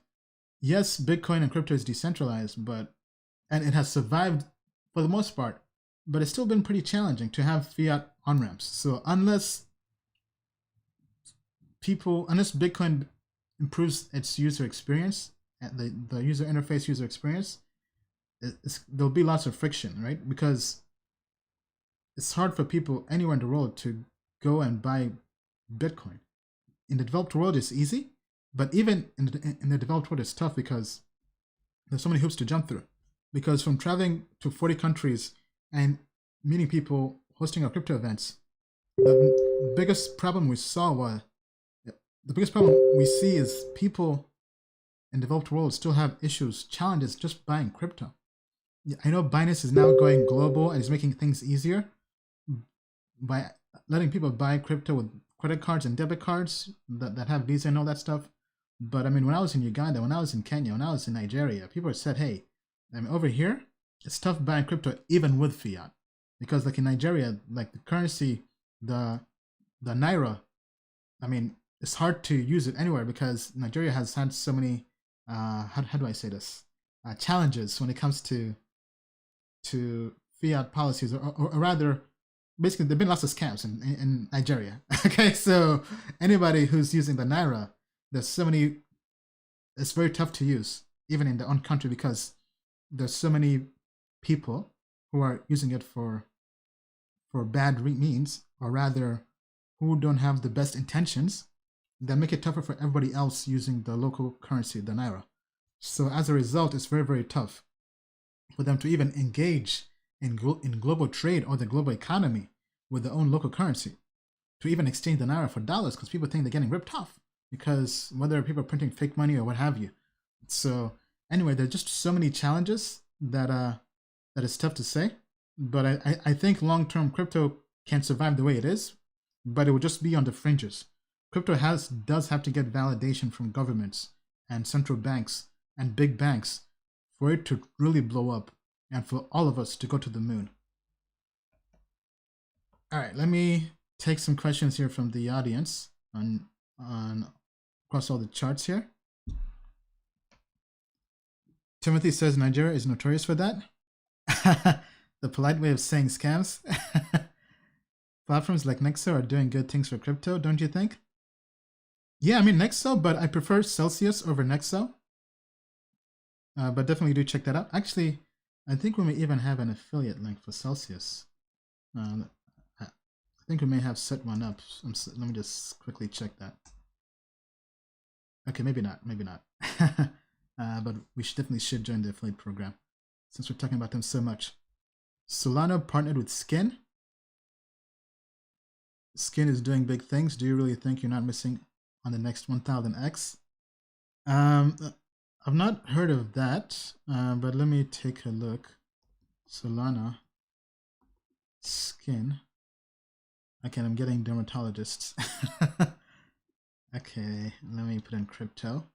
yes, Bitcoin and crypto is decentralized, and it has survived for the most part, but it's still been pretty challenging to have fiat on-ramps. So unless Bitcoin improves its user experience, the user interface, user experience, there'll be lots of friction, right? Because it's hard for people anywhere in the world to go and buy Bitcoin. In the developed world, it's easy, but even in the developed world, it's tough because there's so many hoops to jump through. Because from traveling to 40 countries and meeting people, hosting our crypto events, the biggest problem we see is people in developed world still have challenges just buying crypto. I know Binance is now going global and is making things easier by letting people buy crypto with credit cards and debit cards that have Visa and all that stuff. But I mean, when I was in Uganda, when I was in Kenya, when I was in Nigeria, people said, hey, I mean, over here, it's tough buying crypto even with fiat. Because like in Nigeria, like the currency, the Naira, I mean, it's hard to use it anywhere because Nigeria has had so many, how do I say this, challenges when it comes to fiat policies, or rather, basically, there've been lots of scams in Nigeria. Okay, so anybody who's using the Naira, it's very tough to use, even in their own country, because there's so many people who are using it for bad means, or rather, who don't have the best intentions, that make it tougher for everybody else using the local currency, the Naira. So as a result, it's very, very tough for them to even engage in global trade or the global economy with their own local currency, to even exchange the Naira for dollars, because people think they're getting ripped off, because whether people are printing fake money or what have you. So anyway, there's just so many challenges that it's tough to say. But I think long-term crypto can survive the way it is, but it will just be on the fringes. Crypto does have to get validation from governments and central banks and big banks for it to really blow up and for all of us to go to the moon. All right, let me take some questions here from the audience on across all the charts here. Timothy says Nigeria is notorious for that. The polite way of saying scams. Platforms like Nexo are doing good things for crypto, don't you think? Yeah, I mean Nexo, but I prefer Celsius over Nexo. But definitely do check that out. Actually, I think we may even have an affiliate link for Celsius. I think we may have set one up. Let me just quickly check that. Okay, maybe not. But we definitely should join the affiliate program since we're talking about them so much. Solano partnered with Skin. Skin is doing big things. Do you really think you're not missing on the next 1000X? I've not heard of that, but let me take a look. Solana skin. Okay, I'm getting dermatologists. Okay, let me put in crypto.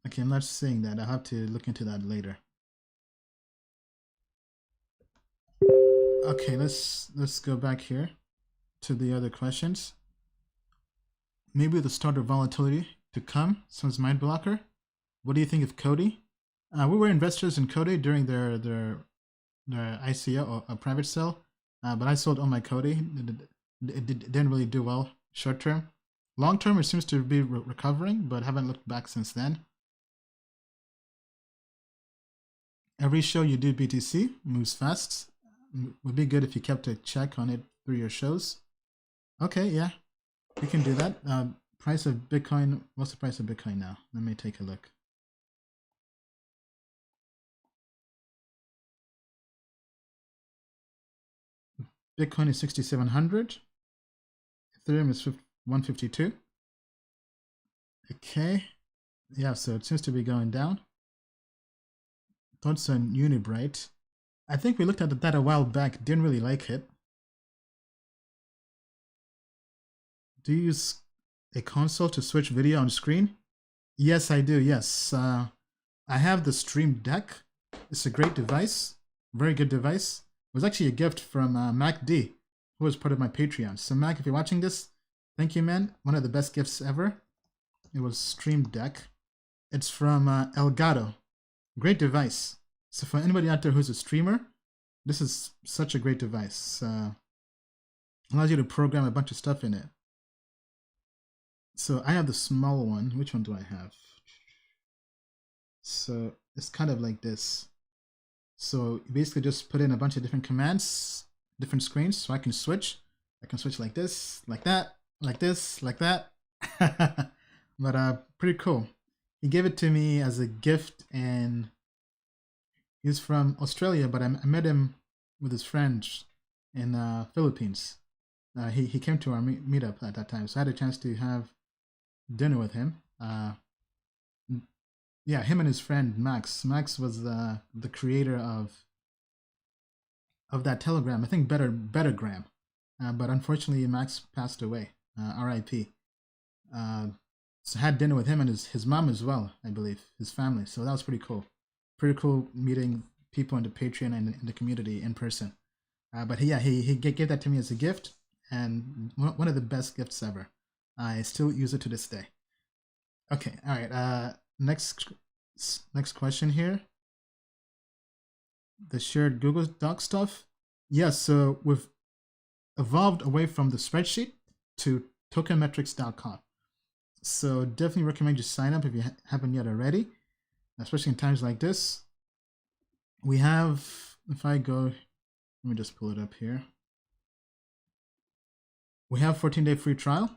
Okay, I'm not seeing that. I'll have to look into that later. Okay, let's go back here to the other questions. Maybe the start of volatility to come. Someone's mind blocker. What do you think of Cody? We were investors in Cody during their ICO or a private sale, but I sold all my Cody. It didn't really do well short term. Long term, it seems to be recovering, but haven't looked back since then. Every show you do BTC moves fast. Would be good if you kept a check on it through your shows. Okay, yeah, you can do that. Price of Bitcoin. What's the price of Bitcoin now? Let me take a look. Bitcoin is 6,700. Ethereum is 152. Okay, yeah, so it seems to be going down. Thoughts on Unibright? I think we looked at that a while back. Didn't really like it. Do you use a console to switch video on screen? Yes, I do. Yes, I have the Stream Deck. It's a great device, very good device. It was actually a gift from Mac D, who was part of my Patreon. So Mac, if you're watching this, thank you, man. One of the best gifts ever. It was Stream Deck. It's from Elgato. Great device. So for anybody out there who's a streamer, this is such a great device. Allows you to program a bunch of stuff in it. So I have the small one. Which one do I have? So it's kind of like this. So you basically just put in a bunch of different commands, different screens, so I can switch. I can switch like this, like that, like this, like that. But pretty cool. He gave it to me as a gift, and he's from Australia, but I met him with his friends in Philippines. He came to our meetup at that time, so I had a chance to have dinner with him. Yeah, him and his friend Max. Max was the creator of that Telegram. I think Bettergram, but unfortunately Max passed away. R.I.P. So I had dinner with him and his mom as well, I believe, his family. So that was pretty cool. Pretty cool meeting people in the Patreon and in the community in person. But he gave that to me as a gift, and one of the best gifts ever. I still use it to this day. Okay, all right. Next question here. The shared Google Doc stuff. Yes, so we've evolved away from the spreadsheet to tokenmetrics.com. So definitely recommend you sign up if you haven't yet already, especially in times like this. We have, if I go, let me just pull it up here. We have 14-day free trial.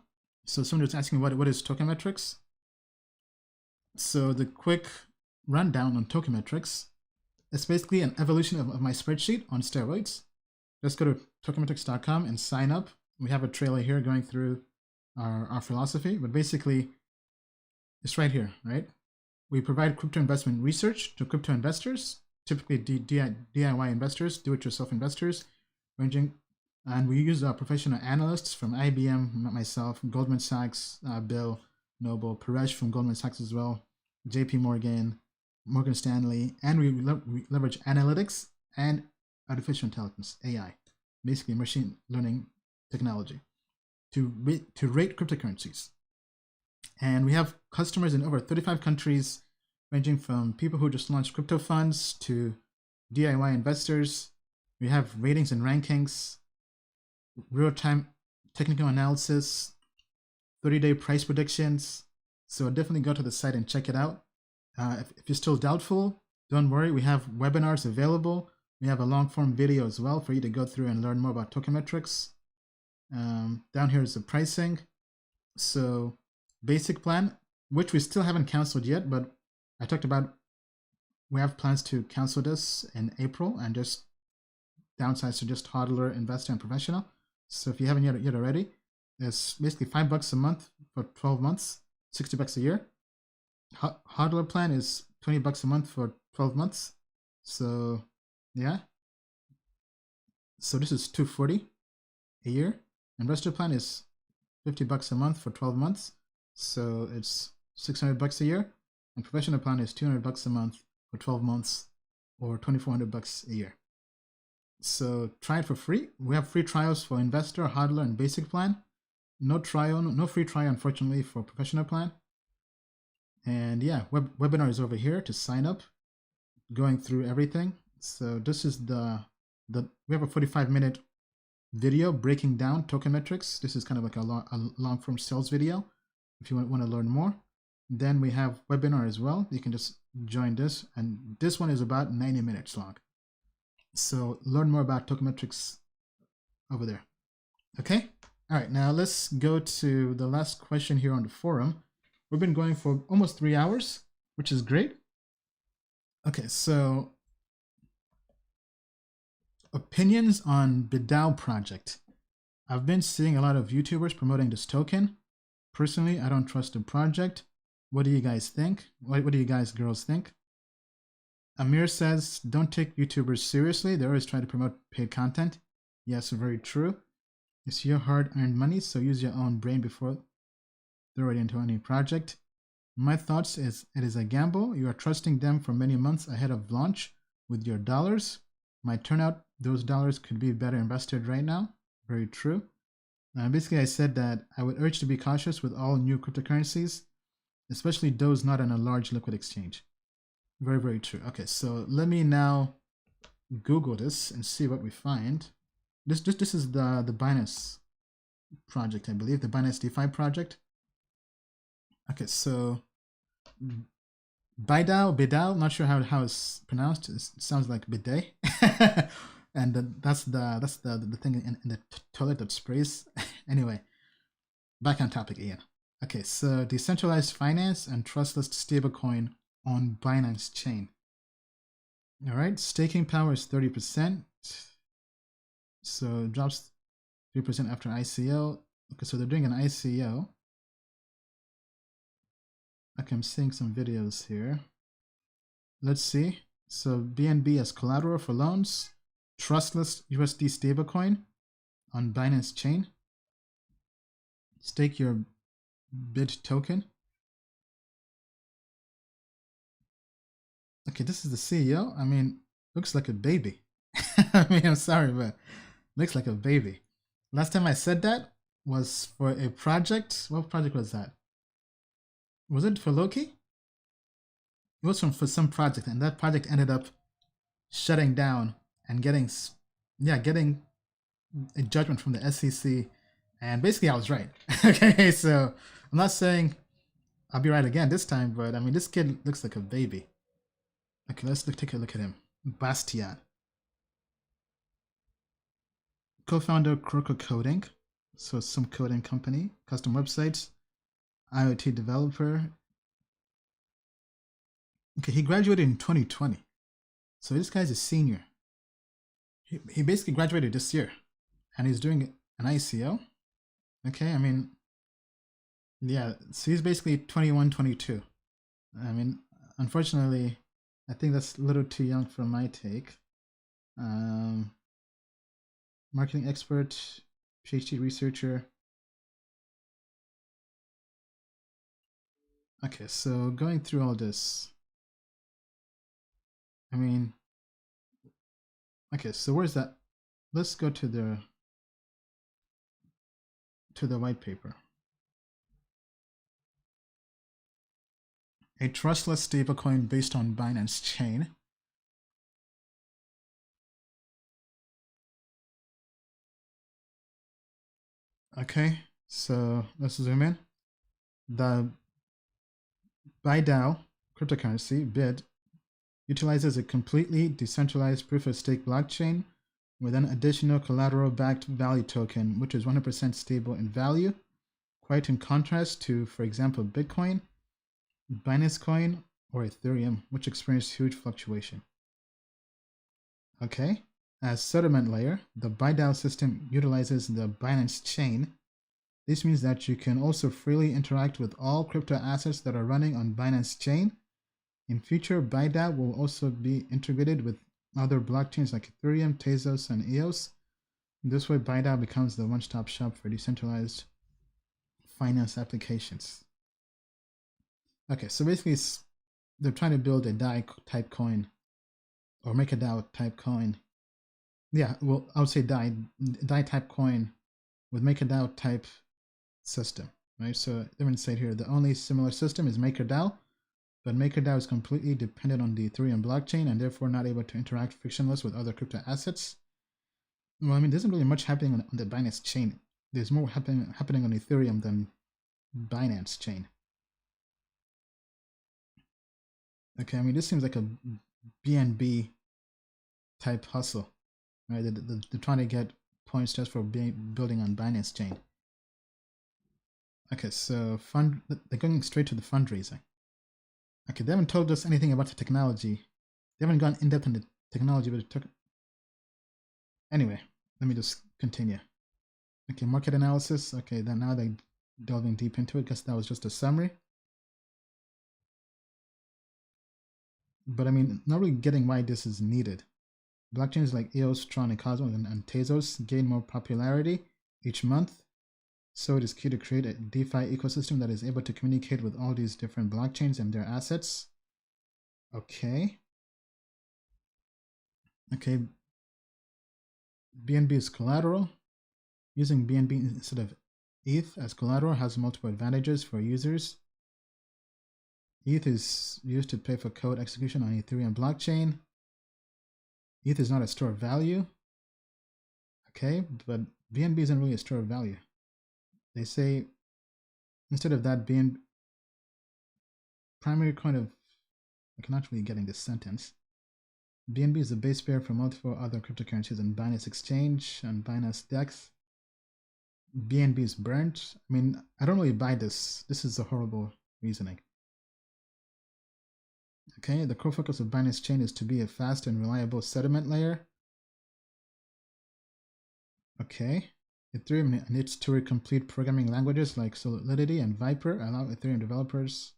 So someone was asking what is Tokenmetrics. So the quick rundown on Tokenmetrics, it's basically an evolution of my spreadsheet on steroids. Just go to tokenmetrics.com and sign up. We have a trailer here going through our philosophy, but basically it's right here, right? We provide crypto investment research to crypto investors, typically DIY investors, do-it-yourself investors, ranging, and we use professional analysts from IBM, myself, Goldman Sachs, Bill Noble, Paresh from Goldman Sachs as well, JP Morgan, Morgan Stanley, and we leverage analytics and artificial intelligence, AI, basically machine learning technology, to rate cryptocurrencies. And we have customers in over 35 countries, ranging from people who just launched crypto funds to DIY investors. We have ratings and rankings, real-time technical analysis, 30-day price predictions. So definitely go to the site and check it out. If you're still doubtful, don't worry. We have webinars available. We have a long-form video as well for you to go through and learn more about Tokenmetrics. Down here is the pricing. So basic plan, which we still haven't canceled yet, but I talked about we have plans to cancel this in April and just downsize to just hodler, investor, and professional. So if you haven't yet already, it's basically $5 a month for 12 months. $60 a year. Hodler plan is $20 a month for 12 months. So yeah. So this is $240 a year. Investor plan is $50 a month for 12 months. So it's $600 a year. And professional plan is $200 a month for 12 months, or $2,400 a year. So try it for free. We have free trials for investor, hodler, and basic plan. No free trial, unfortunately, for professional plan. And yeah, webinar is over here to sign up, going through everything. So this is we have a 45-minute video breaking down token metrics. This is kind of like a long-form sales video if you want to learn more. Then we have webinar as well. You can just join this, and this one is about 90 minutes long. So learn more about token metrics over there. Okay. All right. Now let's go to the last question here on the forum. We've been going for almost 3 hours, which is great. Okay. So opinions on BDAO project. I've been seeing a lot of YouTubers promoting this token. Personally, I don't trust the project. What do you guys think? What do you guys girls think? Amir says, don't take YouTubers seriously. They always try to promote paid content. Yes, very true. It's your hard-earned money, so use your own brain before throw it into any project. My thoughts is it is a gamble. You are trusting them for many months ahead of launch with your dollars. Might turn out those dollars could be better invested right now. Very true. Basically, I said that I would urge to be cautious with all new cryptocurrencies, especially those not on a large liquid exchange. Very, very true. Okay, so let me now Google this and see what we find. This is the Binance project, I believe, the Binance DeFi project. Okay, so BDAO, not sure how it's pronounced. It sounds like bidet. And that's the thing in the toilet that sprays. Anyway, back on topic, Ian. Okay, so decentralized finance and trustless stablecoin on Binance chain. All right, staking power is 30%. So it drops 3% after ICO. Okay, so they're doing an ICO. Okay, I'm seeing some videos here. Let's see. So BNB as collateral for loans. Trustless USD stablecoin on Binance chain. Stake your BID token. Okay, this is the CEO. I mean, looks like a baby. I mean, I'm sorry, but looks like a baby. Last time I said that was for a project. What project was that? Was it for Loki? It was for some project, and that project ended up shutting down and getting a judgment from the SEC. And basically, I was right. Okay, so I'm not saying I'll be right again this time, but I mean, this kid looks like a baby. Okay, let's take a look at him. Bastian. Co-founder Croco Coding. So it's some coding company, custom websites, IoT developer. Okay, he graduated in 2020. So this guy's a senior. He basically graduated this year. And he's doing an ICO. Okay, I mean, yeah, so he's basically 21, 22. I mean, unfortunately, I think that's a little too young for my take. Marketing expert, PhD researcher. Okay, so going through all this. I mean, okay, so where's that? Let's go to the white paper. A trustless stablecoin based on Binance chain. Okay, so let's zoom in. The BIDAO cryptocurrency, BID, utilizes a completely decentralized proof-of-stake blockchain with an additional collateral-backed value token, which is 100% stable in value, quite in contrast to, for example, Bitcoin, Binance Coin, or Ethereum, which experience huge fluctuation. Okay, as settlement layer, the BIDAO system utilizes the Binance chain This means that you can also freely interact with all crypto assets that are running on Binance Chain. In future, ByDAO will also be integrated with other blockchains like Ethereum, Tezos, and EOS. This way, ByDAO becomes the one-stop shop for decentralized finance applications. Okay, so basically they're trying to build a DAI type coin, or make a DAO type coin. Yeah, well, I would say DAI type coin with MakerDAO type system, right? So they would say here the only similar system is MakerDAO, but MakerDAO is completely dependent on the Ethereum blockchain and therefore not able to interact frictionless with other crypto assets. Well, I mean, there isn't really much happening on the Binance chain. There's more happening on Ethereum than Binance chain. Okay, I mean, this seems like a BNB type hustle, right? They're trying to get points just for building on Binance chain. Okay, so they're going straight to the fundraising. Okay, they haven't told us anything about the technology. They haven't gone in depth in the technology, but it took. Anyway, let me just continue. Okay, market analysis. Okay, then now they're delving deep into it because that was just a summary. But I mean, not really getting why this is needed. Blockchains like EOS, Tron, and Cosmos and Tezos gain more popularity each month. So it is key to create a DeFi ecosystem that is able to communicate with all these different blockchains and their assets. Okay. Okay. BNB is collateral. Using BNB instead of ETH as collateral has multiple advantages for users. ETH is used to pay for code execution on Ethereum blockchain. ETH is not a store of value. Okay, but BNB isn't really a store of value. They say instead of that being primary coin of, I'm not really getting this sentence. BNB is the base pair for multiple other cryptocurrencies on Binance Exchange and Binance Dex. BNB is burnt. I mean, I don't really buy this. This is a horrible reasoning. Okay, the core focus of Binance Chain is to be a fast and reliable settlement layer. Okay. Ethereum and its two complete programming languages like Solidity and Viper allow Ethereum developers.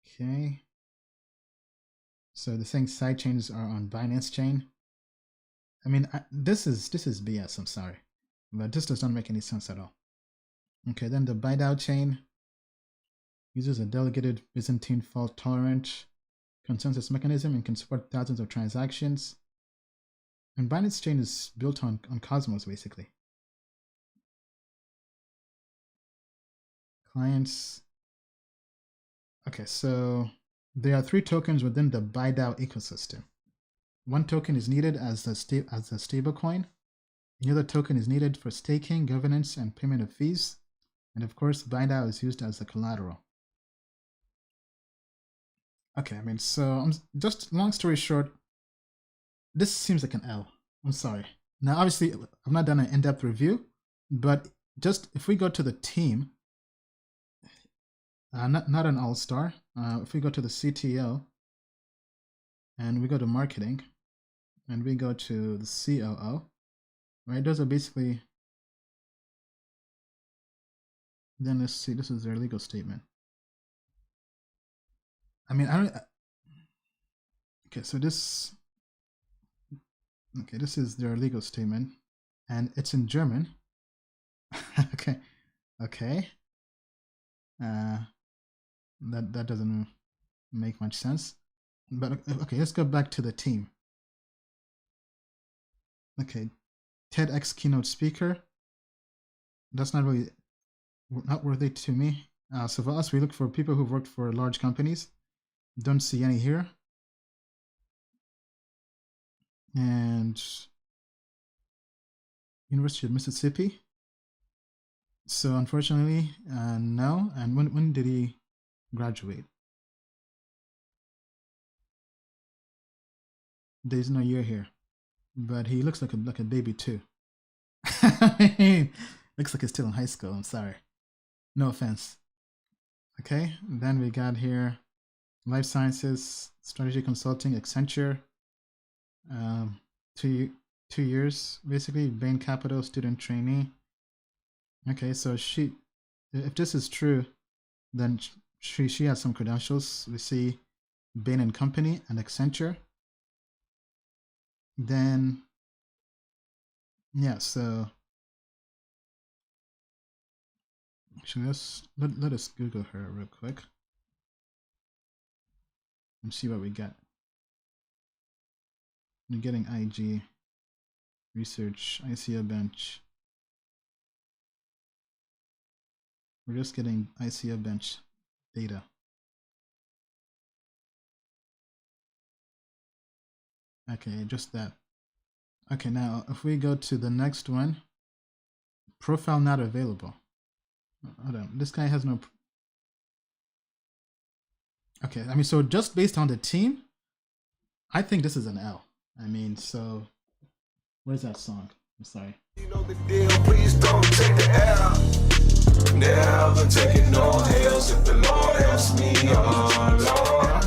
Okay. So the saying sidechains are on Binance Chain. I mean, this is BS. I'm sorry, but this does not make any sense at all. Okay, then the ByDAO chain uses a delegated Byzantine fault-tolerant consensus mechanism and can support thousands of transactions. And Binance Chain is built on Cosmos, basically. Clients. Okay, so there are 3 tokens within the ByDAO ecosystem. One token is needed as a stablecoin. Another token is needed for staking, governance, and payment of fees. And of course, ByDAO is used as a collateral. Okay, I mean, so just long story short, this seems like an L. I'm sorry. Now, obviously, I've not done an in-depth review, but just if we go to the team, not an all-star. If we go to the CTO, and we go to marketing, and we go to the COO, right? Those are basically. Then let's see. This is their legal statement. I mean, I don't. Okay, so this. Okay, this is their legal statement, and it's in German. Okay. That doesn't make much sense. But okay, let's go back to the team. Okay, TEDx keynote speaker. That's not really not worthy to me. So for us, we look for people who've worked for large companies. Don't see any here. And University of Mississippi. So unfortunately, no. And when did he graduate? There's no year here, but he looks like a baby too. Looks like he's still in high school. I'm sorry. No offense. Okay, then we got here life sciences, strategy consulting, Accenture. 2 years basically. Bain Capital student trainee. Okay, so if this is true, then she has some credentials. We see Bain and Company and Accenture. Then, yeah, so actually, let us Google her real quick and see what we get. We're getting IG research, ICO bench. We're just getting ICO bench data. Okay, just that. Okay, now if we go to the next one, profile not available. Hold on, this guy has no. Okay, I mean, so just based on the team, I think this is an L. I mean, so where's that song? I'm sorry.
You know the deal, please don't take the L. Never taking no L's if the Lord helps me, oh Lord.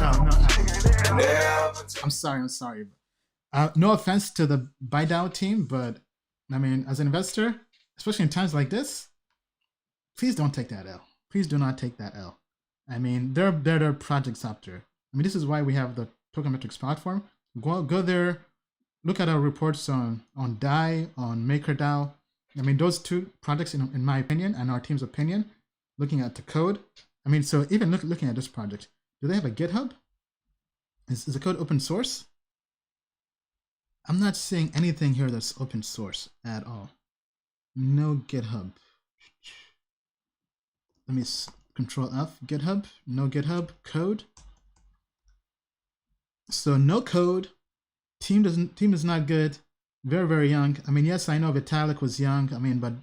Never.
I'm sorry. No offense to the ByDAO team, but I mean, as an investor, especially in times like this, please don't take that L. Please do not take that L. I mean, there are better projects out there. I mean, this is why we have the Tokenmetrics platform. Go there, look at our reports on DAI, on MakerDAO. I mean, those two projects, in my opinion, and our team's opinion, looking at the code. I mean, so even looking at this project, do they have a GitHub? Is the code open source? I'm not seeing anything here that's open source at all. No GitHub. Let me Control F, GitHub, no GitHub, code. So no code, team is not good, very, very young. I mean, yes, I know Vitalik was young, I mean, but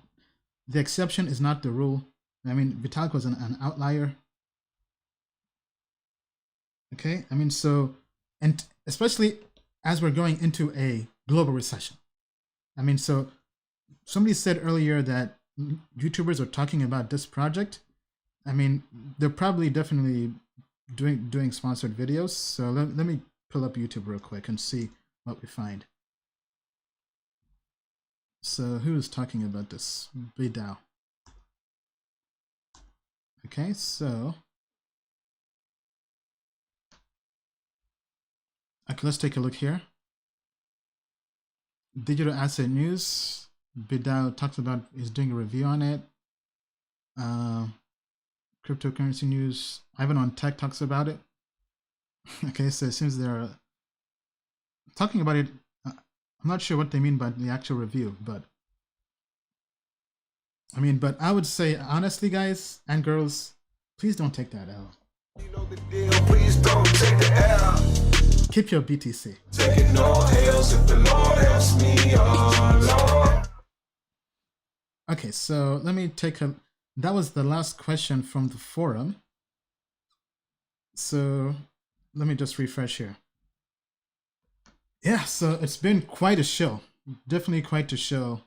the exception is not the rule. I mean, Vitalik was an outlier. Okay, I mean, so, and especially as we're going into a global recession. I mean, so somebody said earlier that YouTubers are talking about this project. I mean, they're probably definitely doing sponsored videos. So let me pull up YouTube real quick and see what we find. So who is talking about this? BDAO. Okay, so okay, let's take a look here. Digital Asset News. BDAO talks about, is doing a review on it. Cryptocurrency News. Ivan on Tech talks about it. Okay, so it seems they're talking about it. I'm not sure what they mean by the actual review, but I mean, but I would say honestly, guys and girls, please don't take that L.
You know the deal, please don't take the L.
Keep your BTC.
Taking no L's if the Lord helps me, oh Lord.
Okay, so let me take a. That was the last question from the forum. So let me just refresh here. Yeah, so it's been quite a show. Definitely quite a show.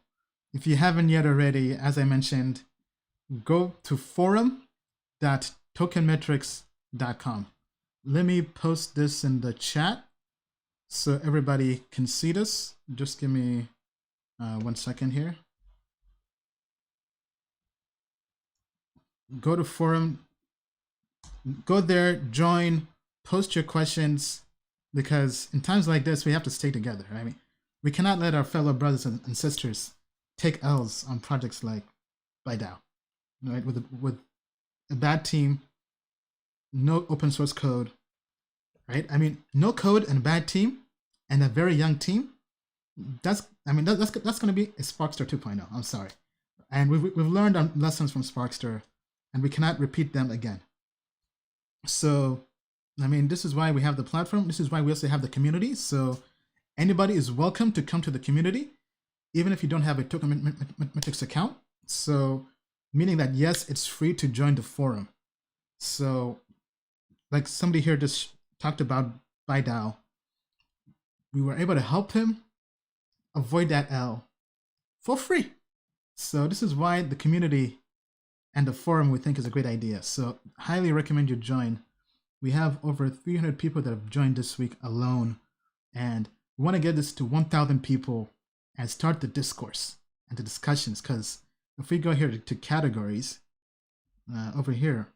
If you haven't yet already, as I mentioned, go to forum.tokenmetrics.com. Let me post this in the chat so everybody can see this. Just give me 1 second here. Go to forum, go there, join, post your questions, because in times like this, we have to stay together. I mean, we cannot let our fellow brothers and sisters take L's on projects like ByDAO, right? With a bad team, no open source code, right? I mean, no code and a bad team and a very young team. That's going to be a Sparkster 2.0. I'm sorry, and we've learned our lessons from Sparkster, and we cannot repeat them again. So, I mean, this is why we have the platform. This is why we also have the community. So anybody is welcome to come to the community, even if you don't have a Tokenmetrics account. So meaning that, yes, it's free to join the forum. So like somebody here just talked about ByDAO, we were able to help him avoid that L for free. So this is why the community and the forum we think is a great idea. So highly recommend you join. We have over 300 people that have joined this week alone, and we want to get this to 1,000 people and start the discourse and the discussions, because if we go here to categories, over here,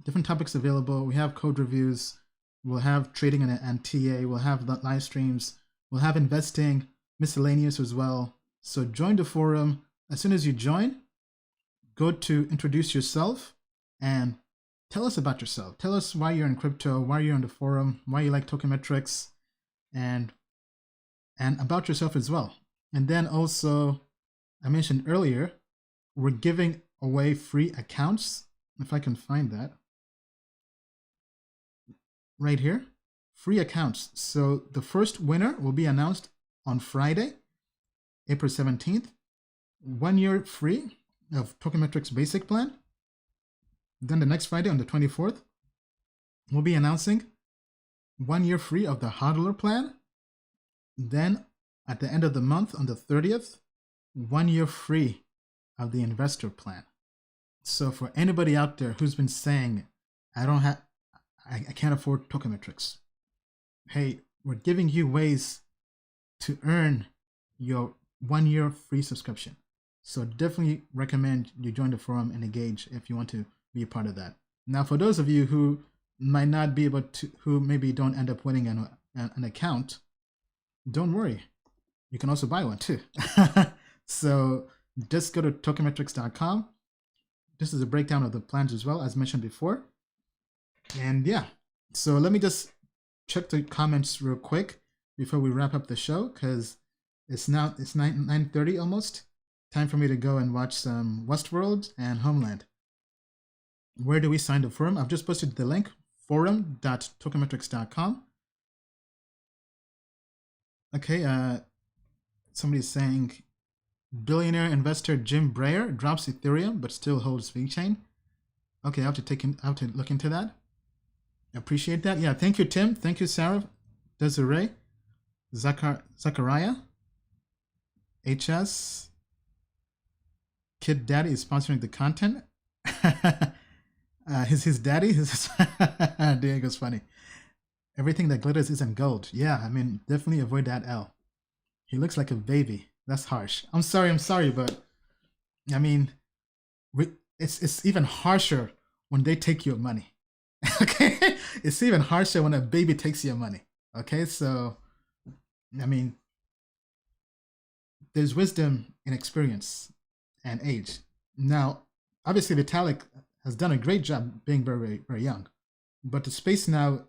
different topics available. We have code reviews, we'll have trading and TA, we'll have live streams, we'll have investing, miscellaneous as well. So join the forum. As soon as you join, go to introduce yourself and tell us about yourself. Tell us why you're in crypto, why you're on the forum, why you like tokenmetrics, and about yourself as well. And then also, I mentioned earlier, we're giving away free accounts. If I can find that. Right here, free accounts. So the first winner will be announced on Friday, April 17th. 1 year free of Tokenmetrics basic plan. Then the next Friday on the 24th, we'll be announcing 1 year free of the hodler plan. Then at the end of the month on the 30th, 1 year free of the investor plan. So for anybody out there who's been saying, I can't afford Tokenmetrics, hey, we're giving you ways to earn your 1 year free subscription. So definitely recommend you join the forum and engage if you want to be a part of that. Now, for those of you who might not be able to, who maybe don't end up winning an account, don't worry. You can also buy one too. So just go to tokenmetrics.com. This is a breakdown of the plans as well, as mentioned before. And yeah, so let me just check the comments real quick before we wrap up the show, because it's 9:30 almost. Time for me to go and watch some Westworld and Homeland. Where do we sign the forum? I've just posted the link, forum.tokenmetrics.com. Okay, somebody's saying billionaire investor Jim Breyer drops Ethereum but still holds VeChain. Okay, I have to look into that. Appreciate that. Yeah, thank you, Tim. Thank you, Sarah, Desiree, Zachariah, HS. Kid Daddy is sponsoring the content. His daddy. Diego's funny. Everything that glitters isn't gold. Yeah, I mean, definitely avoid that L. He looks like a baby. That's harsh. I'm sorry, but I mean, it's even harsher when they take your money. Okay, it's even harsher when a baby takes your money. Okay, so I mean, there's wisdom in experience and age. Now, obviously, Vitalik has done a great job being very, very young, but the space now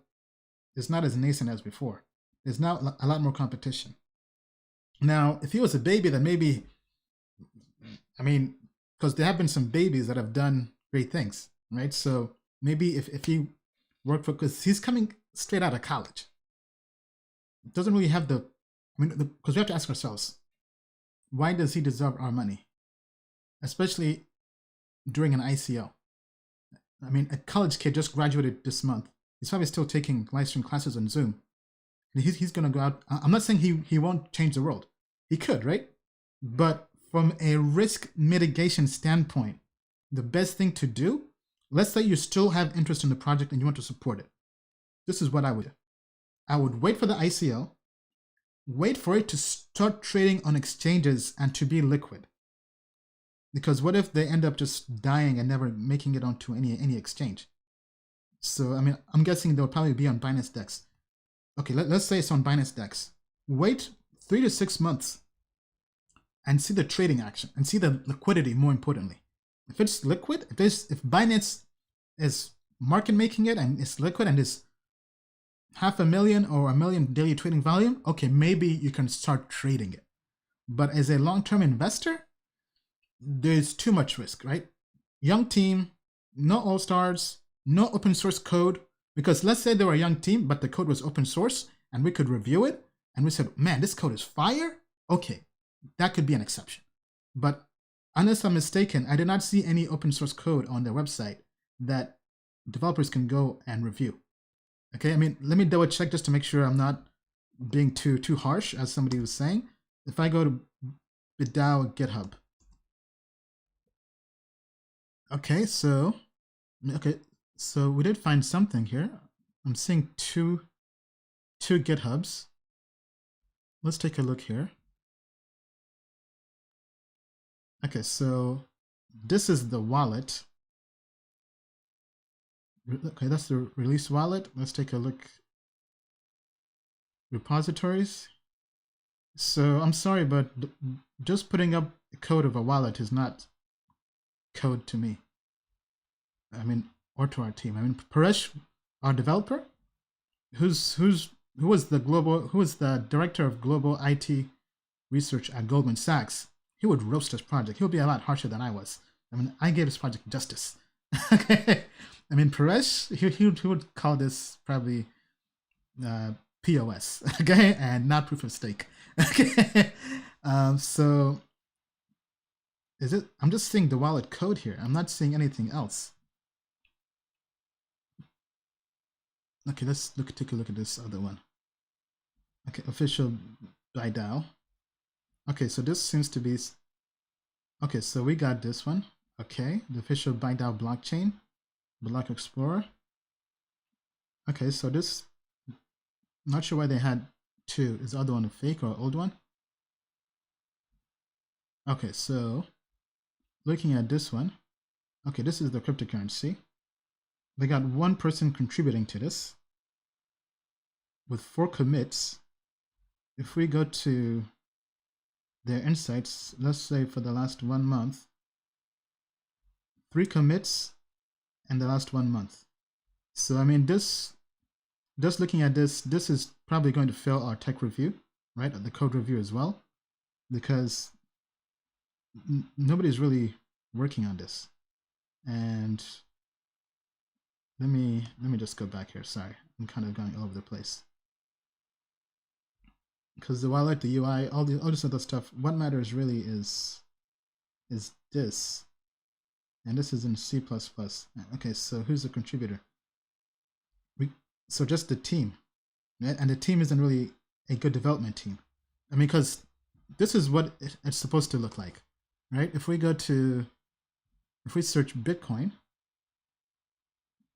is not as nascent as before. There's now a lot more competition. Now, if he was a baby, then maybe, I mean, because there have been some babies that have done great things, right? So maybe if he worked for, because he's coming straight out of college, doesn't really have the, I mean, because we have to ask ourselves, why does he deserve our money? Especially during an ICO. I mean, a college kid just graduated this month. He's probably still taking live stream classes on Zoom. And he's going to go out. I'm not saying he won't change the world. He could, right? But from a risk mitigation standpoint, the best thing to do, let's say you still have interest in the project and you want to support it. This is what I would do. I would wait for the ICO, wait for it to start trading on exchanges and to be liquid. Because what if they end up just dying and never making it onto any exchange? So, I mean, I'm guessing they'll probably be on Binance Dex. Okay, let's say it's on Binance Dex. Wait 3 to 6 months and see the trading action and see the liquidity, more importantly. If it's liquid, if Binance is market making it and it's liquid and is 500,000 or 1 million daily trading volume, okay, maybe you can start trading it. But as a long-term investor, there's too much risk, right? Young team, no all-stars, no open source code. Because let's say they were a young team, but the code was open source and we could review it and we said, man, this code is fire. Okay, that could be an exception. But unless I'm mistaken, I did not see any open source code on their website that developers can go and review. Okay, I mean, let me double check just to make sure I'm not being too harsh, as somebody was saying. If I go to BitDAO GitHub. Okay, so we did find something here. I'm seeing two GitHubs. Let's take a look here. Okay, so this is the wallet. Okay, that's the release wallet. Let's take a look. Repositories. So I'm sorry, but just putting up the code of a wallet is not code to me. I mean, or to our team. I mean, Paresh, our developer, who was the director of global IT research at Goldman Sachs, he would roast this project. He would be a lot harsher than I was. I mean, I gave this project justice. Okay, I mean, Paresh, he would call this probably POS, okay, and not proof of stake. Okay, so is it? I'm just seeing the wallet code here. I'm not seeing anything else. Okay, let's take a look at this other one. Okay, official ByDAO. Okay, so this seems to be. Okay, so we got this one. Okay, the official ByDAO blockchain, Block Explorer. Okay, so this. Not sure why they had two. Is the other one a fake or an old one? Okay, so looking at this one. Okay, this is the cryptocurrency. They got one person contributing to this with 4 commits. If we go to their insights, let's say for the last 1 month, 3 commits in the last 1 month. So I mean, this, just looking at this is probably going to fail our tech review, right? The code review as well, because nobody's really working on this. And let me just go back here. Sorry, I'm kind of going all over the place. Because the wallet, the UI, all this other stuff, what matters really is this. And this is in C++. Okay, so who's the contributor? So just the team. Right? And the team isn't really a good development team. I mean, because this is what it's supposed to look like, right? If we search Bitcoin,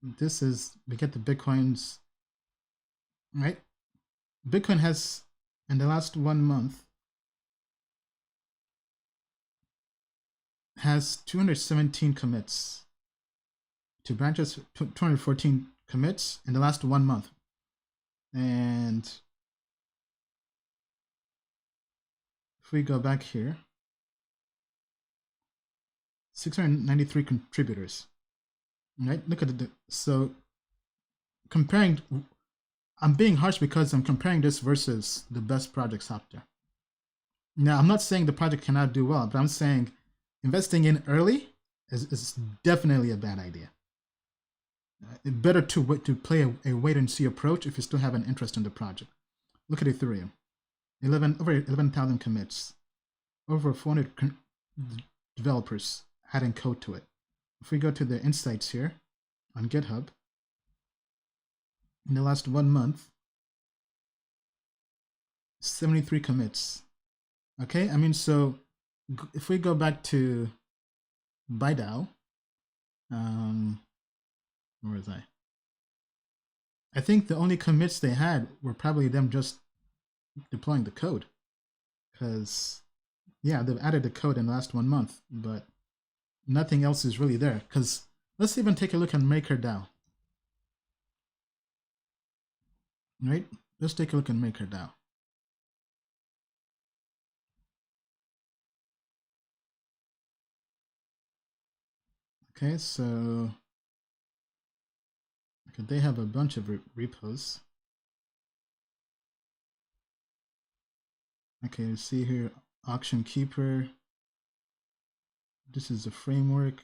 we get the Bitcoins, right? Bitcoin has, in the last 1 month, has 217 commits to branches, 214 commits in the last 1 month. And if we go back here, 693 contributors, right? Look at it. So comparing, I'm being harsh because I'm comparing this versus the best projects out there. Now, I'm not saying the project cannot do well, but I'm saying investing in early is definitely a bad idea. Better to play a wait and see approach if you still have an interest in the project. Look at Ethereum, over 11,000 commits, over 400 developers adding code to it. If we go to the insights here on GitHub, in the last 1 month, 73 commits. Okay, I mean, so if we go back to ByDAO, where was I? I think the only commits they had were probably them just deploying the code. Because, yeah, they've added the code in the last 1 month, but nothing else is really there. Because let's even take a look at MakerDAO. Right? Let's take a look at MakerDAO. Okay, so they have a bunch of repos. Okay, you see here, Auction Keeper. This is the framework.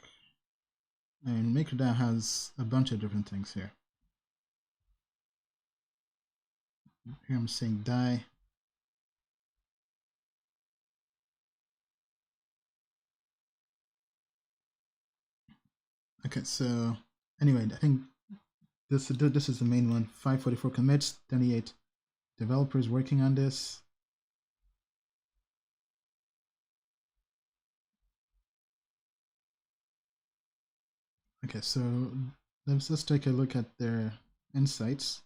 And MakerDAO has a bunch of different things here. Here I'm saying DAI. Okay, so anyway, I think this is the main one. 544 commits, 28 developers working on this. Okay, so let's take a look at their insights.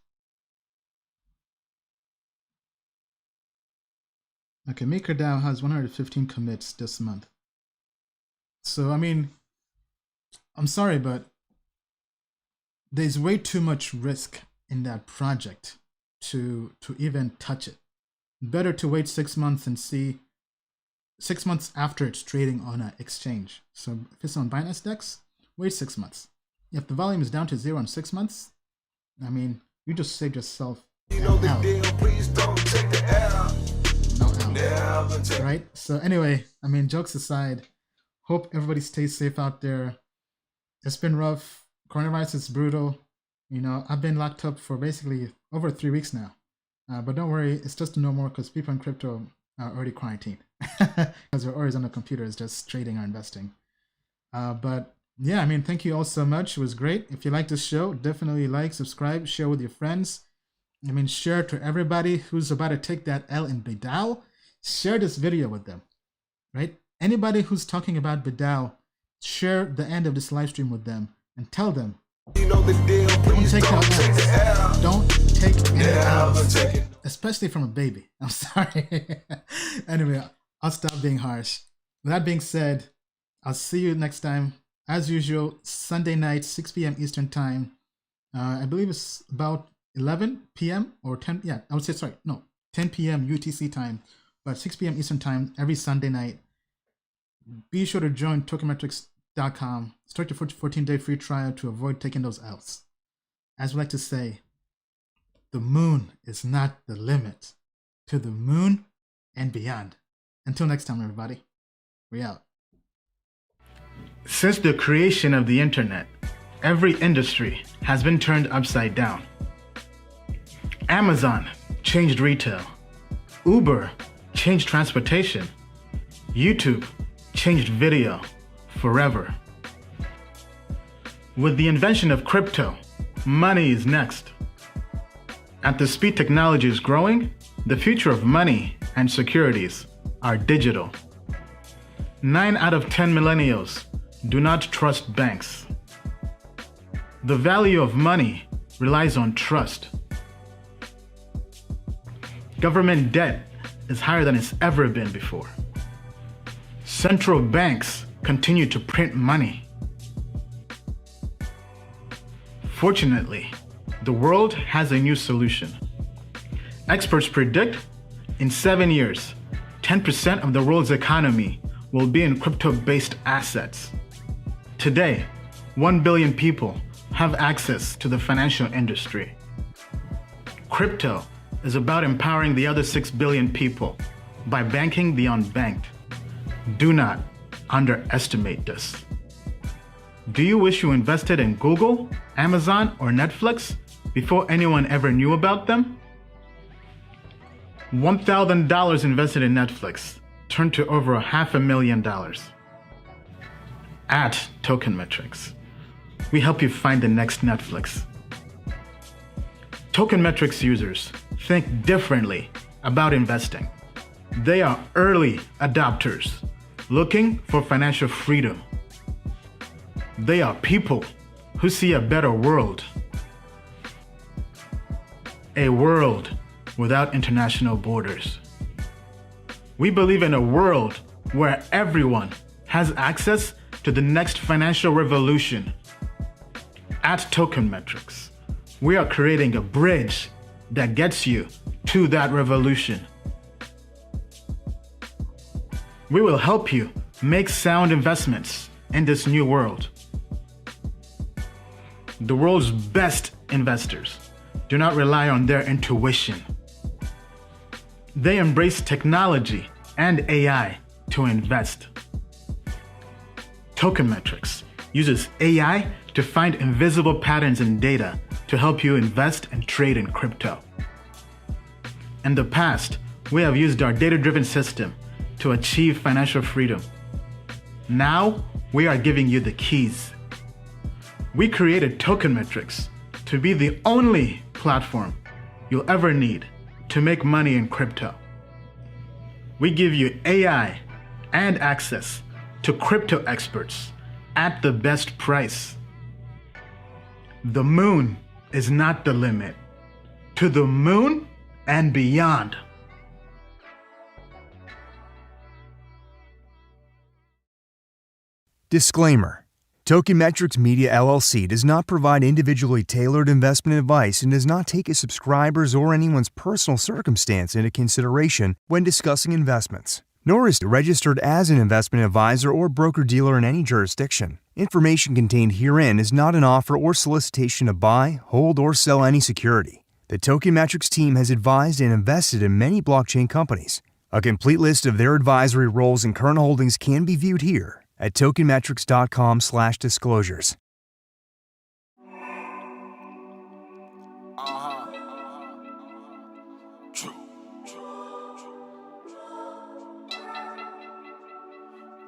Okay, MakerDAO has 115 commits this month. So I mean, I'm sorry, but there's way too much risk in that project to even touch it. Better to wait 6 months and see 6 months after it's trading on an exchange. So if it's on Binance Dex, wait 6 months. If the volume is down to 0 in 6 months, I mean, you just saved yourself an L. No L. Right? So anyway, I mean, jokes aside, hope everybody stays safe out there. It's been rough. Coronavirus is brutal. You know, I've been locked up for basically over 3 weeks now. But don't worry, it's just no more because people in crypto are already quarantined. Because they're always on the computers just trading or investing. But yeah, I mean, thank you all so much. It was great. If you like this show, definitely like, subscribe, share with your friends. I mean, share to everybody who's about to take that L in Bidao. Share this video with them, right? Anybody who's talking about Bidao, share the end of this live stream with them and tell them, don't take that L. Don't take any L's, especially from a baby. I'm sorry. Anyway, I'll stop being harsh. With that being said, I'll see you next time. As usual, Sunday night, 6 p.m. Eastern Time. I believe it's about 11 p.m. or 10. Yeah, I would say, sorry, no, 10 p.m. UTC time, but 6 p.m. Eastern Time every Sunday night. Be sure to join tokenmetrics.com. Start your 14-day free trial to avoid taking those L's. As we like to say, the moon is not the limit. To the moon and beyond. Until next time, everybody. We out. Since the creation of the internet, every industry has been turned upside down. Amazon changed retail. Uber changed transportation. YouTube changed video forever. With the invention of crypto, money is next. At the speed technology is growing, the future of money and securities are digital. 9 out of 10 millennials do not trust banks. The value of money relies on trust. Government debt is higher than it's ever been before. Central banks continue to print money. Fortunately, the world has a new solution. Experts predict in 7 years, 10% of the world's economy will be in crypto-based assets. Today, 1 billion people have access to the financial industry. Crypto is about empowering the other 6 billion people by banking the unbanked. Do not underestimate this. Do you wish you invested in Google, Amazon, or Netflix before anyone ever knew about them? $1,000 invested in Netflix turned to over $500,000. At Token Metrics, we help you find the next Netflix. Token Metrics users think differently about investing. They are early adopters looking for financial freedom. They are people who see a better world. A world without international borders. We believe in a world where everyone has access to the next financial revolution. At Token Metrics, we are creating a bridge that gets you to that revolution. We will help you make sound investments in this new world. The world's best investors do not rely on their intuition. They embrace technology and AI to invest. Token Metrics uses AI to find invisible patterns in data to help you invest and trade in crypto. In the past, we have used our data-driven system to achieve financial freedom. Now, we are giving you the keys. We created Token Metrics to be the only platform you'll ever need to make money in crypto. We give you AI and access to crypto experts at the best price. The moon is not the limit. To the moon and beyond.
Disclaimer. Tokenmetrics Media LLC does not provide individually tailored investment advice and does not take a subscriber's or anyone's personal circumstance into consideration when discussing investments, nor is it registered as an investment advisor or broker-dealer in any jurisdiction. Information contained herein is not an offer or solicitation to buy, hold, or sell any security. The Tokenmetrics team has advised and invested in many blockchain companies. A complete list of their advisory roles and current holdings can be viewed here at tokenmetrics.com/disclosures.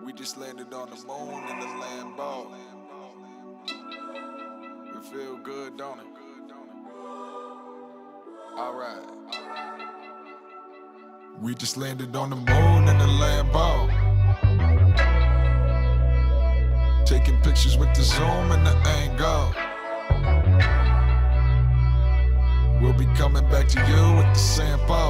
We just landed on the moon in the Lambo. It feel good, don't it? Alright. We just landed on the moon in the Lambo. Taking pictures with the zoom and the angle. We'll be coming back to you with the sample.